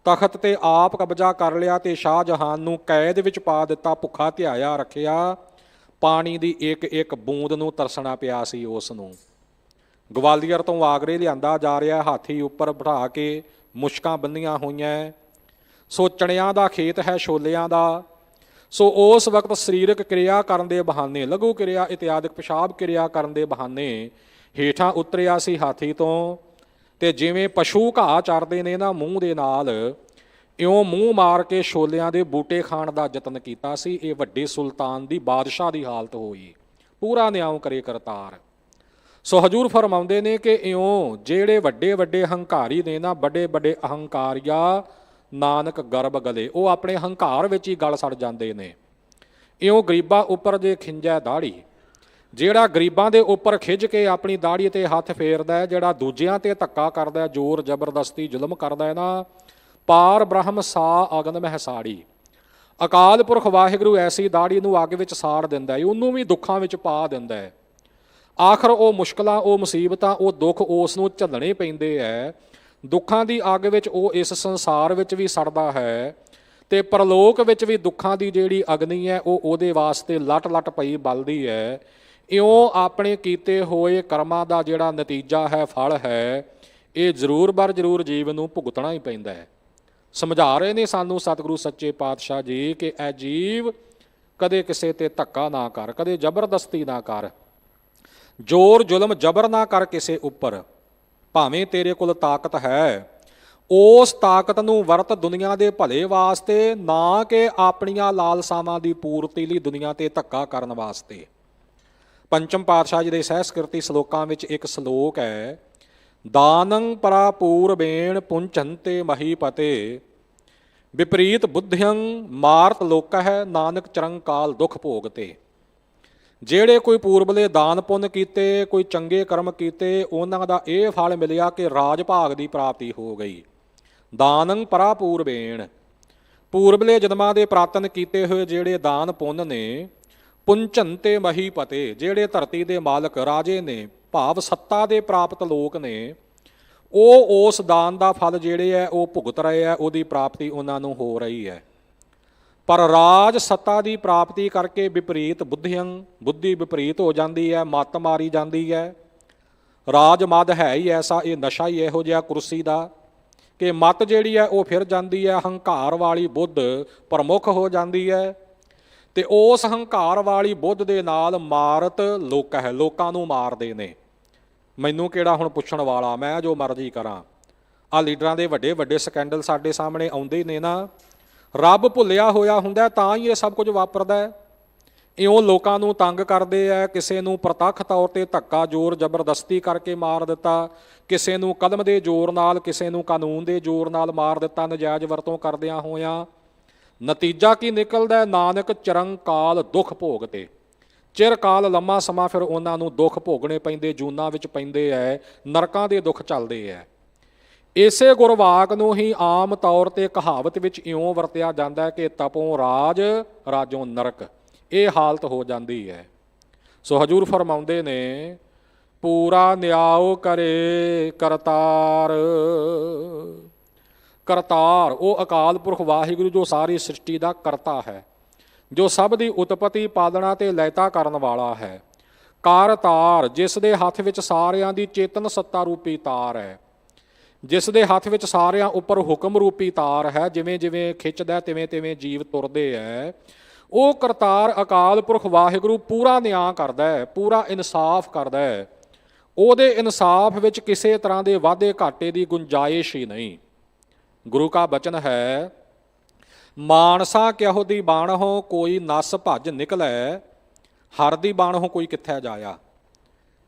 ਤਖਤ ਤੇ ਆਪ ਕਬਜ਼ਾ ਕਰ ਲਿਆ ਤੇ ਸ਼ਾਹਜਹਾਨ ਨੂੰ ਕੈਦ ਵਿੱਚ ਪਾ ਦਿੱਤਾ, ਭੁੱਖਾ ਧਿਆਇਆ ਰੱਖਿਆ। ਪਾਣੀ ਦੀ ਇੱਕ ਇੱਕ ਬੂੰਦ ਨੂੰ ਤਰਸਣਾ ਪਿਆ ਸੀ ਉਸ ਨੂੰ। ਗਵਾਲੀਅਰ ਤੋਂ ਆਗਰੇ ਲਿਆਂਦਾ ਜਾ ਰਿਹਾ, ਹਾਥੀ ਉੱਪਰ ਬਿਠਾ ਕੇ, ਮੁਸ਼ਕਾਂ ਬੰਨੀਆਂ ਹੋਈਆਂ। ਸੋ ਚਣਿਆਂ ਦਾ ਖੇਤ ਹੈ, ਛੋਲਿਆਂ ਦਾ। ਸੋ ਉਸ ਵਕਤ ਸਰੀਰਕ ਕਿਰਿਆ ਕਰਨ ਦੇ ਬਹਾਨੇ, ਲਘੂ ਕਿਰਿਆ ਇਤਿਆਦਿਕ ਪਿਸ਼ਾਬ ਕਿਰਿਆ ਕਰਨ ਦੇ ਬਹਾਨੇ ਹੇਠਾਂ ਉਤਰਿਆ ਸੀ ਹਾਥੀ ਤੋਂ। ਤੇ ਜਿਵੇਂ ਪਸ਼ੂ ਘਾਹ ਚਰਦੇ ਨੇ ਨਾ ਮੂੰਹ ਦੇ ਨਾਲ, ਇਉਂ ਮੂੰਹ ਮਾਰ ਕੇ ਛੋਲਿਆਂ ਦੇ ਬੂਟੇ ਖਾਣ ਦਾ ਯਤਨ ਕੀਤਾ ਸੀ। ਇਹ ਵੱਡੇ ਸੁਲਤਾਨ ਦੀ, ਬਾਦਸ਼ਾਹ ਦੀ ਹਾਲਤ ਹੋਈ। ਪੂਰਾ ਨਿਆਂ ਕਰੇ ਕਰਤਾਰ। ਸੋ ਹਜੂਰ ਫਰਮਾਉਂਦੇ ਨੇ ਕਿ ਇਉਂ ਜਿਹੜੇ ਵੱਡੇ ਵੱਡੇ ਹੰਕਾਰੀ ਨੇ ਨਾ, ਵੱਡੇ ਵੱਡੇ ਅਹੰਕਾਰੀਆ ਨਾਨਕ ਗਰਭ ਗਲੇ, ਉਹ ਆਪਣੇ ਹੰਕਾਰ ਵਿੱਚ ਹੀ ਗਲ ਸੜ ਜਾਂਦੇ ਨੇ। ਇਉਂ ਗਰੀਬਾਂ ਉੱਪਰ ਜੇ ਖਿੰਜੈ ਦਾੜੀ, ਜਿਹੜਾ ਗਰੀਬਾਂ ਦੇ ਉੱਪਰ ਖਿੱਚ ਕੇ ਆਪਣੀ ਦਾੜੀ ਤੇ ਹੱਥ ਫੇਰਦਾ, ਜਿਹੜਾ ਦੂਜਿਆਂ ਤੇ ਧੱਕਾ ਕਰਦਾ, ਜ਼ੋਰ ਜ਼ਬਰਦਸਤੀ ਜ਼ੁਲਮ ਕਰਦਾ ਹੈ ਨਾ, ਪਾਰ ਬ੍ਰਹਮ ਸਾ ਅਗਨ ਮਹਿ ਸਾੜੀ, ਅਕਾਲ ਪੁਰਖ ਵਾਹਿਗੁਰੂ ਐਸੀ ਦਾੜੀ ਨੂੰ ਅੱਗ ਵਿੱਚ ਸਾੜ ਦਿੰਦਾ ਹੈ, ਉਹਨੂੰ ਵੀ ਦੁੱਖਾਂ ਵਿੱਚ ਪਾ ਦਿੰਦਾ ਹੈ। ਆਖਰ ਉਹ ਮੁਸ਼ਕਲਾਂ, ਉਹ ਮੁਸੀਬਤਾਂ, ਉਹ ਦੁੱਖ ਉਸ ਨੂੰ ਝੱਲਣੇ ਪੈਂਦੇ ਹੈ। ਦੁੱਖਾਂ ਦੀ ਅੱਗ ਵਿੱਚ ਉਹ ਇਸ ਸੰਸਾਰ ਵਿੱਚ ਵੀ ਸੜਦਾ ਹੈ ਤੇ ਪਰਲੋਕ ਵਿੱਚ ਵੀ ਦੁੱਖਾਂ ਦੀ ਜਿਹੜੀ ਅਗਨੀ ਹੈ ਉਹ ਉਹਦੇ ਵਾਸਤੇ ਲਟ ਲਟ ਪਈ ਬਲਦੀ ਹੈ। ਇਉਂ ਆਪਣੇ ਕੀਤੇ ਹੋਏ ਕਰਮਾਂ ਦਾ ਜਿਹੜਾ ਨਤੀਜਾ ਹੈ, ਫਲ ਹੈ, ਇਹ ਜ਼ਰੂਰ ਬਰ ਜ਼ਰੂਰ ਜੀਵ ਨੂੰ ਭੁਗਤਣਾ ਹੀ ਪੈਂਦਾ ਹੈ। ਸਮਝਾ ਰਹੇ ਨੇ ਸਾਨੂੰ ਸਤਿਗੁਰੂ ਸੱਚੇ ਪਾਤਸ਼ਾਹ ਜੀ ਕਿ ਇਹ ਜੀਵ ਕਦੇ ਕਿਸੇ ਤੇ ਧੱਕਾ ਨਾ ਕਰ, ਕਦੇ ਜ਼ਬਰਦਸਤੀ ਨਾ ਕਰ, ਜ਼ੋਰ ਜ਼ੁਲਮ ਜ਼ਬਰ ਨਾ ਕਰ ਕਿਸੇ ਉੱਪਰ। ਭਾਵੇਂ ਤੇਰੇ ਕੋਲ ਤਾਕਤ ਹੈ, ਉਸ ਤਾਕਤ ਨੂੰ ਵਰਤ ਦੁਨੀਆ ਦੇ ਭਲੇ ਵਾਸਤੇ, ਨਾ ਕਿ ਆਪਣੀਆਂ ਲਾਲਸਾਵਾਂ ਦੀ ਪੂਰਤੀ ਲਈ ਦੁਨੀਆ ਤੇ ਧੱਕਾ ਕਰਨ ਵਾਸਤੇ। ਪੰਚਮ ਪਾਤਸ਼ਾਹ ਜੀ ਦੇ ਸਹਿਸਕ੍ਰਿਤੀ ਸ਼ਲੋਕਾਂ ਵਿੱਚ ਇੱਕ ਸ਼ਲੋਕ ਹੈ, ਦਾਨੰ ਪਰਾਪੂਰਬੇਣ ਪੁੰਚੰਤੇ ਮਹੀਪਤੇ, ਵਿਪਰੀਤ ਬੁੱਧਿਅੰ ਮਾਰਤ ਲੋਕਹਿ, ਨਾਨਕ ਚਰੰਕਾਲ ਦੁੱਖ ਭੋਗਤੇ। ਜਿਹੜੇ ਕੋਈ ਪੂਰਬਲੇ ਦਾਨ ਪੁੰਨ ਕੀਤੇ, ਕੋਈ ਚੰਗੇ ਕਰਮ ਕੀਤੇ, ਉਹਨਾਂ ਦਾ ਇਹ ਫਲ ਮਿਲਿਆ ਕਿ ਰਾਜ ਭਾਗ ਦੀ ਪ੍ਰਾਪਤੀ ਹੋ ਗਈ। ਦਾਨੰ ਪਰਾਪੂਰਬੇਣ, ਪੂਰਬਲੇ ਜਨਮਾਂ ਦੇ ਪ੍ਰਾਤਨ ਕੀਤੇ ਹੋਏ ਜਿਹੜੇ ਦਾਨ ਪੁੰਨ ਨੇ, ਪੁੰਚੰਤੇ ਮਹੀਪਤੇ, ਜਿਹੜੇ ਧਰਤੀ ਦੇ ਮਾਲਕ ਰਾਜੇ ਨੇ, ਭਾਵ ਸੱਤਾ ਦੇ ਪ੍ਰਾਪਤ ਲੋਕ ਨੇ, ਉਹ ਉਸ ਦਾਨ ਦਾ ਫਲ ਜਿਹੜੇ ਹੈ ਉਹ ਭੁਗਤ ਰਹੇ ਹੈ, ਉਹਦੀ ਪ੍ਰਾਪਤੀ ਉਹਨਾਂ ਨੂੰ ਹੋ ਰਹੀ ਹੈ। ਪਰ ਰਾਜ ਸੱਤਾ ਦੀ ਪ੍ਰਾਪਤੀ ਕਰਕੇ ਵਿਪਰੀਤ ਬੁੱਧੀਆਂ, ਬੁੱਧੀ ਵਿਪਰੀਤ ਹੋ ਜਾਂਦੀ ਹੈ, ਮੱਤ ਮਾਰੀ ਜਾਂਦੀ ਹੈ। ਰਾਜ ਮਦ ਹੈ ਹੀ ਐਸਾ, ਇਹ ਨਸ਼ਾ ਹੀ ਇਹੋ ਜਿਹਾ ਕੁਰਸੀ ਦਾ ਕਿ ਮੱਤ ਜਿਹੜੀ ਹੈ ਉਹ ਫਿਰ ਜਾਂਦੀ ਹੈ, ਹੰਕਾਰ ਵਾਲੀ ਬੁੱਧ ਪ੍ਰਮੁੱਖ ਹੋ ਜਾਂਦੀ ਹੈ। ਤੇ ਉਸ ਹੰਕਾਰ ਵਾਲੀ ਬੁੱਧ ਦੇ ਨਾਲ ਮਾਰਤ ਲੋਕ ਹੈ, ਲੋਕਾਂ ਨੂੰ ਮਾਰਦੇ ਨੇ। ਮੈਨੂੰ ਕਿਹੜਾ ਹੁਣ ਪੁੱਛਣ ਵਾਲਾ, ਮੈਂ ਜੋ ਮਰਜ਼ੀ ਕਰਾਂ। ਆਹ ਲੀਡਰਾਂ ਦੇ ਵੱਡੇ ਵੱਡੇ ਸਕੈਂਡਲ ਸਾਡੇ ਸਾਹਮਣੇ ਆਉਂਦੇ ਨੇ ਨਾ, ਰੱਬ ਭੁੱਲਿਆ ਹੋਇਆ ਹੁੰਦਾ ਤਾਂ ਹੀ ਇਹ ਸਭ ਕੁਝ ਵਾਪਰਦਾ ਹੈ। ਇਉਂ ਲੋਕਾਂ ਨੂੰ ਤੰਗ ਕਰਦੇ ਹੈ, ਕਿਸੇ ਨੂੰ ਪ੍ਰਤੱਖ ਤੌਰ ਤੇ ਧੱਕਾ ਜ਼ੋਰ ਜ਼ਬਰਦਸਤੀ ਕਰਕੇ ਮਾਰ ਦਿੱਤਾ, ਕਿਸੇ ਨੂੰ ਕਲਮ ਦੇ ਜ਼ੋਰ ਨਾਲ, ਕਿਸੇ ਨੂੰ ਕਾਨੂੰਨ ਦੇ ਜ਼ੋਰ ਨਾਲ ਮਾਰ ਦਿੱਤਾ, ਨਜਾਇਜ਼ ਵਰਤੋਂ ਕਰਦਿਆਂ ਹੋਇਆਂ। ਨਤੀਜਾ ਕੀ ਨਿਕਲਦਾ? ਨਾਨਕ ਚਰੰਕਾਲ ਦੁੱਖ ਭੋਗਤੇ, ਚਿਰਕਾਲ ਲੰਮਾ ਸਮਾਂ ਫਿਰ ਉਹਨਾਂ ਨੂੰ ਦੁੱਖ ਭੋਗਣੇ ਪੈਂਦੇ, ਜੂਨਾਂ ਵਿੱਚ ਪੈਂਦੇ ਹੈ, ਨਰਕਾਂ ਦੇ ਦੁੱਖ ਚੱਲਦੇ ਹੈ। ਇਸੇ ਗੁਰਵਾਕ ਨੂੰ ਹੀ ਆਮ ਤੌਰ ਤੇ ਕਹਾਵਤ ਵਿੱਚ ਇਉਂ ਵਰਤਿਆ ਜਾਂਦਾ ਹੈ ਕਿ ਤਪੋਂ ਰਾਜ ਰਾਜੋਂ ਨਰਕ, ਇਹ ਹਾਲਤ ਹੋ ਜਾਂਦੀ ਹੈ। ਸੋ ਹਜੂਰ ਫਰਮਾਉਂਦੇ ਨੇ, ਪੂਰਾ ਨਿਆਉ ਕਰੇ ਕਰਤਾਰ, ਕਰਤਾਰ ਉਹ ਅਕਾਲ ਪੁਰਖ ਵਾਹਿਗੁਰੂ ਜੋ ਸਾਰੀ ਸ੍ਰਿਸ਼ਟੀ ਦਾ ਕਰਤਾ ਹੈ, ਜੋ ਸਭ ਦੀ ਉਤਪਤੀ ਪਾਲਣਾ ਤੇ ਲੈਤਾ ਕਰਨ ਵਾਲਾ ਹੈ। ਕਰਤਾਰ ਜਿਸ ਦੇ ਹੱਥ ਵਿੱਚ ਸਾਰਿਆਂ ਦੀ ਚੇਤਨ ਸੱਤਾ ਰੂਪੀ ਤਾਰ ਹੈ, ਜਿਸ ਦੇ ਹੱਥ ਵਿੱਚ ਸਾਰਿਆਂ ਉੱਪਰ ਹੁਕਮ ਰੂਪੀ ਤਾਰ ਹੈ, ਜਿਵੇਂ ਜਿਵੇਂ ਖਿੱਚਦਾ ਤਿਵੇਂ ਤਿਵੇਂ ਜੀਵ ਤੁਰਦੇ ਹੈ। ਉਹ ਕਰਤਾਰ ਅਕਾਲ ਪੁਰਖ ਵਾਹਿਗੁਰੂ ਪੂਰਾ ਨਿਆਂ ਕਰਦਾ ਹੈ, ਪੂਰਾ ਇਨਸਾਫ ਕਰਦਾ ਹੈ। ਉਹਦੇ ਇਨਸਾਫ ਵਿੱਚ ਕਿਸੇ ਤਰ੍ਹਾਂ ਦੇ ਵਾਧੇ ਘਾਟੇ ਦੀ ਗੁੰਜਾਇਸ਼ ਹੀ ਨਹੀਂ। ਗੁਰੂ ਕਾ ਬਚਨ ਹੈ, ਮਾਨਸਾ ਕਿਹੋ ਦੀ ਬਾਣਹੁ ਕੋਈ ਨਸ ਭੱਜ ਨਿਕਲੈ, ਹਰ ਦੀ ਬਾਣਹੁ ਕੋਈ ਕਿੱਥੈ ਜਾਇਆ।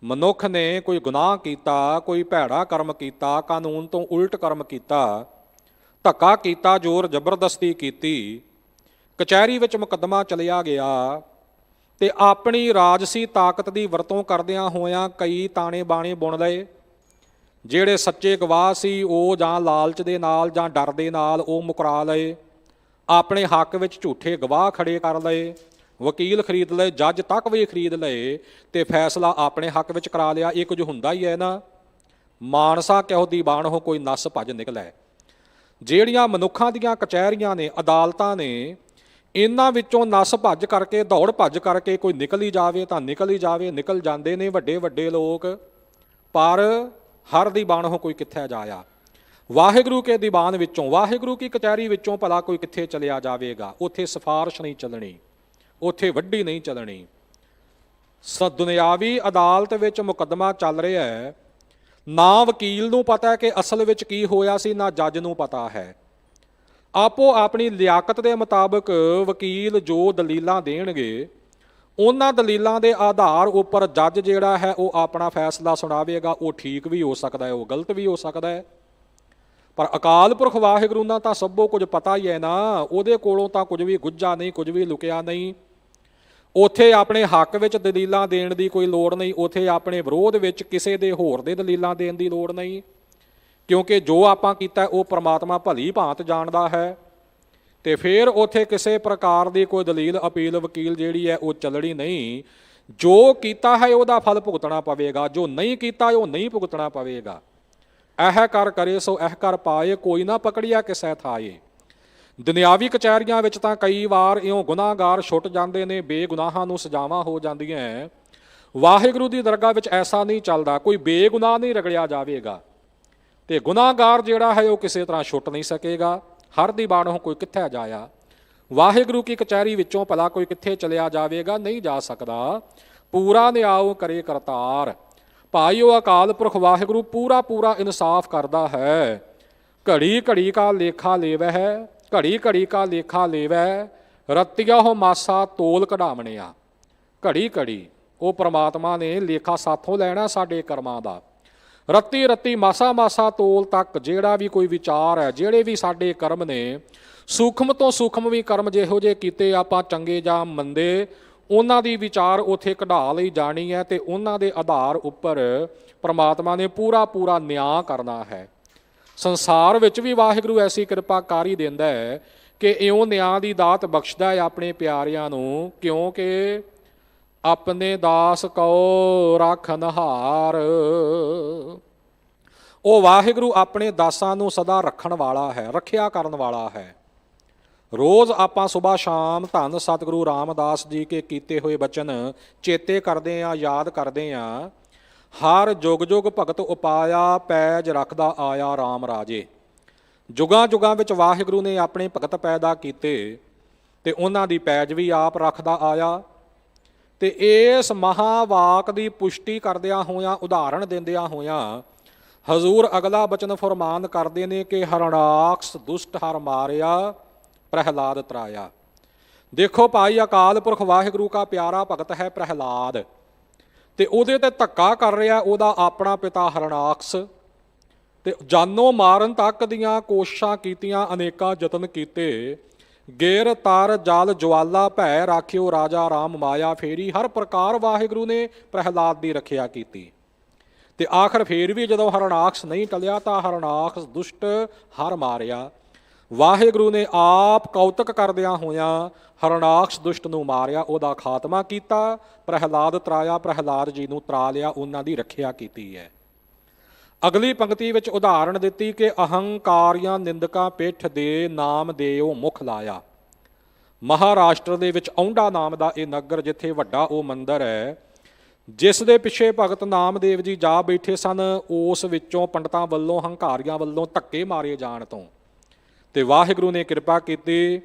ਮਨੁੱਖ ਨੇ ਕੋਈ ਗੁਨਾਹ ਕੀਤਾ, ਕੋਈ ਭੈੜਾ ਕਰਮ ਕੀਤਾ, ਕਾਨੂੰਨ ਤੋਂ ਉਲਟ ਕਰਮ ਕੀਤਾ, ਧੱਕਾ ਕੀਤਾ, ਜ਼ੋਰ ਜ਼ਬਰਦਸਤੀ ਕੀਤੀ, ਕਚਹਿਰੀ ਵਿੱਚ ਮੁਕੱਦਮਾ ਚਲਿਆ ਗਿਆ ਤੇ ਆਪਣੀ ਰਾਜਸੀ ਤਾਕਤ ਦੀ ਵਰਤੋਂ ਕਰਦਿਆਂ ਹੋਇਆਂ ਕਈ ਤਾਣੇ ਬਾਣੇ ਬੁਣ ਲਏ। ਜਿਹੜੇ ਸੱਚੇ ਗਵਾਹ ਸੀ ਉਹ ਜਾਂ ਲਾਲਚ ਦੇ ਨਾਲ ਜਾਂ ਡਰ ਦੇ ਨਾਲ ਉਹ ਮੁਕਰਾ ਲਏ, ਆਪਣੇ ਹੱਕ ਵਿੱਚ ਝੂਠੇ ਗਵਾਹ ਖੜੇ ਕਰ ਲਏ, ਵਕੀਲ ਖਰੀਦ ਲਏ, ਜੱਜ ਤੱਕ ਵੀ ਖਰੀਦ ਲਏ ਤੇ ਫੈਸਲਾ ਆਪਣੇ ਹੱਕ ਵਿੱਚ ਕਰਾ ਲਿਆ। ਇਹ ਕੁਝ ਹੁੰਦਾ ਹੀ ਹੈ ਨਾ। ਮਾਨਸਾ ਕਿਹੋ ਦੀ ਬਾਣਹੁ ਕੋਈ ਨਸ ਭੱਜ ਨਿਕਲੈ। ਜਿਹੜੀਆਂ ਮਨੁੱਖਾਂ ਦੀਆਂ ਕਚਹਿਰੀਆਂ ਨੇ, ਅਦਾਲਤਾਂ ਨੇ, ਇਹਨਾਂ ਵਿੱਚੋਂ ਨਸ ਭੱਜ ਕਰਕੇ, ਦੌੜ ਭੱਜ ਕਰਕੇ ਕੋਈ ਨਿਕਲ ਹੀ ਜਾਵੇ ਤਾਂ ਨਿਕਲ ਹੀ ਜਾਵੇ। ਨਿਕਲ ਜਾਂਦੇ ਨੇ ਵੱਡੇ ਵੱਡੇ ਲੋਕ, ਪਰ ਹਰ ਦੀ ਬਾਣਹੁ ਕੋਈ ਕਿੱਥੇ ਜਾਇਆ। ਵਾਹਿਗੁਰੂ ਕੇ ਦੀਵਾਨ ਵਿੱਚੋਂ, ਵਾਹਿਗੁਰੂ ਕੀ ਕਚਹਿਰੀ ਵਿੱਚੋਂ ਭਲਾ ਕੋਈ ਕਿੱਥੇ ਚਲਿਆ ਜਾਵੇਗਾ। ਉੱਥੇ ਸਿਫਾਰਿਸ਼ ਨਹੀਂ ਚੱਲਣੀ, ਉੱਥੇ ਵੱਡੀ ਨਹੀਂ ਚੱਲਣੀ। ਦੁਨਿਆਵੀ ਅਦਾਲਤ ਵਿੱਚ ਮੁਕੱਦਮਾ ਚੱਲ ਰਿਹਾ ਹੈ, ਨਾ ਵਕੀਲ ਨੂੰ ਪਤਾ ਕਿ ਅਸਲ ਵਿੱਚ ਕੀ ਹੋਇਆ ਸੀ, ਨਾ ਜੱਜ ਨੂੰ ਪਤਾ ਹੈ। ਆਪੋ ਆਪਣੀ ਲਿਆਕਤ ਦੇ ਮੁਤਾਬਕ ਵਕੀਲ ਜੋ ਦਲੀਲਾਂ ਦੇਣਗੇ, ਉਹਨਾਂ ਦਲੀਲਾਂ ਦੇ ਆਧਾਰ ਉੱਪਰ ਜੱਜ ਜਿਹੜਾ ਹੈ ਉਹ ਆਪਣਾ ਫੈਸਲਾ ਸੁਣਾਵੇਗਾ। ਉਹ ਠੀਕ ਵੀ ਹੋ ਸਕਦਾ ਹੈ, ਉਹ ਗਲਤ ਵੀ ਹੋ ਸਕਦਾ ਹੈ, ਪਰ ਅਕਾਲ ਪੁਰਖ ਵਾਹਿਗੁਰੂ ਨਾਲ ਤਾਂ ਸਭੋ ਕੁਝ ਪਤਾ ਹੀ ਹੈ ਨਾ। ਉਹਦੇ ਕੋਲੋਂ ਤਾਂ ਕੁਝ ਵੀ ਗੁੱਝਾ ਨਹੀਂ, ਕੁਝ ਵੀ ਲੁਕਿਆ ਨਹੀਂ। ਉੱਥੇ ਆਪਣੇ ਹੱਕ ਵਿੱਚ ਦਲੀਲਾਂ ਦੇਣ ਦੀ ਕੋਈ ਲੋੜ ਨਹੀਂ, ਉੱਥੇ ਆਪਣੇ ਵਿਰੋਧ ਵਿੱਚ ਕਿਸੇ ਦੇ ਹੋਰ ਦੇ ਦਲੀਲਾਂ ਦੇਣ ਦੀ ਲੋੜ ਨਹੀਂ, ਕਿਉਂਕਿ ਜੋ ਆਪਾਂ ਕੀਤਾ ਉਹ ਪ੍ਰਮਾਤਮਾ ਭਲੀ ਭਾਂਤ ਜਾਣਦਾ ਹੈ। ਤੇ ਫਿਰ ਉੱਥੇ ਕਿਸੇ ਪ੍ਰਕਾਰ ਦੀ ਕੋਈ ਦਲੀਲ, ਅਪੀਲ, ਵਕੀਲ ਜਿਹੜੀ ਹੈ ਉਹ ਚੱਲਣੀ ਨਹੀਂ। ਜੋ ਕੀਤਾ ਹੈ ਉਹਦਾ ਫਲ ਭੁਗਤਣਾ ਪਵੇਗਾ, ਜੋ ਨਹੀਂ ਕੀਤਾ ਉਹ ਨਹੀਂ ਭੁਗਤਣਾ ਪਵੇਗਾ। ਇਹ ਕਰ ਕਰੇ ਸੋ ਇਹ ਕਰ ਪਾਏ, ਕੋਈ ਨਾ ਪਕੜਿਆ ਕਿਸੈ ਥਾਏ। ਦੁਨਿਆਵੀ ਕਚਹਿਰੀਆਂ ਵਿੱਚ ਤਾਂ ਕਈ ਵਾਰ ਇਉਂ ਗੁਨਾਹਗਾਰ ਛੁੱਟ ਜਾਂਦੇ ਨੇ, ਬੇਗੁਨਾਹਾਂ ਨੂੰ ਸਜ਼ਾਵਾਂ ਹੋ ਜਾਂਦੀਆਂ। ਵਾਹਿਗੁਰੂ ਦੀ ਦਰਗਾਹ ਵਿੱਚ ਐਸਾ ਨਹੀਂ ਚੱਲਦਾ, ਕੋਈ ਬੇਗੁਨਾਹ ਨਹੀਂ ਰਗੜਿਆ ਜਾਵੇਗਾ ਤੇ ਗੁਨਾਹਗਾਰ ਜਿਹੜਾ ਹੈ ਉਹ ਕਿਸੇ ਤਰ੍ਹਾਂ ਛੁੱਟ ਨਹੀਂ ਸਕੇਗਾ। ਹਰ ਦੀ ਬਾਣੋਂ ਕੋਈ ਕਿੱਥੇ ਜਾਇਆ। ਵਾਹਿਗੁਰੂ ਕੀ ਕਚਹਿਰੀ ਵਿੱਚੋਂ ਭਲਾ ਕੋਈ ਕਿੱਥੇ ਚਲਿਆ ਜਾਵੇਗਾ, ਨਹੀਂ ਜਾ ਸਕਦਾ। ਪੂਰਾ ਨਿਆਉ ਕਰੇ ਕਰਤਾਰ। ਭਾਈ ਉਹ ਅਕਾਲ ਪੁਰਖ ਵਾਹਿਗੁਰੂ ਪੂਰਾ ਪੂਰਾ ਇਨਸਾਫ ਕਰਦਾ ਹੈ। ਘੜੀ ਘੜੀ ਕਾ ਲੇਖਾ ਲੇਵੈ ਹੈ, ਘੜੀ ਘੜੀ ਕਾ ਲੇਖਾ ਲੇਵੈ, ਰਤੀਆ ਹੋ ਮਾਸਾ ਤੋਲ ਕਢਾਵਣਿਆ। ਘੜੀ ਘੜੀ ਉਹ ਪ੍ਰਮਾਤਮਾ ਨੇ ਲੇਖਾ ਸਾਥੋਂ ਲੈਣਾ ਸਾਡੇ ਕਰਮਾਂ ਦਾ। ਰੱਤੀ ਰੱਤੀ ਮਾਸਾ ਮਾਸਾ ਤੋਲ ਤੱਕ ਜਿਹੜਾ ਵੀ ਕੋਈ ਵਿਚਾਰ ਹੈ, ਜਿਹੜੇ ਵੀ ਸਾਡੇ ਕਰਮ ਨੇ, ਸੂਖਮ ਤੋਂ ਸੂਖਮ ਵੀ ਕਰਮ ਜਿਹੋ ਜਿਹੇ ਕੀਤੇ ਆਪਾਂ, ਚੰਗੇ ਜਾਂ ਮੰਦੇ, ਉਹਨਾਂ ਦੀ ਵਿਚਾਰ ਉੱਥੇ ਕਢਾ ਲਈ ਜਾਣੀ ਹੈ ਤੇ ਉਹਨਾਂ ਦੇ ਆਧਾਰ ਉੱਪਰ ਪ੍ਰਮਾਤਮਾ ਨੇ ਪੂਰਾ ਪੂਰਾ ਨਿਆਂ ਕਰਨਾ ਹੈ। ਸੰਸਾਰ ਵਿੱਚ ਵੀ ਵਾਹਿਗੁਰੂ ਐਸੀ ਕਿਰਪਾ ਕਰ ਹੀ ਦਿੰਦਾ ਹੈ ਕਿ ਇਉਂ ਨਿਆਂ ਦੀ ਦਾਤ ਬਖਸ਼ਦਾ ਹੈ ਆਪਣੇ ਪਿਆਰਿਆਂ ਨੂੰ, ਕਿਉਂਕਿ ਆਪਣੇ ਦਾਸ ਕਉ ਰਾਖਨਹਾਰ। ਉਹ ਵਾਹਿਗੁਰੂ ਆਪਣੇ ਦਾਸਾਂ ਨੂੰ ਸਦਾ ਰੱਖਣ ਵਾਲਾ ਹੈ, ਰੱਖਿਆ ਕਰਨ ਵਾਲਾ ਹੈ। ਰੋਜ਼ ਆਪਾਂ ਸੁਬਾਹ ਸ਼ਾਮ ਧੰਨ ਸਤਿਗੁਰੂ ਰਾਮਦਾਸ ਜੀ ਕੇ ਕੀਤੇ ਹੋਏ ਬਚਨ ਚੇਤੇ ਕਰਦੇ ਹਾਂ, ਯਾਦ ਕਰਦੇ ਹਾਂ। ਹਰ ਜੁਗ ਜੁਗ ਭਗਤ ਉਪਾਇਆ, ਪੈਜ ਰੱਖਦਾ ਆਇਆ ਰਾਮ ਰਾਜੇ। ਜੁਗਾਂ ਜੁਗਾਂ ਵਿੱਚ ਵਾਹਿਗੁਰੂ ਨੇ ਆਪਣੇ ਭਗਤ ਪੈਦਾ ਕੀਤੇ ਤੇ ਉਹਨਾਂ ਦੀ ਪੈਜ ਵੀ ਆਪ ਰੱਖਦਾ ਆਇਆ। ਤੇ ਇਸ ਮਹਾਵਾਕ ਦੀ ਪੁਸ਼ਟੀ ਕਰਦਿਆਂ ਹੋਇਆਂ, ਉਦਾਹਰਣ ਦਿੰਦਿਆਂ ਹੋਇਆਂ ਹਜ਼ੂਰ ਅਗਲਾ ਬਚਨ ਫਰਮਾਨ ਕਰਦੇ ਨੇ ਕਿ ਹਰਣਾਕਸ ਦੁਸ਼ਟ ਹਰ ਮਾਰਿਆ, ਪ੍ਰਹਿਲਾਦ ਤਰਾਇਆ। ਦੇਖੋ ਭਾਈ, ਅਕਾਲ ਪੁਰਖ ਵਾਹਿਗੁਰੂ ਕਾ ਪਿਆਰਾ ਭਗਤ ਹੈ ਪ੍ਰਹਿਲਾਦ, ਤੇ ਉਹਦੇ ਤੇ ਧੱਕਾ ਕਰ ਰਿਹਾ ਉਹਦਾ ਆਪਣਾ ਪਿਤਾ ਹਰਣਾਕਸ। ਤੇ ਜਾਨੋਂ ਮਾਰਨ ਤੱਕ ਦੀਆਂ ਕੋਸ਼ਿਸ਼ਾਂ ਕੀਤੀਆਂ, ਅਨੇਕਾਂ ਯਤਨ ਕੀਤੇ। ਗੇਰ ਤਰ ਜਲ ਜਵਾਲਾ ਭੈ ਰਾਖਿਓ ਰਾਜਾ ਰਾਮ ਮਾਇਆ ਫੇਰੀ। ਹਰ ਪ੍ਰਕਾਰ ਵਾਹਿਗੁਰੂ ਨੇ ਪ੍ਰਹਿਲਾਦ ਦੀ ਰੱਖਿਆ ਕੀਤੀ ਤੇ ਆਖਰ ਫੇਰ ਵੀ ਜਦੋਂ ਹਰਣਾਕਸ ਨਹੀਂ ਟਲਿਆ ਤਾਂ ਹਰਣਾਕਸ ਦੁਸ਼ਟ ਹਰ ਮਾਰਿਆ। ਵਾਹਿਗੁਰੂ ਨੇ ਆਪ ਕੌਤਕ ਕਰਦਿਆਂ ਹੋਇਆਂ ਹਰਣਾਕਸ ਦੁਸ਼ਟ ਨੂੰ ਮਾਰਿਆ, ਉਹਦਾ ਖਾਤਮਾ ਕੀਤਾ। ਪ੍ਰਹਿਲਾਦ ਤਰਾਇਆ, ਪ੍ਰਹਿਲਾਦ ਜੀ ਨੂੰ ਤਰਾ ਲਿਆ, ਉਹਨਾਂ ਦੀ ਰੱਖਿਆ ਕੀਤੀ ਹੈ। ਅਗਲੀ ਪੰਕਤੀ ਵਿੱਚ ਉਦਾਹਰਣ ਦਿੱਤੀ ਕਿ ਅਹੰਕਾਰੀਆਂ ਨਿੰਦਕਾਂ ਪਿੱਠ ਦੇ ਨਾਮ ਦੇਓ ਮੁਖ ਲਾਇਆ। ਮਹਾਰਾਸ਼ਟਰ ਦੇ ਵਿੱਚ ਔਂਡਾ ਨਾਮ ਦਾ ਇਹ ਨਗਰ, ਜਿੱਥੇ ਵੱਡਾ ਉਹ ਮੰਦਿਰ ਹੈ, ਜਿਸ ਦੇ ਪਿੱਛੇ ਭਗਤ ਨਾਮਦੇਵ ਜੀ ਜਾ ਬੈਠੇ ਸਨ, ਉਸ ਵਿੱਚੋਂ ਪੰਡਤਾਂ ਵੱਲੋਂ, ਹੰਕਾਰੀਆਂ ਵੱਲੋਂ ਧੱਕੇ ਮਾਰੇ ਜਾਣ ਤੋਂ ਤੇ ਵਾਹਿਗੁਰੂ ਨੇ ਕਿਰਪਾ ਕੀਤੀ,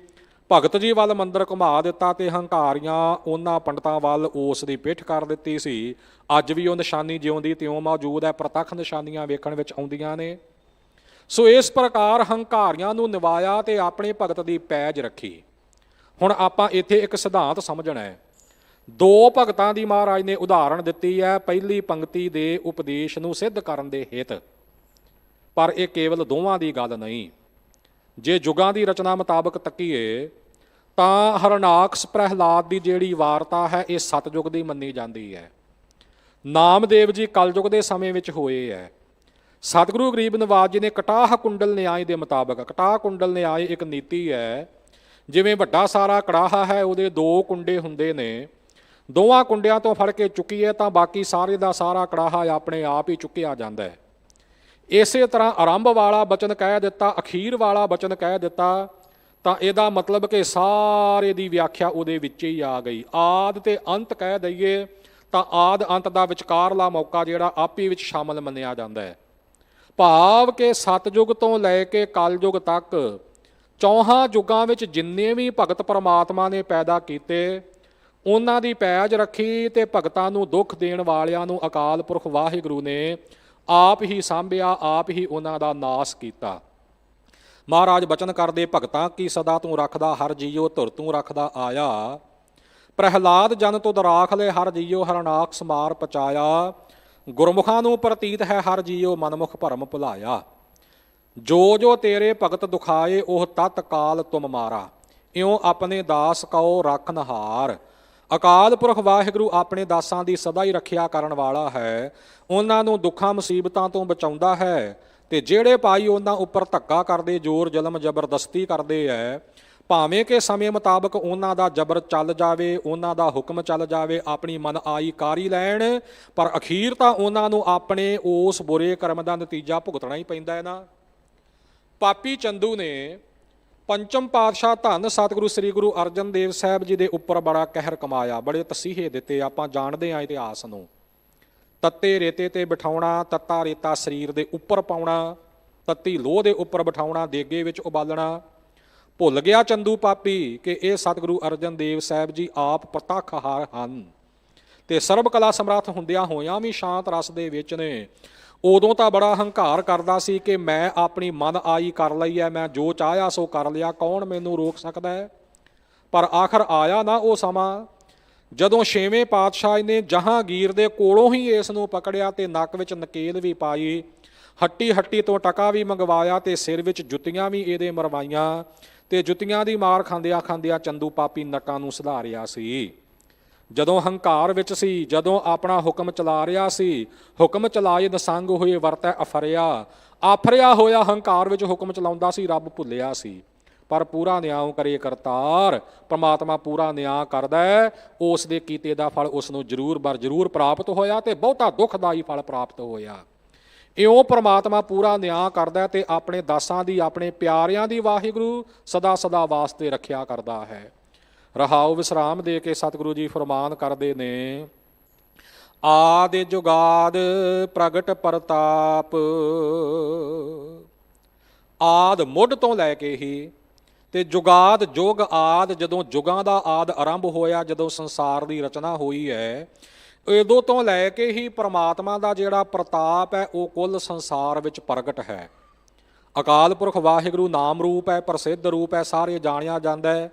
ਭਗਤ ਜੀ ਵੱਲ ਮੰਦਰ ਘੁਮਾ ਦਿੱਤਾ ਤੇ ਹੰਕਾਰੀਆਂ ਉਹਨਾਂ ਪੰਡਤਾਂ ਵੱਲ ਉਸ ਦੀ ਪਿੱਠ ਕਰ ਦਿੱਤੀ ਸੀ। ਅੱਜ ਵੀ ਉਹ ਨਿਸ਼ਾਨੀ ਜਿਉਂਦੀ ਤਿਉਂ ਮੌਜੂਦ ਹੈ, ਪ੍ਰਤੱਖ ਨਿਸ਼ਾਨੀਆਂ ਵੇਖਣ ਵਿੱਚ ਆਉਂਦੀਆਂ ਨੇ। ਸੋ ਇਸ ਪ੍ਰਕਾਰ ਹੰਕਾਰੀਆਂ ਨੂੰ ਨਿਵਾਇਆ ਤੇ ਆਪਣੇ ਭਗਤ ਦੀ ਪੈਜ ਰੱਖੀ। ਹੁਣ ਆਪਾਂ ਇੱਥੇ ਇੱਕ ਸਿਧਾਂਤ ਸਮਝਣਾ ਹੈ। ਦੋ ਭਗਤਾਂ ਦੀ ਮਹਾਰਾਜ ਨੇ ਉਦਾਹਰਣ ਦਿੱਤੀ ਹੈ ਪਹਿਲੀ ਪੰਕਤੀ ਦੇ ਉਪਦੇਸ਼ ਨੂੰ ਸਿੱਧ ਕਰਨ ਦੇ ਹਿੱਤ, ਪਰ ਇਹ ਕੇਵਲ ਦੋਵਾਂ ਦੀ ਗੱਲ ਨਹੀਂ। ਜੇ ਯੁਗਾਂ ਦੀ ਰਚਨਾ ਮੁਤਾਬਕ ਤੱਕੀਏ ਤਾਂ ਹਰਨਾਕਸ਼ ਪ੍ਰਹਿਲਾਦ ਦੀ ਜਿਹੜੀ ਵਾਰਤਾ ਹੈ ਇਹ ਸਤਯੁਗ ਦੀ ਮੰਨੀ ਜਾਂਦੀ ਹੈ। ਨਾਮਦੇਵ ਜੀ ਕਲਯੁਗ ਦੇ ਸਮੇਂ ਵਿੱਚ ਹੋਏ ਹੈ। ਸਤਿਗੁਰੂ ਗਰੀਬ ਨਿਵਾਜ ਜੀ ਨੇ ਕਟਾਹ ਕੁੰਡਲ ਨਿਆਏ ਦੇ ਮੁਤਾਬਕ, ਕਟਾਹ ਕੁੰਡਲ ਨਿਆਏ ਇੱਕ ਨੀਤੀ ਹੈ, ਜਿਵੇਂ ਵੱਡਾ ਸਾਰਾ ਕੜਾਹਾ ਹੈ, ਉਹਦੇ ਦੋ ਕੁੰਡੇ ਹੁੰਦੇ ਨੇ, ਦੋਵਾਂ ਕੁੰਡਿਆਂ ਤੋਂ ਫੜ ਕੇ ਚੁੱਕੀਏ ਤਾਂ ਬਾਕੀ ਸਾਰੇ ਦਾ ਸਾਰਾ ਕੜਾਹਾ ਆਪਣੇ ਆਪ ਹੀ ਚੁੱਕਿਆ ਜਾਂਦਾ ਹੈ। ਇਸੇ ਤਰ੍ਹਾਂ ਆਰੰਭ ਵਾਲਾ ਬਚਨ ਕਹਿ ਦਿੱਤਾ, ਅਖੀਰ ਵਾਲਾ ਬਚਨ ਕਹਿ ਦਿੱਤਾ, ਤਾਂ ਇਹਦਾ ਮਤਲਬ ਕਿ ਸਾਰੇ ਦੀ ਵਿਆਖਿਆ ਉਹਦੇ ਵਿੱਚ ਹੀ ਆ ਗਈ। ਆਦ ਤੇ ਅੰਤ ਕਹਿ ਦਈਏ ਤਾਂ ਆਦ ਅੰਤ ਦਾ ਵਿਚਕਾਰਲਾ ਮੌਕਾ ਜਿਹੜਾ ਆਪੇ ਵਿੱਚ ਸ਼ਾਮਲ ਮੰਨਿਆ ਜਾਂਦਾ ਹੈ। ਭਾਵ ਕਿ ਸਤਯੁਗ ਤੋਂ ਲੈ ਕੇ ਕਲਯੁਗ ਤੱਕ ਚੌਹਾਂ ਯੁੱਗਾਂ ਵਿੱਚ ਜਿੰਨੇ ਵੀ ਭਗਤ ਪਰਮਾਤਮਾ ਨੇ ਪੈਦਾ ਕੀਤੇ, ਉਹਨਾਂ ਦੀ ਪੈਜ ਰੱਖੀ ਤੇ ਭਗਤਾਂ ਨੂੰ ਦੁੱਖ ਦੇਣ ਵਾਲਿਆਂ ਨੂੰ ਅਕਾਲ ਪੁਰਖ ਵਾਹਿਗੁਰੂ ਨੇ ਆਪ ਹੀ ਸਾਂਭਿਆ, ਆਪ ਹੀ ਉਹਨਾਂ ਦਾ ਨਾਸ ਕੀਤਾ। ਮਹਾਰਾਜ ਬਚਨ ਕਰਦੇ, ਭਗਤਾਂ ਕੀ ਸਦਾ ਤੂੰ ਰੱਖਦਾ ਹਰ ਜੀਓ, ਧੁਰ ਤੂੰ ਰੱਖਦਾ ਆਇਆ। ਪ੍ਰਹਿਲਾਦ ਜਨ ਤੁਧ ਰਾਖ ਲੈ ਹਰ ਜੀਓ, ਹਰਨਾਕਸ਼ ਮਾਰ ਪਚਾਇਆ। ਗੁਰਮੁਖਾਂ ਨੂੰ ਪ੍ਰਤੀਤ ਹੈ ਹਰ ਜੀਓ, ਮਨਮੁਖ ਭਰਮ ਭੁਲਾਇਆ। ਜੋ ਜੋ ਤੇਰੇ ਭਗਤ ਦੁਖਾਏ, ਉਹ ਤਤ ਕਾਲ ਤੁਮ ਮਾਰਾ। ਇਉਂ ਆਪਣੇ ਦਾਸ ਕਉ ਰੱਖਨਹਾਰ। ਅਕਾਲ ਪੁਰਖ ਵਾਹਿਗੁਰੂ ਆਪਣੇ ਦਾਸਾਂ ਦੀ ਸਦਾ ਹੀ ਰੱਖਿਆ ਕਰਨ ਵਾਲਾ ਹੈ, ਉਹਨਾਂ ਨੂੰ ਦੁੱਖਾਂ ਮੁਸੀਬਤਾਂ ਤੋਂ ਬਚਾਉਂਦਾ ਹੈ। ਤੇ ਜਿਹੜੇ ਭਾਈ ਉਹਨਾਂ ਉੱਪਰ ਧੱਕਾ ਕਰਦੇ, ਜ਼ੋਰ ਜ਼ੁਲਮ ਜ਼ਬਰਦਸਤੀ ਕਰਦੇ ਹੈ, ਭਾਵੇਂ ਕਿ ਸਮੇਂ ਮੁਤਾਬਕ ਉਹਨਾਂ ਦਾ ਜ਼ਬਰ ਚੱਲ ਜਾਵੇ, ਉਹਨਾਂ ਦਾ ਹੁਕਮ ਚੱਲ ਜਾਵੇ, ਆਪਣੀ ਮਨ ਆਈ ਕਾਰੀ ਲੈਣ, ਪਰ ਅਖੀਰ ਤਾਂ ਉਹਨਾਂ ਨੂੰ ਆਪਣੇ ਉਸ ਬੁਰੇ ਕਰਮ ਦਾ ਨਤੀਜਾ ਭੁਗਤਣਾ ਹੀ ਪੈਂਦਾ ਹੈ ਨਾ। ਪਾਪੀ ਚੰਦੂ ਨੇ ਪੰਚਮ ਪਾਤਸ਼ਾਹ ਧੰਨ ਸਤਿਗੁਰੂ ਸ੍ਰੀ ਗੁਰੂ ਅਰਜਨ ਦੇਵ ਸਾਹਿਬ ਜੀ ਦੇ ਉੱਪਰ ਬੜਾ ਕਹਿਰ ਕਮਾਇਆ, ਬੜੇ ਤਸੀਹੇ ਦਿੱਤੇ। ਆਪਾਂ ਜਾਣਦੇ ਹਾਂ ਇਤਿਹਾਸ ਨੂੰ। ਤੱਤੇ ਰੇਤੇ ਤੇ ਬਿਠਾਉਣਾ, ਤੱਤਾ ਰੇਤਾ ਸਰੀਰ ਦੇ ਉੱਪਰ ਪਾਉਣਾ, ਤੱਤੀ ਲੋਹ ਦੇ ਉੱਪਰ ਬਿਠਾਉਣਾ, ਦੇਗੇ ਵਿੱਚ ਉਬਾਲਣਾ। ਭੁੱਲ ਗਿਆ ਚੰਦੂ ਪਾਪੀ ਕਿ ਇਹ ਸਤਿਗੁਰੂ ਅਰਜਨ ਦੇਵ ਸਾਹਿਬ ਜੀ ਆਪ ਪ੍ਰਤੱਖਹਾਰ ਹਨ ਤੇ ਸਰਬ ਕਲਾ ਸਮਰੱਥ ਹੁੰਦਿਆਂ ਹੋਇਆਂ ਵੀ ਸ਼ਾਂਤ ਰਸ ਦੇ ਵਿੱਚ ਨੇ। ਉਦੋਂ ਤਾਂ ਬੜਾ ਹੰਕਾਰ ਕਰਦਾ ਸੀ ਕਿ ਮੈਂ ਆਪਣੀ ਮਨ ਆਈ ਕਰ ਲਈ ਹੈ, ਮੈਂ ਜੋ ਚਾਹਿਆ ਸੋ ਕਰ ਲਿਆ, ਕੌਣ ਮੈਨੂੰ ਰੋਕ ਸਕਦਾ ਹੈ। ਪਰ ਆਖਰ ਆਇਆ ਨਾ ਉਹ ਸਮਾਂ ਜਦੋਂ ਛੇਵੇਂ ਪਾਤਸ਼ਾਹ ਨੇ ਜਹਾਂਗੀਰ ਦੇ ਕੋਲੋਂ ਹੀ ਇਸ ਨੂੰ ਪਕੜਿਆ ਤੇ ਨੱਕ ਵਿੱਚ ਨਕੇਲ ਵੀ ਪਾਈ, ਹੱਟੀ ਹੱਟੀ ਤੋਂ ਟਕਾ ਵੀ ਮੰਗਵਾਇਆ ਤੇ ਸਿਰ ਵਿੱਚ ਜੁੱਤੀਆਂ ਵੀ ਇਹਦੇ ਮਰਵਾਈਆਂ। ਤੇ ਜੁੱਤੀਆਂ ਦੀ ਮਾਰ ਖਾਂਦਿਆਂ ਖਾਂਦਿਆਂ ਚੰਦੂ ਪਾਪੀ ਨੱਕਾਂ ਨੂੰ ਸੁਧਾਰਿਆ ਸੀ। ਜਦੋਂ ਹੰਕਾਰ ਵਿੱਚ ਸੀ, ਜਦੋਂ ਆਪਣਾ ਹੁਕਮ ਚਲਾ ਰਿਹਾ ਸੀ, ਹੁਕਮ ਚਲਾਏ ਨਸੰਗ ਹੋਏ ਵਰਤੈ ਅਫਰਿਆ। ਆਫਰਿਆ ਹੋਇਆ ਹੰਕਾਰ ਵਿੱਚ ਹੁਕਮ ਚਲਾਉਂਦਾ ਸੀ, ਰੱਬ ਭੁੱਲਿਆ ਸੀ। ਪਰ ਪੂਰਾ ਨਿਆਂ ਕਰੇ ਕਰਤਾਰ, ਪ੍ਰਮਾਤਮਾ ਪੂਰਾ ਨਿਆਂ ਕਰਦਾ ਹੈ। ਉਸ ਦੇ ਕੀਤੇ ਦਾ ਫਲ ਉਸ ਨੂੰ ਜ਼ਰੂਰ ਬਰ ਜ਼ਰੂਰ ਪ੍ਰਾਪਤ ਹੋਇਆ ਤੇ ਬਹੁਤਾ ਦੁਖਦਾਈ ਫਲ ਪ੍ਰਾਪਤ ਹੋਇਆ। ਇਉਂ ਪ੍ਰਮਾਤਮਾ ਪੂਰਾ ਨਿਆਂ ਕਰਦਾ ਤੇ ਆਪਣੇ ਦਾਸਾਂ ਦੀ, ਆਪਣੇ ਪਿਆਰਿਆਂ ਦੀ ਵਾਹਿਗੁਰੂ ਸਦਾ ਸਦਾ ਵਾਸਤੇ ਰੱਖਿਆ ਕਰਦਾ ਹੈ। ਰਹਾਉ ਵਿਸਰਾਮ ਦੇ ਕੇ ਸਤਿਗੁਰੂ ਜੀ ਫਰਮਾਨ ਕਰਦੇ ਨੇ, ਆਦਿ ਜੁਗਾਦ ਪ੍ਰਗਟ ਪ੍ਰਤਾਪ। ਆਦ ਮੁੱਢ ਤੋਂ ਲੈ ਕੇ ਹੀ ਤੇ ਜੁਗਾਦ ਜੁਗ ਆਦ, ਜਦੋਂ ਜੁਗਾਂ ਦਾ ਆਦ ਆਰੰਭ ਹੋਇਆ, ਜਦੋਂ ਸੰਸਾਰ ਦੀ ਰਚਨਾ ਹੋਈ ਹੈ, ਉਦੋਂ ਤੋਂ ਲੈ ਕੇ ਹੀ ਪ੍ਰਮਾਤਮਾ ਦਾ ਜਿਹੜਾ ਪ੍ਰਤਾਪ ਹੈ ਉਹ ਕੁੱਲ ਸੰਸਾਰ ਵਿੱਚ ਪ੍ਰਗਟ ਹੈ। ਅਕਾਲ ਪੁਰਖ ਵਾਹਿਗੁਰੂ ਨਾਮ ਰੂਪ ਹੈ, ਪ੍ਰਸਿੱਧ ਰੂਪ ਹੈ, ਸਾਰੇ ਜਾਣਿਆ ਜਾਂਦਾ ਹੈ।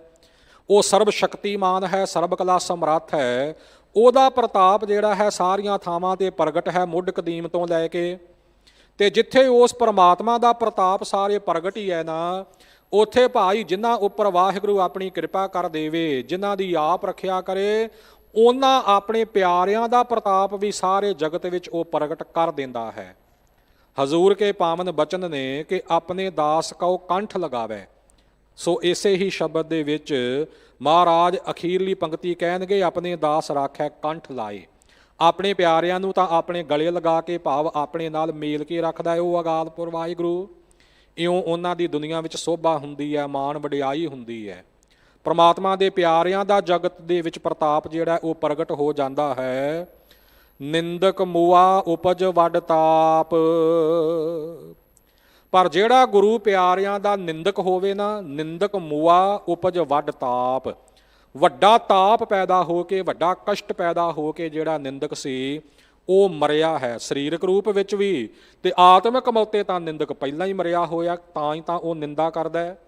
ਉਹ ਸਰਬ ਸ਼ਕਤੀਮਾਨ ਹੈ, ਸਰਬ ਕਲਾ ਸਮਰੱਥ ਹੈ। ਉਹਦਾ ਪ੍ਰਤਾਪ ਜਿਹੜਾ ਹੈ ਸਾਰੀਆਂ ਥਾਵਾਂ 'ਤੇ ਪ੍ਰਗਟ ਹੈ, ਮੁੱਢ ਕਦੀਮ ਤੋਂ ਲੈ ਕੇ। ਤੇ ਜਿੱਥੇ ਉਸ ਪ੍ਰਮਾਤਮਾ ਦਾ ਪ੍ਰਤਾਪ ਸਾਰੇ ਪ੍ਰਗਟ ਹੀ ਹੈ ਨਾ, ਉੱਥੇ ਭਾਈ ਜਿਨ੍ਹਾਂ ਉੱਪਰ ਵਾਹਿਗੁਰੂ ਆਪਣੀ ਕਿਰਪਾ ਕਰ ਦੇਵੇ, ਜਿਨ੍ਹਾਂ ਦੀ ਆਪ ਰੱਖਿਆ ਕਰੇ, ਉਹਨਾਂ ਆਪਣੇ ਪਿਆਰਿਆਂ ਦਾ ਪ੍ਰਤਾਪ ਵੀ ਸਾਰੇ ਜਗਤ ਵਿੱਚ ਉਹ ਪ੍ਰਗਟ ਕਰ ਦਿੰਦਾ ਹੈ। ਹਜ਼ੂਰ ਕੇ ਪਾਵਨ ਬਚਨ ਨੇ ਕਿ ਆਪਣੇ ਦਾਸ ਕਉ ਕੰਠ ਲਗਾਵੇ। ਸੋ ਇਸੇ ਹੀ ਸ਼ਬਦ ਦੇ ਵਿੱਚ ਮਹਾਰਾਜ ਅਖੀਰਲੀ ਪੰਕਤੀ ਕਹਿਣਗੇ, ਆਪਣੇ ਦਾਸ ਰਾਖੈ ਕੰਠ ਲਾਏ। ਆਪਣੇ ਪਿਆਰਿਆਂ ਨੂੰ ਤਾਂ ਆਪਣੇ ਗਲੇ ਲਗਾ ਕੇ ਭਾਵ ਆਪਣੇ ਨਾਲ ਮੇਲ ਕੇ ਰੱਖਦਾ ਹੈ ਉਹ ਅਕਾਲ ਪੁਰਖ ਵਾਹਿਗੁਰੂ। ਇਉਂ ਉਹਨਾਂ ਦੀ ਦੁਨੀਆ ਵਿੱਚ ਸੋਭਾ ਹੁੰਦੀ ਹੈ, ਮਾਣ ਵਡਿਆਈ ਹੁੰਦੀ ਹੈ। ਪ੍ਰਮਾਤਮਾ ਦੇ ਪਿਆਰਿਆਂ ਦਾ ਜਗਤ ਦੇ ਵਿੱਚ ਪ੍ਰਤਾਪ ਜਿਹੜਾ ਉਹ ਪ੍ਰਗਟ ਹੋ ਜਾਂਦਾ ਹੈ। ਨਿੰਦਕ ਮੂਆ ਉਪਜ ਵੱਡ ਤਾਪ। ਪਰ ਜਿਹੜਾ ਗੁਰੂ ਪਿਆਰਿਆਂ ਦਾ ਨਿੰਦਕ ਹੋਵੇ ਨਾ, ਨਿੰਦਕ ਮੂਆ ਉਪਜ ਵੱਡ ਤਾਪ, ਵੱਡਾ ਤਾਪ ਪੈਦਾ ਹੋ ਕੇ, ਵੱਡਾ ਕਸ਼ਟ ਪੈਦਾ ਹੋ ਕੇ ਜਿਹੜਾ ਨਿੰਦਕ ਸੀ ਉਹ ਮਰਿਆ ਹੈ, ਸਰੀਰਕ ਰੂਪ ਵਿੱਚ ਵੀ ਤੇ ਆਤਮਿਕ ਮੌਤੇ ਤਾਂ ਨਿੰਦਕ ਪਹਿਲਾਂ ਹੀ ਮਰਿਆ ਹੋਇਆ, ਤਾਂ ਹੀ ਤਾਂ ਉਹ ਨਿੰਦਾ ਕਰਦਾ ਹੈ।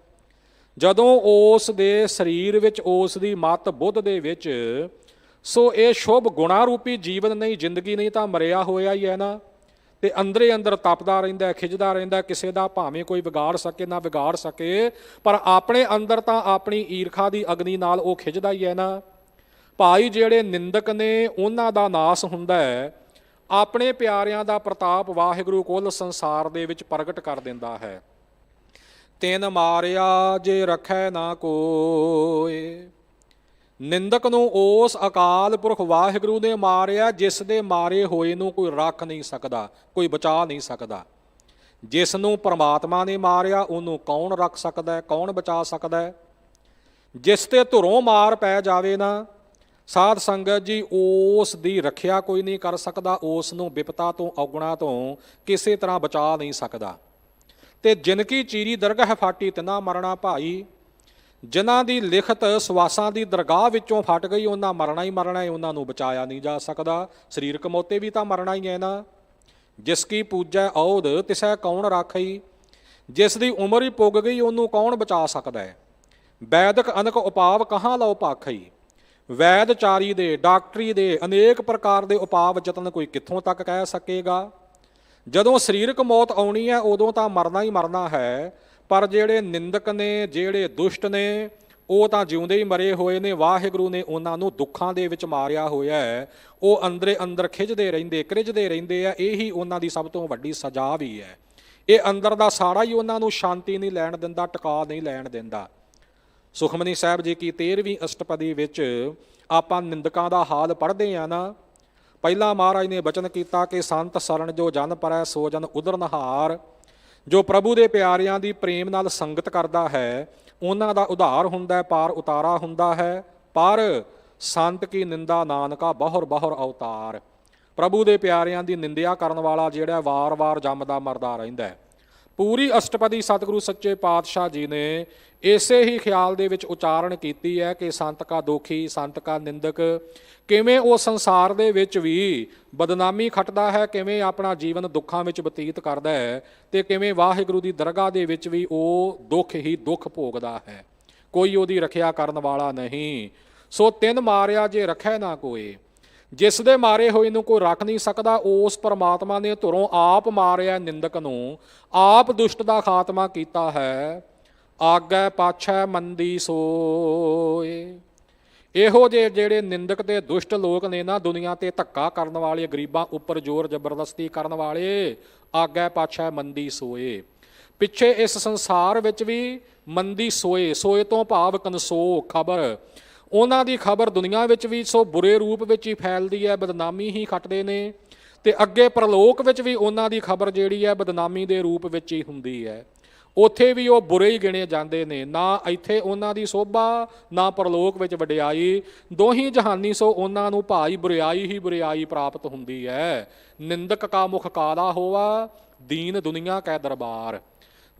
ਜਦੋਂ ਉਸ ਦੇ ਸਰੀਰ ਵਿੱਚ, ਉਸ ਦੀ ਮਤ ਬੁੱਧ ਦੇ ਵਿੱਚ ਸੋ ਇਹ ਸ਼ੁਭ ਗੁਣਾ ਰੂਪੀ ਜੀਵਨ ਨਹੀਂ, ਜ਼ਿੰਦਗੀ ਨਹੀਂ, ਤਾਂ ਮਰਿਆ ਹੋਇਆ ਹੀ ਹੈ ਨਾ। ਤੇ ਅੰਦਰੇ ਅੰਦਰ ਤਪਦਾ ਰਹਿੰਦਾ, ਖਿੱਚਦਾ ਰਹਿੰਦਾ, ਕਿਸੇ ਦਾ ਭਾਵੇਂ ਕੋਈ ਵਿਗਾੜ ਸਕੇ ਨਾ ਵਿਗਾੜ ਸਕੇ, ਪਰ ਆਪਣੇ ਅੰਦਰ ਤਾਂ ਆਪਣੀ ਈਰਖਾ ਦੀ ਅਗਨੀ ਨਾਲ ਉਹ ਖਿੱਚਦਾ ਹੀ ਹੈ ਨਾ। ਭਾਈ ਜਿਹੜੇ ਨਿੰਦਕ ਨੇ ਉਹਨਾਂ ਦਾ ਨਾਸ ਹੁੰਦਾ ਹੈ, ਆਪਣੇ ਪਿਆਰਿਆਂ ਦਾ ਪ੍ਰਤਾਪ ਵਾਹਿਗੁਰੂ ਕੁੱਲ ਸੰਸਾਰ ਦੇ ਵਿੱਚ ਪ੍ਰਗਟ ਕਰ ਦਿੰਦਾ ਹੈ। ਤਿਨ ਮਾਰਿਆ ਜੇ ਰੱਖੈ ਨਾ ਕੋਇ। ਨਿੰਦਕ ਨੂੰ ਉਸ ਅਕਾਲ ਪੁਰਖ ਵਾਹਿਗੁਰੂ ਨੇ ਮਾਰਿਆ ਜਿਸ ਦੇ ਮਾਰੇ ਹੋਏ ਨੂੰ ਕੋਈ ਰੱਖ ਨਹੀਂ ਸਕਦਾ, ਕੋਈ ਬਚਾ ਨਹੀਂ ਸਕਦਾ। ਜਿਸ ਨੂੰ ਪਰਮਾਤਮਾ ਨੇ ਮਾਰਿਆ ਉਹਨੂੰ ਕੌਣ ਰੱਖ ਸਕਦਾ ਹੈ, ਕੌਣ ਬਚਾ ਸਕਦਾ ਹੈ। ਜਿਸ ਤੇ ਧੁਰੋਂ ਮਾਰ ਪੈ ਜਾਵੇ ਨਾ ਸਾਧ ਸੰਗਤ ਜੀ, ਉਸ ਦੀ ਰੱਖਿਆ ਕੋਈ ਨਹੀਂ ਕਰ ਸਕਦਾ, ਉਸ ਨੂੰ ਵਿਪਤਾ ਤੋਂ ਔਗੁਣਾ ਤੋਂ ਕਿਸੇ ਤਰ੍ਹਾਂ ਬਚਾ ਨਹੀਂ ਸਕਦਾ। ਤੇ ਜਿਨ ਕੀ ਚੀਰੀ ਦਰਗਾਹ ਫਾਟੀ ਤਿਨਾ ਮਰਨਾ ਭਾਈ। ਜਿਨ੍ਹਾਂ ਦੀ ਲਿਖਤ ਸਵਾਸਾਂ ਦੀ ਦਰਗਾਹ ਵਿੱਚੋਂ ਫਟ ਗਈ ਉਹਨਾਂ ਮਰਨਾ ਹੀ ਮਰਨਾ ਹੈ, ਉਹਨਾਂ ਨੂੰ ਬਚਾਇਆ ਨਹੀਂ ਜਾ ਸਕਦਾ। ਸਰੀਰਕ ਮੌਤੇ ਵੀ ਤਾਂ ਮਰਨਾ ਹੀ ਹੈ ਨਾ। ਜਿਸ ਕੀ ਪੂਜੈ ਔਧ ਤਿਸੈ ਕੌਣ ਰਾਖਈ। ਜਿਸ ਦੀ ਉਮਰ ਹੀ ਪੁੱਗ ਗਈ ਉਹਨੂੰ ਕੌਣ ਬਚਾ ਸਕਦਾ ਹੈ। ਵੈਦਿਕ ਅਨਕ ਉਪਾਵ ਕਹਾਂ ਲਓ ਭਾਖਈ। ਵੈਦਚਾਰੀ ਦੇ, ਡਾਕਟਰੀ ਦੇ ਅਨੇਕ ਪ੍ਰਕਾਰ ਦੇ ਉਪਾਵ ਯਤਨ ਕੋਈ ਕਿੱਥੋਂ ਤੱਕ ਕਹਿ ਸਕੇਗਾ। ਜਦੋਂ ਸਰੀਰਕ ਮੌਤ ਆਉਣੀ ਹੈ ਉਦੋਂ ਤਾਂ ਮਰਨਾ ਹੀ ਮਰਨਾ ਹੈ। ਪਰ ਜਿਹੜੇ ਨਿੰਦਕ ਨੇ, ਜਿਹੜੇ ਦੁਸ਼ਟ ਨੇ, ਉਹ ਤਾਂ ਜਿਉਂਦੇ ਹੀ ਮਰੇ ਹੋਏ ਨੇ। ਵਾਹਿਗੁਰੂ ਨੇ ਉਹਨਾਂ ਨੂੰ ਦੁੱਖਾਂ ਦੇ ਵਿੱਚ ਮਾਰਿਆ ਹੋਇਆ ਹੈ। ਉਹ ਅੰਦਰੇ ਅੰਦਰ ਖਿੱਚਦੇ ਰਹਿੰਦੇ, ਕ੍ਰਿਜਦੇ ਰਹਿੰਦੇ ਆ। ਇਹੀ ਉਹਨਾਂ ਦੀ ਸਭ ਤੋਂ ਵੱਡੀ ਸਜ਼ਾ ਵੀ ਹੈ। ਇਹ ਅੰਦਰ ਦਾ ਸਾੜਾ ਹੀ ਉਹਨਾਂ ਨੂੰ ਸ਼ਾਂਤੀ ਨਹੀਂ ਲੈਣ ਦਿੰਦਾ, ਟਿਕਾ ਨਹੀਂ ਲੈਣ ਦਿੰਦਾ। ਸੁਖਮਨੀ ਸਾਹਿਬ ਜੀ ਕੀ 13ਵੀਂ ਅਸ਼ਟਪਦੀ ਵਿੱਚ ਆਪਾਂ ਨਿੰਦਕਾਂ ਦਾ ਹਾਲ ਪੜ੍ਹਦੇ ਹਾਂ ਨਾ। ਪਹਿਲਾਂ ਮਹਾਰਾਜ ਨੇ ਬਚਨ ਕੀਤਾ ਕਿ ਸੰਤ ਸਰਣ ਜੋ ਜਨ ਪਰੈ ਸੋ ਜਨ ਉਦਰ ਨਹਾਰ। ਜੋ ਪ੍ਰਭੂ ਦੇ ਪਿਆਰਿਆਂ ਦੀ ਪ੍ਰੇਮ ਨਾਲ ਸੰਗਤ ਕਰਦਾ ਹੈ ਉਹਨਾਂ ਦਾ ਉਧਾਰ ਹੁੰਦਾ ਹੈ, ਪਾਰ ਉਤਾਰਾ ਹੁੰਦਾ ਹੈ। ਪਰ ਸੰਤ ਕੀ ਨਿੰਦਾ ਨਾਨਕਾ ਬਹੁਰ ਬਹੁਰ ਅਵਤਾਰ। ਪ੍ਰਭੂ ਦੇ ਪਿਆਰਿਆਂ ਦੀ ਨਿੰਦਿਆ ਕਰਨ ਵਾਲਾ ਜਿਹੜਾ ਵਾਰ-ਵਾਰ ਜੰਮਦਾ ਮਰਦਾ ਰਹਿੰਦਾ ਹੈ। ਪੂਰੀ ਅਸ਼ਟਪਦੀ ਸਤਿਗੁਰੂ ਸੱਚੇ ਪਾਤਸ਼ਾਹ ਜੀ ਨੇ ਇਸੇ ਹੀ ਖਿਆਲ ਦੇ ਵਿੱਚ ਉਚਾਰਨ ਕੀਤੀ ਹੈ ਕਿ ਸੰਤ ਕਾ ਦੋਖੀ, ਸੰਤ ਕਾ ਨਿੰਦਕ ਕਿਵੇਂ ਉਹ ਸੰਸਾਰ ਦੇ ਵਿੱਚ ਵੀ ਬਦਨਾਮੀ ਖੱਟਦਾ ਹੈ, ਕਿਵੇਂ ਆਪਣਾ ਜੀਵਨ ਦੁੱਖਾਂ ਵਿੱਚ ਬਤੀਤ ਕਰਦਾ ਹੈ, ਤੇ ਕਿਵੇਂ ਵਾਹਿਗੁਰੂ ਦੀ ਦਰਗਾਹ ਦੇ ਵਿੱਚ ਵੀ ਉਹ ਦੁੱਖ ਹੀ ਦੁੱਖ ਭੋਗਦਾ ਹੈ। ਕੋਈ ਉਹਦੀ ਰੱਖਿਆ ਕਰਨ ਵਾਲਾ ਨਹੀਂ। ਸੋ ਤਿੰਨ ਮਾਰਿਆ ਜੇ ਰੱਖੈ ਨਾ ਕੋਏ। ਜਿਸ ਦੇ ਮਾਰੇ ਹੋਏ ਨੂੰ ਕੋਈ ਰੱਖ ਨਹੀਂ ਸਕਦਾ, ਉਸ ਪਰਮਾਤਮਾ ਨੇ ਧੁਰੋਂ ਆਪ ਮਾਰਿਆ ਨਿੰਦਕ ਨੂੰ, ਆਪ ਦੁਸ਼ਟ ਦਾ ਖਾਤਮਾ ਕੀਤਾ ਹੈ। ਆਗੈ ਪਾਛੈ ਮੰਦੀ ਸੋਏ। ਇਹੋ ਜਿਹੇ ਜਿਹੜੇ ਨਿੰਦਕ ਤੇ ਦੁਸ਼ਟ ਲੋਕ ਨੇ ਨਾ ਦੁਨੀਆ ਤੇ, ਧੱਕਾ ਕਰਨ ਵਾਲੇ, ਗਰੀਬਾਂ ਉੱਪਰ ਜ਼ੋਰ ਜ਼ਬਰਦਸਤੀ ਕਰਨ ਵਾਲੇ, ਆਗੈ ਪਾਛੈ ਮੰਦੀ ਸੋਏ। ਪਿੱਛੇ ਇਸ ਸੰਸਾਰ ਵਿੱਚ ਵੀ ਮੰਦੀ ਸੋਏ, ਸੋਏ ਤੋਂ ਭਾਵ ਕਨਸੋ ਖਬਰ, ਉਹਨਾਂ ਦੀ ਖਬਰ ਦੁਨੀਆ ਵਿੱਚ ਵੀ ਸੋ ਬੁਰੇ ਰੂਪ ਵਿੱਚ ਹੀ ਫੈਲਦੀ ਹੈ, ਬਦਨਾਮੀ ਹੀ ਖੱਟਦੇ ਨੇ। ਤੇ ਅੱਗੇ ਪ੍ਰਲੋਕ ਵਿੱਚ ਵੀ ਉਹਨਾਂ ਦੀ ਖਬਰ ਜਿਹੜੀ ਹੈ ਬਦਨਾਮੀ ਦੇ ਰੂਪ ਵਿੱਚ ਹੀ ਹੁੰਦੀ ਹੈ। ਉੱਥੇ ਵੀ ਉਹ ਬੁਰੇ ਹੀ ਗਿਣੇ ਜਾਂਦੇ ਨੇ। ਨਾ ਇੱਥੇ ਉਹਨਾਂ ਦੀ ਸੋਭਾ, ਨਾ ਪ੍ਰਲੋਕ ਵਿੱਚ ਵਡਿਆਈ। ਦੋਹੀਂ ਜਹਾਨੀ ਸੋ ਉਹਨਾਂ ਨੂੰ ਭਾਈ ਬੁਰਿਆਈ ਹੀ ਬੁਰਿਆਈ ਪ੍ਰਾਪਤ ਹੁੰਦੀ ਹੈ। ਨਿੰਦਕ ਕਾ ਮੁਖ ਕਾਲਾ ਹੋਵਾ, ਦੀਨ ਦੁਨੀਆ ਕੈ ਦਰਬਾਰ।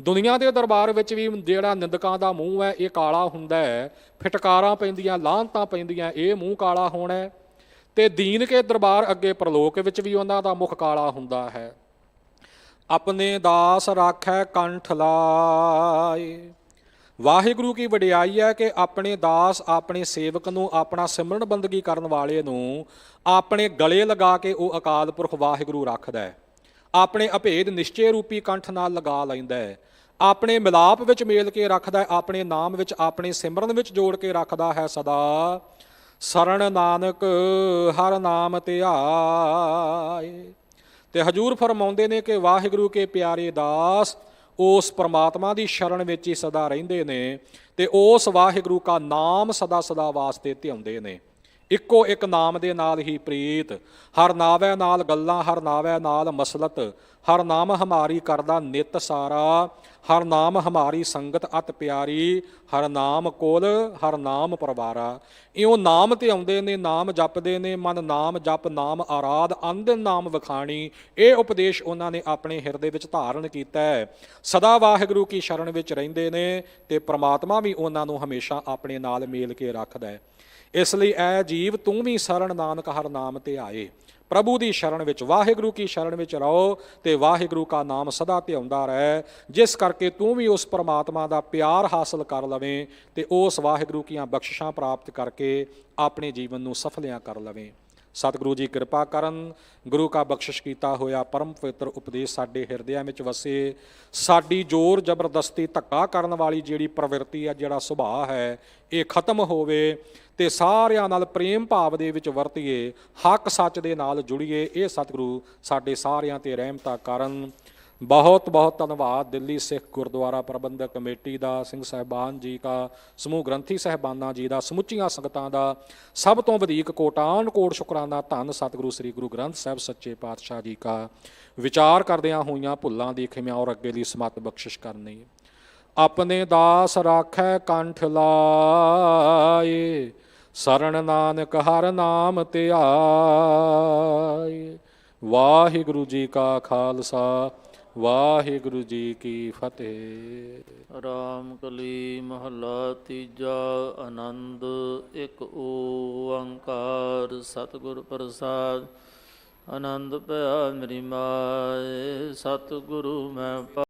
ਦੁਨੀਆ ਦੇ ਦਰਬਾਰ ਵਿੱਚ ਵੀ ਜਿਹੜਾ ਨਿੰਦਕਾਂ ਦਾ ਮੂੰਹ ਹੈ ਇਹ ਕਾਲਾ ਹੁੰਦਾ ਹੈ। ਫਿਟਕਾਰਾਂ ਪੈਂਦੀਆਂ, ਲਾਹਨਤਾਂ ਪੈਂਦੀਆਂ, ਇਹ ਮੂੰਹ ਕਾਲਾ ਹੋਣਾ। ਤੇ ਦੀਨ ਕੇ ਦਰਬਾਰ ਅੱਗੇ ਪ੍ਰਲੋਕ ਵਿੱਚ ਵੀ ਉਹਨਾਂ ਦਾ ਮੁਖ ਕਾਲਾ ਹੁੰਦਾ ਹੈ। ਆਪਣੇ ਦਾਸ ਰਾਖੈ ਕੰਠ ਲਾਏ। ਵਾਹਿਗੁਰੂ ਕੀ ਵਡਿਆਈ ਹੈ ਕਿ ਆਪਣੇ ਦਾਸ, ਆਪਣੇ ਸੇਵਕ ਨੂੰ, ਆਪਣਾ ਸਿਮਰਨ ਬੰਦਗੀ ਕਰਨ ਵਾਲੇ ਨੂੰ ਆਪਣੇ ਗਲੇ ਲਗਾ ਕੇ ਉਹ ਅਕਾਲ ਪੁਰਖ ਵਾਹਿਗੁਰੂ ਰੱਖਦਾ ਹੈ। ਆਪਣੇ ਅਭੇਦ ਨਿਸ਼ਚੇ ਰੂਪੀ ਕੰਠ ਨਾਲ ਲਗਾ ਲੈਂਦਾ ਹੈ। ਆਪਣੇ ਮਿਲਾਪ ਵਿੱਚ ਮੇਲ ਕੇ ਰੱਖਦਾ ਹੈ। ਆਪਣੇ ਨਾਮ ਵਿੱਚ, ਆਪਣੇ ਸਿਮਰਨ ਵਿੱਚ ਜੋੜ ਕੇ ਰੱਖਦਾ ਹੈ ਸਦਾ। ਸਰਣ ਨਾਨਕ ਹਰ ਨਾਮ ਧਿਆਏ। ਤੇ ਹਜੂਰ ਫਰਮਾਉਂਦੇ ਨੇ ਕਿ ਵਾਹਿਗੁਰੂ ਕੇ ਪਿਆਰੇ ਦਾਸ ਉਸ ਪਰਮਾਤਮਾ ਦੀ ਸ਼ਰਨ ਵਿੱਚ ਹੀ ਸਦਾ ਰਹਿੰਦੇ ਨੇ ਤੇ ਉਸ ਵਾਹਿਗੁਰੂ ਕਾ ਨਾਮ ਸਦਾ ਸਦਾ ਵਾਸਤੇ ਧਿਆਉਂਦੇ ਨੇ। ਇੱਕੋ ਇੱਕ ਨਾਮ ਦੇ ਨਾਲ ਹੀ ਪ੍ਰੀਤ, ਹਰ ਨਾਵੈ ਨਾਲ ਗੱਲਾਂ, ਹਰ ਨਾਵੈ ਨਾਲ ਮਸਲਤ, ਹਰ ਨਾਮ ਹਮਾਰੀ ਕਰਦਾ ਨਿਤ ਸਾਰਾ, ਹਰ ਨਾਮ ਹਮਾਰੀ ਸੰਗਤ ਅਤ ਪਿਆਰੀ, ਹਰ ਨਾਮ ਕੋਲ ਹਰ ਨਾਮ ਪਰਵਾਰਾ। ਇਉਂ ਨਾਮ ਤੇ ਆਉਂਦੇ ਨੇ, ਨਾਮ ਜਪਦੇ ਨੇ, ਮਨ ਨਾਮ ਜਪ ਨਾਮ ਆਰਾਧ, ਅੰਧ ਨਾਮ ਵਖਾਣੀ। ਇਹ ਉਪਦੇਸ਼ ਉਹਨਾਂ ਨੇ ਆਪਣੇ ਹਿਰਦੇ ਵਿੱਚ ਧਾਰਨ ਕੀਤਾ ਹੈ। ਸਦਾ ਵਾਹਿਗੁਰੂ ਕੀ ਸ਼ਰਨ ਵਿੱਚ ਰਹਿੰਦੇ ਨੇ ਤੇ ਪ੍ਰਮਾਤਮਾ ਵੀ ਉਹਨਾਂ ਨੂੰ ਹਮੇਸ਼ਾ ਆਪਣੇ ਨਾਲ ਮੇਲ ਕੇ ਰੱਖਦਾ ਹੈ। ਇਸ ਲਈ ਐ ਜੀਵ ਤੂੰ ਵੀ ਸਰਣ ਨਾਨਕ ਹਰ ਨਾਮ ਤੇ ਆਏ। ਪ੍ਰਭੂ ਦੀ ਸ਼ਰਨ ਵਿੱਚ, ਵਾਹਿਗੁਰੂ ਕੀ ਸ਼ਰਨ ਵਿੱਚ ਰਹੋ ਤੇ ਵਾਹਿਗੁਰੂ ਕਾ ਨਾਮ ਸਦਾ ਧਿਆਉਂਦਾ ਰਹਿ, ਜਿਸ ਕਰਕੇ ਤੂੰ ਵੀ ਉਸ ਪਰਮਾਤਮਾ ਦਾ ਪਿਆਰ ਹਾਸਲ ਕਰ ਲਵੇਂ ਤੇ ਉਸ ਵਾਹਿਗੁਰੂ ਕੀਆਂ ਬਖਸ਼ਿਸ਼ਾਂ ਪ੍ਰਾਪਤ ਕਰਕੇ ਆਪਣੇ ਜੀਵਨ ਨੂੰ ਸਫਲਿਆਂ ਕਰ ਲਵੇਂ। ਸਤਿਗੁਰੂ ਜੀ ਕਿਰਪਾ ਕਰਨ, ਗੁਰੂ ਕਾ ਬਖਸ਼ਿਸ਼ ਕੀਤਾ ਹੋਇਆ ਪਰਮ ਪਵਿੱਤਰ ਉਪਦੇਸ਼ ਸਾਡੇ ਹਿਰਦਿਆਂ ਵਿੱਚ ਵਸੇ। ਸਾਡੀ ਜ਼ੋਰ ਜ਼ਬਰਦਸਤੀ ਧੱਕਾ ਕਰਨ ਵਾਲੀ ਜਿਹੜੀ ਪ੍ਰਵਿਰਤੀ ਹੈ, ਜਿਹੜਾ ਸੁਭਾਅ ਹੈ, ਇਹ ਖਤਮ ਹੋਵੇ ਤੇ ਸਾਰਿਆਂ ਨਾਲ ਪ੍ਰੇਮ ਭਾਵ ਦੇ ਵਿੱਚ ਵਰਤੀਏ, ਹੱਕ ਸੱਚ ਦੇ ਨਾਲ ਜੁੜੀਏ। ਇਹ ਸਤਿਗੁਰੂ ਸਾਡੇ ਸਾਰਿਆਂ ਤੇ ਰਹਿਮਤਾਂ ਕਰਨ। ਬਹੁਤ ਬਹੁਤ ਧੰਨਵਾਦ ਦਿੱਲੀ ਸਿੱਖ ਗੁਰਦੁਆਰਾ ਪ੍ਰਬੰਧਕ ਕਮੇਟੀ ਦਾ, ਸਿੰਘ ਸਾਹਿਬਾਨ ਜੀ ਦਾ, ਸਮੂਹ ਗ੍ਰੰਥੀ ਸਾਹਿਬਾਨਾਂ ਜੀ ਦਾ, ਸਮੁੱਚੀਆਂ ਸੰਗਤਾਂ ਦਾ ਸਭ ਤੋਂ ਵਧੇਕ ਕੋਟਾਨ ਕੋਟ ਸ਼ੁਕਰਾਨਾ। ਧੰਨ ਸਤਿਗੁਰੂ ਸ੍ਰੀ ਗੁਰੂ ਗ੍ਰੰਥ ਸਾਹਿਬ ਸੱਚੇ ਪਾਤਸ਼ਾਹ ਜੀ ਕਾ। ਵਿਚਾਰ ਕਰਦਿਆਂ ਹੋਈਆਂ ਭੁੱਲਾਂ ਦੀ ਖਿਮਾ ਔਰ ਅੱਗੇ ਲਈ ਸਮਤ ਬਖਸ਼ਿਸ਼ ਕਰਨੀ। ਆਪਣੇ ਦਾਸ ਰਾਖੈ ਕੰਠ ਲਾਏ, ਸਰਣ ਨਾਨਕ ਹਰ ਨਾਮ ਧਿਆਏ। ਵਾਹਿਗੁਰੂ ਜੀ ਕਾ ਖਾਲਸਾ, ਵਾਹਿਗੁਰੂ ਜੀ ਕੀ ਫਤਿਹ। ਰਾਮ ਕਲੀ ਮਹੱਲਾ ਤੀਜਾ। ਆਨੰਦ ਇੱਕ ਓੰਕਾਰ ਸਤਿਗੁਰ ਪ੍ਰਸਾਦ। ਆਨੰਦ ਭਇਆ ਮੇਰੀ ਮਾਏ, ਸਤਿਗੁਰੂ ਮੈਂ